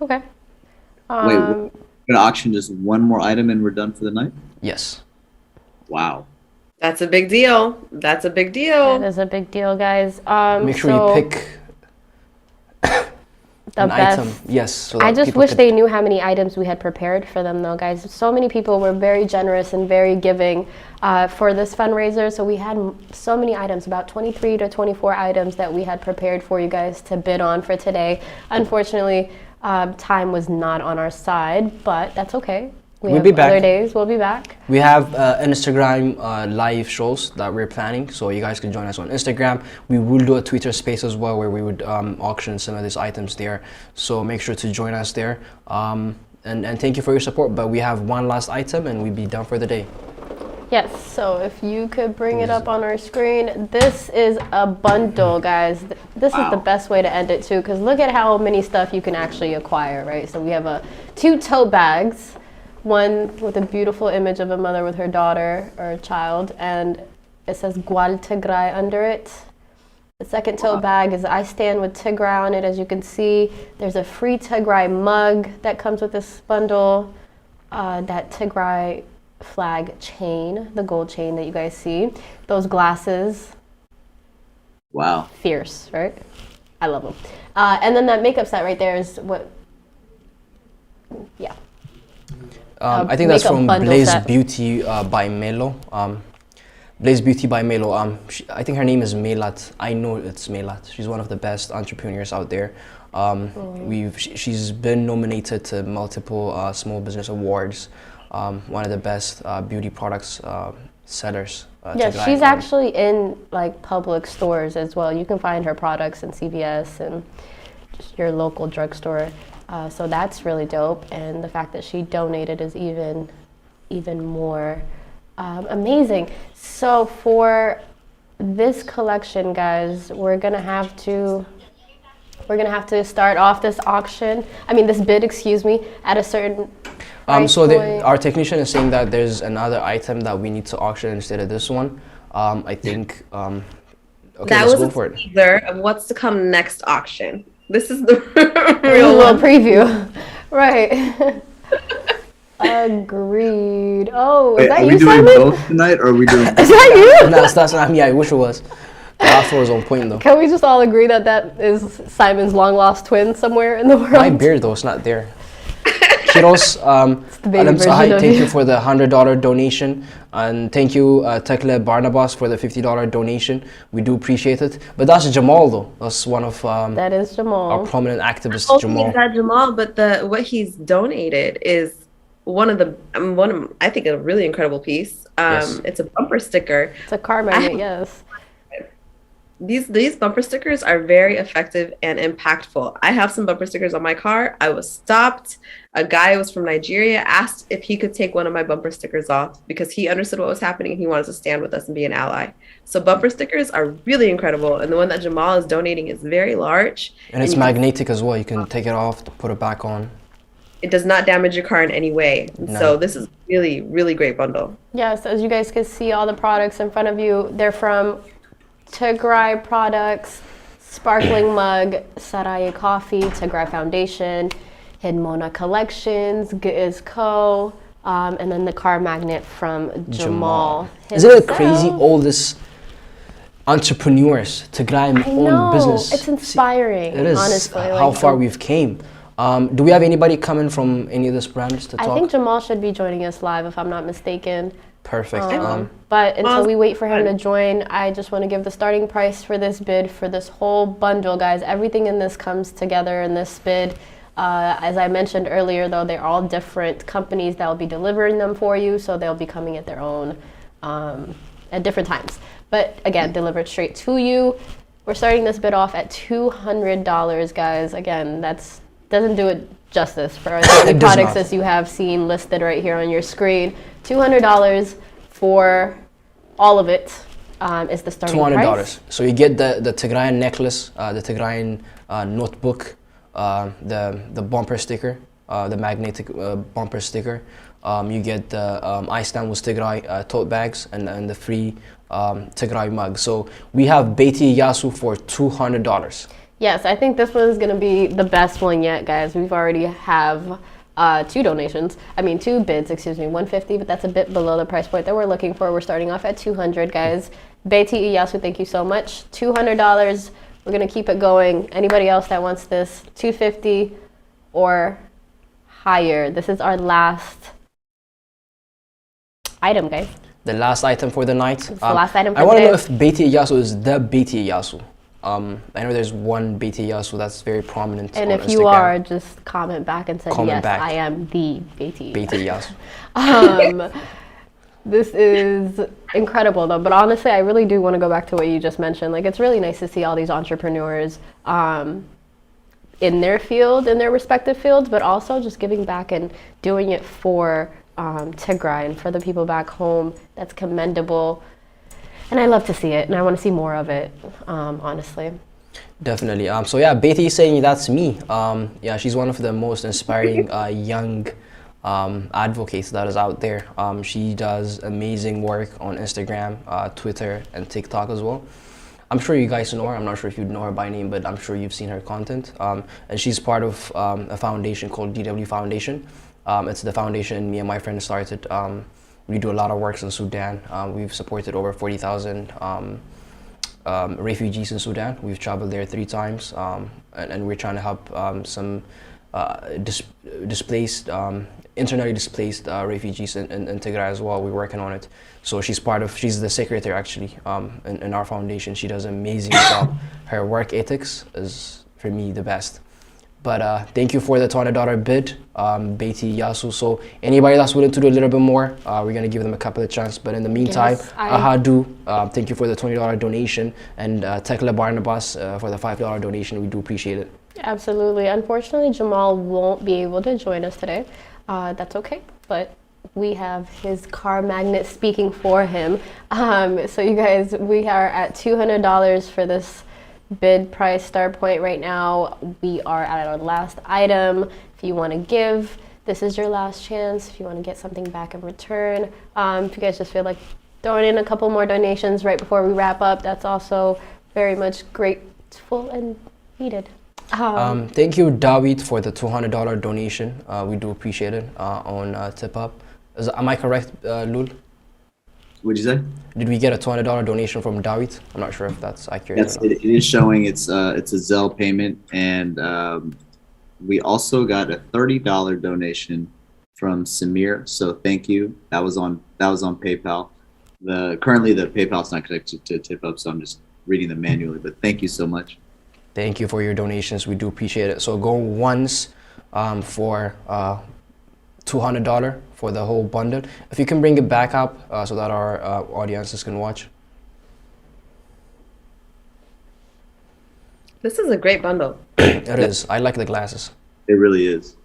Okay. Wait, we're gonna auction just one more item and we're done for the night? Yes. Wow. That's a big deal. That's a big deal. That is a big deal, guys. Make sure you pick an best item. Yes. So I just wish they knew how many items we had prepared for them, though, guys. So many people were very generous and very giving for this fundraiser. So we had so many items, about 23 to 24 items that we had prepared for you guys to bid on for today. Unfortunately, time was not on our side, but that's okay. We'll be back. Other days, we'll be back. We have Instagram live shows that we're planning, so you guys can join us on Instagram. We will do a Twitter space as well, where we would auction some of these items there. So make sure to join us there. And thank you for your support. But we have one last item, and we'll be done for the day. Yes, so if you could bring it up on our screen. This is a bundle, guys. This is the best way to end it, too, because look at how many stuff you can actually acquire, right? So we have 2 tote bags, one with a beautiful image of a mother with her daughter or child, and it says Gwal Tigray under it. The second tote bag is I Stand with Tigray on it, as you can see. There's a free Tigray mug that comes with this bundle. that Tigray flag chain, the gold chain that you guys see. Those glasses, Wow. fierce, right? I love them. And then that makeup set right there is what, yeah. I think that's makeup from bundle Blaze set. Beauty by Melo. Blaze Beauty by Melo. I think her name is Melat. I know it's Melat. She's one of the best entrepreneurs out there. She's been nominated to multiple small business awards. One of the best beauty products sellers. Yeah, to she's Ghana. actually in like public stores as well. You can find her products in CVS and just your local drugstore. So that's really dope. And the fact that she donated is even more amazing. So for this collection, guys, we're gonna have to start off this auction. I mean, this bid, excuse me, at a certain price So point. our technician is saying that there's another item that we need to auction instead of this one. I think. Okay, That let's was go a for it. teaser of what's to come next auction. This is the A real little one. preview, right? Agreed. Oh, is Wait, that are you, we doing Simon? both tonight, or are we doing? Is that you? No, that's not me. I wish it was. The afro is on point though. Can we just all agree that that is Simon's long lost twin somewhere in the world? My beard though, it's not there. Kiros, the baby Alam Sahay, version of thank you. you for the $100 donation, and thank you Tekle Barnabas for the $50 donation. We do appreciate it. But that's Jamal though. That's one of That is our Jamal. prominent activists, Oh, Jamal. he's got Jamal, but what he's donated is I think a really incredible piece. Yes. It's a bumper sticker. It's a car magnet, yes. These bumper stickers are very effective and impactful. I have some bumper stickers on my car. I was stopped. A guy was from Nigeria, asked if he could take one of my bumper stickers off because he understood what was happening and he wanted to stand with us and be an ally. So bumper stickers are really incredible. And the one that Jamal is donating is very large. And it's you can- magnetic as well. You can take it off, put it back on. It does not damage your car in any way. No. So this is really, really great bundle. Yes, as you guys can see all the products in front of you, they're from Tigray Products, Sparkling Mug, Sarai Coffee, Tigray Foundation, Hidmona Collections, Giz Co., and then the car magnet from Jamal. Isn't it himself. crazy? All this entrepreneurs, Tigray I know, own business. it's inspiring, It is honestly. how like, far we've came. Do we have anybody coming from any of these brands to talk? I think Jamal should be joining us live if I'm not mistaken. Perfect. But until Well, we wait for him to join, I just want to give the starting price for this bid for this whole bundle, guys. Everything in this comes together in this bid. As I mentioned earlier, though, they're all different companies that will be delivering them for you, so they'll be coming at their own at different times. But again, delivered straight to you. We're starting this bid off at $200, guys. Again, that's doesn't do it justice for as many It does products not. as you have seen listed right here on your screen. $200 for all of it is the starting $200. price. So you get the Tigrayan necklace, the Tigrayan notebook, the bumper sticker, the magnetic bumper sticker. You get the I Stand with Tigray tote bags and the free Tigray mug. So we have Beiti Yasu for $200. Yes, I think this one is going to be the best one yet, guys. We've already have two bids, excuse me, 150, but that's a bit below the price point that we're looking for. We're starting off at 200, guys. Beiti Iyasu, thank you so much. $200. We're going to keep it going. Anybody else that wants this, 250 or higher. This is our last item, guys. The last item for the night. It's the last item for I want to today. know if Beiti Yasu is the Beiti Yasu. I know there's one Beiti Yasu that's very prominent And on if you Instagram. are, just comment back and say, Comment yes, back. I am the Beiti. Beiti Yasu. This is incredible though, but honestly, I really do want to go back to what you just mentioned. Like, it's really nice to see all these entrepreneurs in their field, in their respective fields, but also just giving back and doing it for Tigray and for the people back home. That's commendable. And I love to see it, and I want to see more of it, honestly. Definitely. So yeah, Beiti is saying that's me. Yeah, she's one of the most inspiring young advocates that is out there. She does amazing work on Instagram, Twitter, and TikTok as well. I'm sure you guys know her. I'm not sure if you know her by name, but I'm sure you've seen her content. And she's part of a foundation called DW Foundation. It's the foundation me and my friend started. We do a lot of works in Sudan. We've supported over 40,000 refugees in Sudan. We've traveled there 3 times, and we're trying to help some displaced, internally displaced refugees in Tigray as well. We're working on it. So she's the secretary actually in our foundation. She does an amazing job. Her work ethics is, for me, the best. But thank you for the $200 bid, Beatty Yasu. So anybody that's willing to do a little bit more, we're gonna give them a couple of chances. But in the meantime, Yes, Ahadu, thank you for the $20 donation, and Tekla Barnabas for the $5 donation. We do appreciate it. Absolutely. Unfortunately, Jamal won't be able to join us today. That's okay, but we have his car magnet speaking for him. So you guys, we are at $200 for this bid price start point right now. We are at our last item. If you want to give, this is your last chance. If you want to get something back in return, if you guys just feel like throwing in a couple more donations right before we wrap up, that's also very much grateful and needed. Thank you, Dawit, for the $200 donation. We do appreciate it on TipUp. Am I correct, Lul? What'd you say? Did we get a $200 donation from Dawit? I'm not sure if that's accurate. Yes, it is showing it's a Zelle payment, and we also got a $30 donation from Samir. So thank you. That was on PayPal. Currently the PayPal's not connected to TipUp, so I'm just reading them manually. But thank you so much. Thank you for your donations. We do appreciate it. So go once for $200 for the whole bundle. If you can bring it back up so that our audiences can watch. This is a great bundle. It is. I like the glasses. It really is.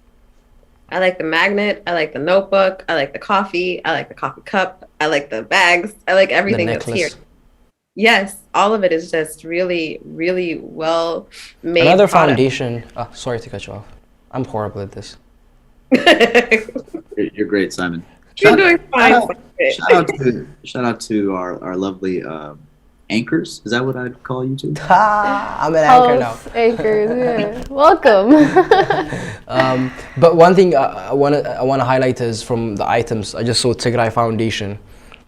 I like the magnet. I like the notebook. I like the coffee. I like the coffee cup. I like the bags. I like everything that's here. Yes, all of it is just really, really well made. Another foundation. Sorry to cut you off. I'm horrible at this. You're great, Simon. You're doing fine. Shout out to our lovely anchors. Is that what I'd call you two? I'm an anchor now. Anchors, yeah. Welcome. But one thing I want to highlight is from the items. I just saw Tigray Foundation.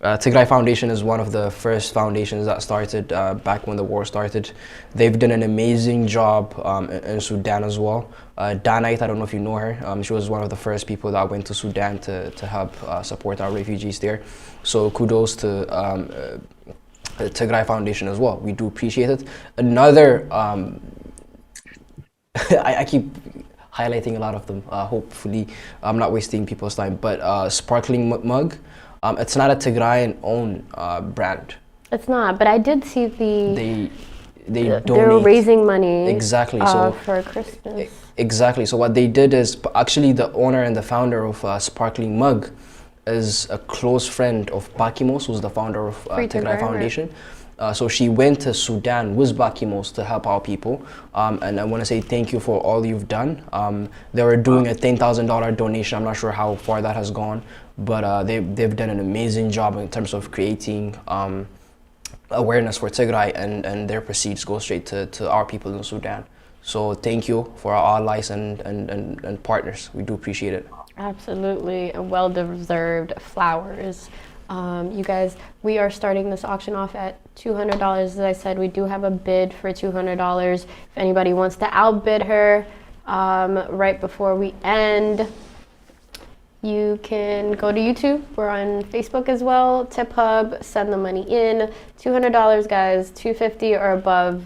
Tigray Foundation is one of the first foundations that started back when the war started. They've done an amazing job in Sudan as well. Danite, I don't know if you know her. She was one of the first people that went to Sudan to help support our refugees there. So kudos to Tigray Foundation as well. We do appreciate it. Another, I keep highlighting a lot of them. Hopefully, I'm not wasting people's time. But sparkling mug. It's not a Tigrayan owned brand. It's not, but I did see they donate. They're raising money Exactly. for Christmas. Exactly. So what they did is, actually the owner and the founder of Sparkling Mug is a close friend of Bakimos, who's the founder of Tigray Foundation. So she went to Sudan with Bakimos to help our people. And I want to say thank you for all you've done. They were doing a $10,000 donation. I'm not sure how far that has gone, but they've done an amazing job in terms of creating awareness for Tigray, and their proceeds go straight to our people in Sudan. So thank you for our allies and partners. We do appreciate it. Absolutely, and well-deserved flowers. You guys, we are starting this auction off at $200. As I said, we do have a bid for $200. If anybody wants to outbid her right before we end, you can go to YouTube. We're on Facebook as well. Tip Hub, send the money in. $200, guys, $250 or above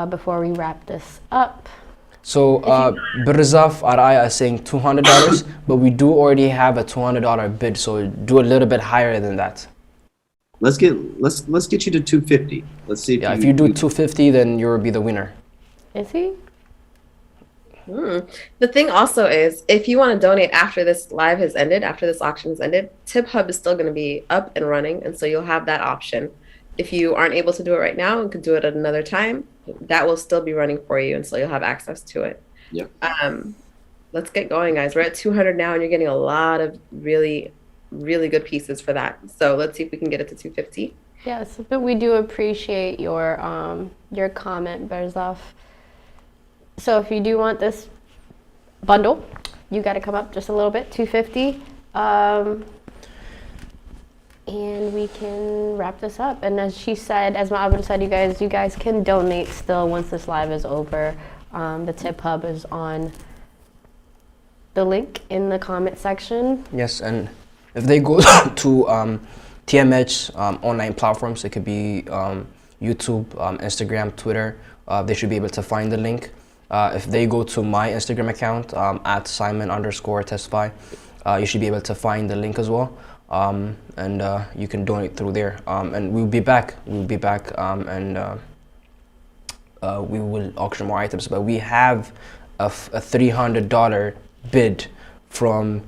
before we wrap this up. So Birzaf Araya is saying $200, but we do already have a $200 bid, so do a little bit higher than that. Let's get you to 250. Let's see. If you do 250, then you'll be the winner. Is he? The thing also is, if you want to donate after this live has ended, after this auction has ended, Tip Hub is still going to be up and running, and so you'll have that option. If you aren't able to do it right now and could do it at another time, that will still be running for you, and so you'll have access to it. Yep. Let's get going, guys. We're at 200 now, and you're getting a lot of really, really good pieces for that. So let's see if we can get it to 250. Yes, but we do appreciate your comment, Berzaf. So if you do want this bundle, you got to come up just a little bit, $250, and we can wrap this up. And as she said, as Ma'abin said, you guys can donate still once this live is over. The tip hub is on the link in the comment section. Yes, and if they go to TMH online platforms, it could be YouTube, Instagram, Twitter, they should be able to find the link. If they go to my Instagram account at Simon_testify, you should be able to find the link as well, and you can donate through there. And we'll be back. And we will auction more items. But we have a $300 bid from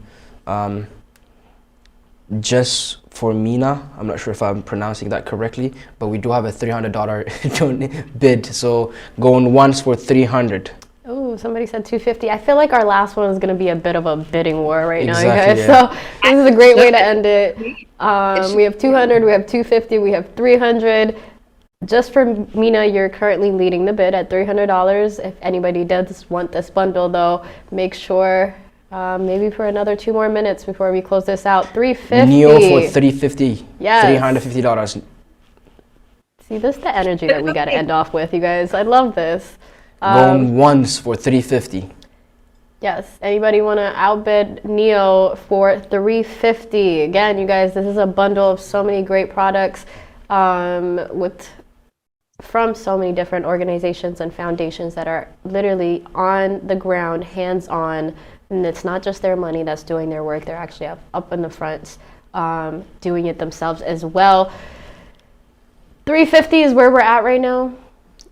just for Mina. I'm not sure if I'm pronouncing that correctly, but we do have a $300 bid. So going once for 300. Oh, somebody said 250. I feel like our last one is going to be a bit of a bidding war right now, you Exactly, guys. yeah. So this is a great way to end it. We have 200, we have 250, we have 300. Just for Mina, you're currently leading the bid at $300. If anybody does want this bundle, though, make sure maybe for another 2 more minutes before we close this out. $350. Neo for $350. Yes. $350. See, this is the energy that we got to end off with, you guys. I love this. Going once for $350. Yes. Anybody want to outbid Neo for $350? Again, you guys, this is a bundle of so many great products from so many different organizations and foundations that are literally on the ground, hands-on, and it's not just their money that's doing their work. They're actually up in the front doing it themselves as well. $350 is where we're at right now.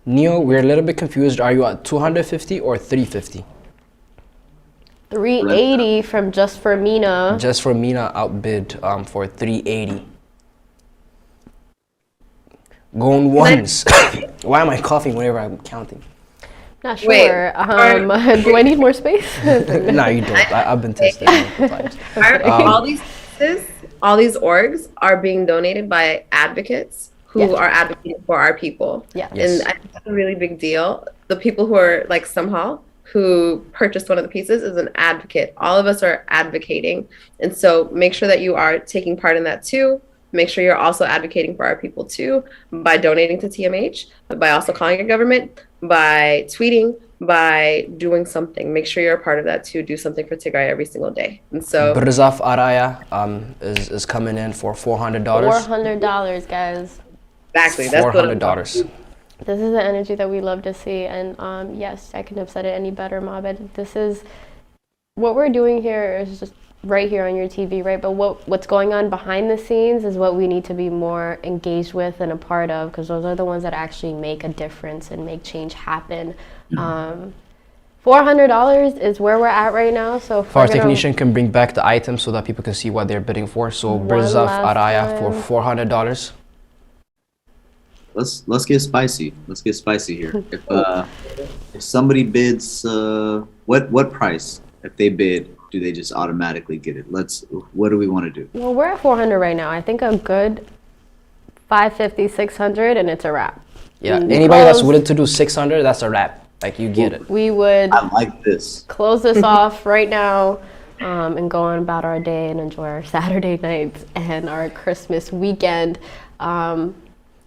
Neo, we're a little bit confused. Are you at $250 or $350? $380 from Just for Mina. Just for Mina outbid for $380. Going once. Why am I coughing whenever I'm counting? Not sure. Do I need more space? No, you don't. I've been tested multiple times. All these pieces, all these orgs are being donated by advocates who are advocating for our people. Yeah. Yes. And I think that's a really big deal. The people who are like somehow who purchased one of the pieces is an advocate. All of us are advocating. And so make sure that you are taking part in that too. Make sure you're also advocating for our people too by donating to TMH, by also calling your government, by tweeting, by doing something. Make sure you're a part of that too. Do something for Tigray every single day. And so Berzaf Araya is coming in for $400. $400, guys. Exactly. That's $400. This is the energy that we love to see. And yes, I couldn't have said it any better, Mabed. This is what we're doing here is just right here on your TV, right? But what's going on behind the scenes is what we need to be more engaged with and a part of, because those are the ones that actually make a difference and make change happen. $400 is where we're at right now. So if our technician can bring back the items so that people can see what they're bidding for. So Berzaf Araya for $400. Let's get spicy. Let's get spicy here. If somebody bids, what price? If they bid, do they just automatically get it? What do we want to do? Well, we're at 400 right now. I think a good 550, 600, and it's a wrap. Yeah, anybody that's willing to do 600, that's a wrap. Like, you get it. We would I like this. close this off right now and go on about our day and enjoy our Saturday nights and our Christmas weekend. $600.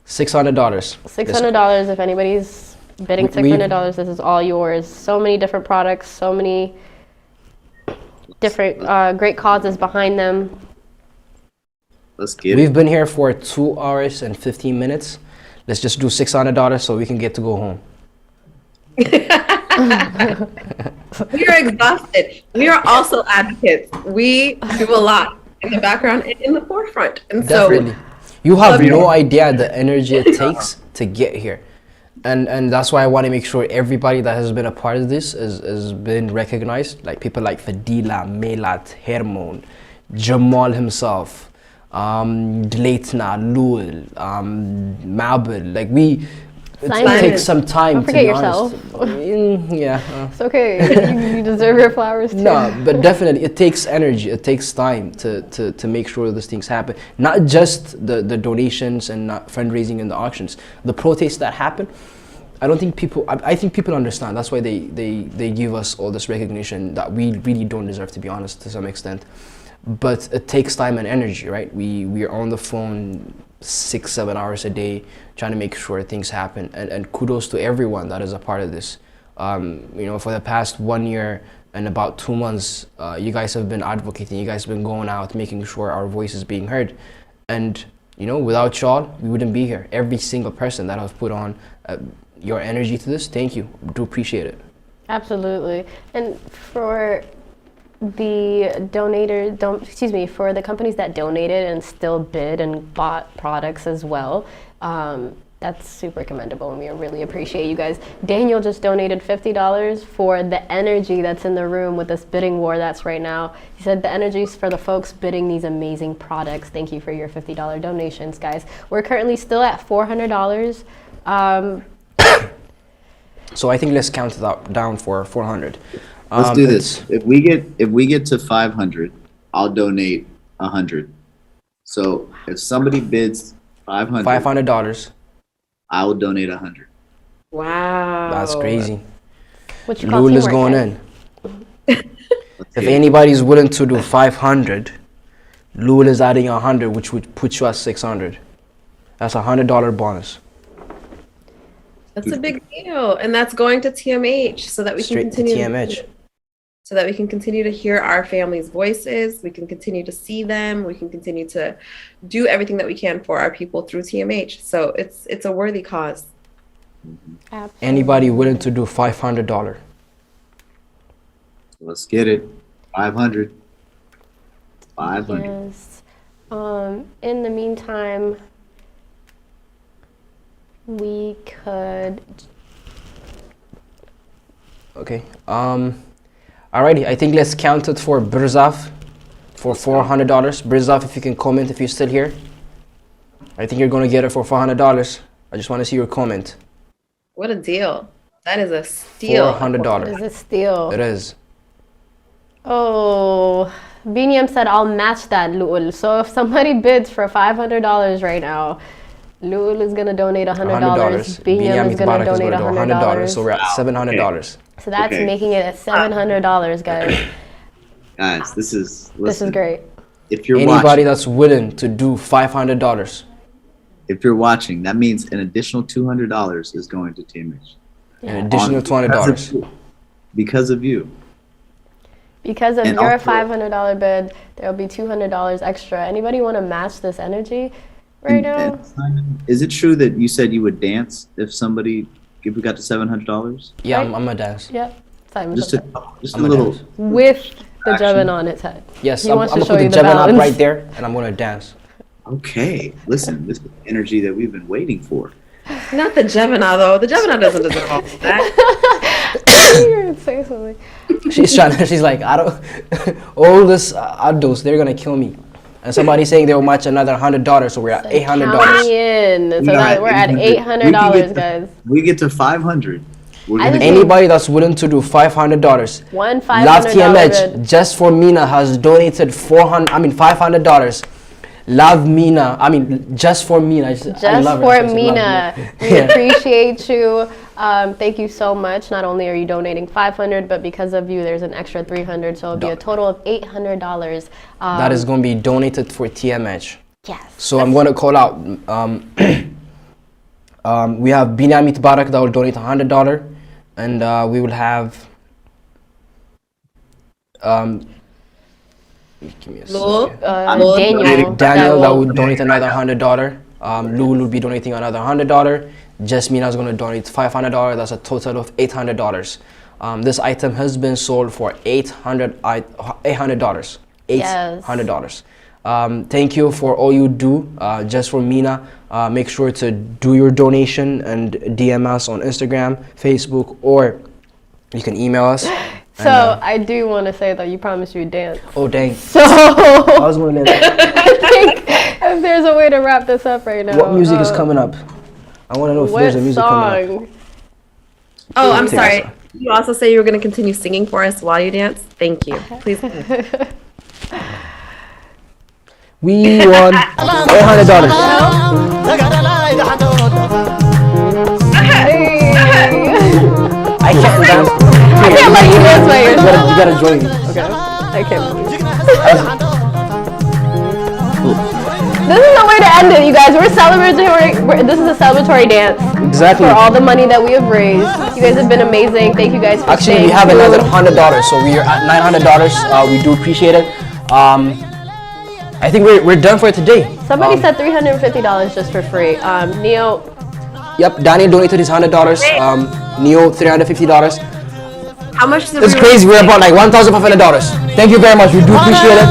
$600. If anybody's bidding $600, this is all yours. So many different products, so many different great causes behind them. Let's get We've been here for 2 hours and 15 minutes. Let's just do $600 so we can get to go home. we are exhausted. We are also advocates. We do a lot in the background and in the forefront. And Definitely. You have no idea the energy it takes to get here. And that's why I want to make sure everybody that has been a part of this has been recognized. Like people like Fadila, Melat, Hermon, Jamal himself, Dleitna, Lul, Mabel. Like It takes some time. Don't forget to be yourself. Honest. Yeah. It's okay. You deserve your flowers too. No, but definitely it takes energy. It takes time to make sure these things happen. Not just the donations and not fundraising and the auctions. The protests that happen, I don't think people. I think people understand. That's why they give us all this recognition that we really don't deserve, to be honest, to some extent. But it takes time and energy, right? We are on the phone 6-7 hours a day trying to make sure things happen. And kudos to everyone that is a part of this. For the past 1 year and about 2 months, you guys have been advocating. You guys have been going out, making sure our voice is being heard. And without y'all, we wouldn't be here. Every single person that has put on your energy to this, thank you. Do appreciate it. Absolutely. And for the for the companies that donated and still bid and bought products as well, that's super commendable, and we really appreciate you guys. Daniel just donated $50 for the energy that's in the room with this bidding war that's right now. He said the energy is for the folks bidding these amazing products. Thank you for your $50 donations, guys. We're currently still at $400. So I think let's count it out, down for 400. Let's do this. If we get to 500, I'll donate 100. So if somebody bids $500, I will donate 100. Wow. that's crazy. What you call Lul is teamwork, going guys? in. If anybody's willing to do 500, Lul is adding 100, which would put you at 600. That's a $100 bonus. That's a big deal, and that's going to TMH so that we Straight can continue to TMH. so that we can continue to hear our families' voices. We can continue to see them. We can continue to do everything that we can for our people through TMH. So it's a worthy cause. Absolutely. Anybody willing to do $500? Let's get it. 500. 500. Yes. In the meantime, we could. Okay. Alrighty. I think let's count it for Birzaf for $400. Birzaf, if you can comment if you're still here. I think you're gonna get it for $400. I just want to see your comment. What a deal. That is a steal. $400. Is it steal? It is. Oh, Binyam said I'll match that, Lul. So if somebody bids for $500 right now, Lul is gonna donate $100. Binyam is gonna donate $100. So we're at $700. So that's Okay. making it at $700, guys. Guys, this is This is great. If you're Anybody watching, that's willing to do $500. if you're watching, that means an additional $200 is going to TMH. An additional $200. Because of you. Because of And your also- $500 bid, there'll be $200 extra. Anybody want to match this energy right now? And Simon, is it true that you said you would dance if we got to $700? Yeah, Right. I'm a dance. Yep. Simon Just said a I'm a little. dance. with the Action. Jevin on its head. Yes, He I'm wants gonna to show put you the the Jevin up balance. right there, and I'm gonna dance. Okay, listen, this is the energy that we've been waiting for. Not the Gemini though. The Gemini doesn't deserve all of that. You're gonna say something. She's like, I don't, all this adults, they're gonna kill me. And somebody saying they'll match another $100, so we're at $800. Counting in. So that we're at $800, guys. We get to 500. We're I gonna just get- Anybody that's willing to do $500. One Love $500 TMH, bid. just for Mina, has donated $500. Love Mina, just for Mina. I Just love her. for I love Mina. We Yeah. appreciate you. Thank you so much. Not only are you donating $500, but because of you, there's an extra $300. So it'll be a total of $800. That is going to be donated for TMH. Yes. So I'm going to call out. We have Binamit Barak that will donate $100, and we will have. Give me a Lul, second. Daniel. Daniel that would donate another $100. Lul will be donating another $100. Jasmina is going to donate $500. That's a total of $800. This item has been sold for $800. $800. Thank you for all you do. Just for Mina, make sure to do your donation and DM us on Instagram, Facebook, or you can email us. So I do want to say that you promised you would dance. Oh dang! So I was going to. I think if there's a way to wrap this up right now. What music is coming up? I want to know if What there's a music coming up. song? Oh, I'm Take sorry. us. You also say you were going to continue singing for us while you dance. Thank you. Please. We won $800. I can't dance. I can't let you dance by yourself. You gotta join me. Okay. I can't believe it. This is the way to end it, you guys. We're celebratory. This is a celebratory dance Exactly. for all the money that we have raised. You guys have been amazing. Thank you guys for Actually, we staying have another tuned. $100, so we are at $900. We do appreciate it. I think we're done for today. Somebody said $350 just for free. Neo, Yep, Danny donated his $100. Neo $350. How much did It's crazy. We're about like $1,500. Thank you very much. We do appreciate it.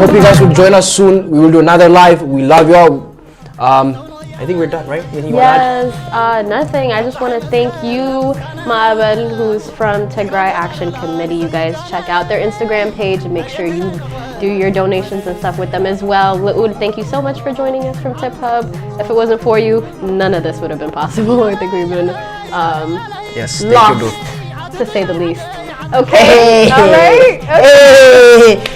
Hope you guys will join us soon. We will do another live. We love y'all. I think we're done, right? Anything you wanna add? yes, nothing. I just want to thank you, Maabel, who's from Tigray Action Committee. You guys check out their Instagram page and make sure you do your donations and stuff with them as well. Laoud, thank you so much for joining us from Tip Hub. If it wasn't for you, none of this would have been possible. I think we've been Yes, lost, thank you, to say the least. Okay, Hey. all right.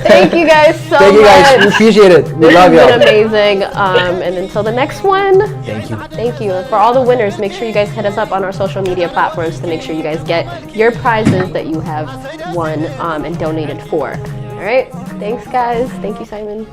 Thank you guys so much. Thank you guys. We appreciate it. We This love has y'all. been amazing. And until the next one, Thank you. thank you. And for all the winners, make sure you guys hit us up on our social media platforms to make sure you guys get your prizes that you have won and donated for. All right. Thanks, guys. Thank you, Simon.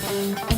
Perfect.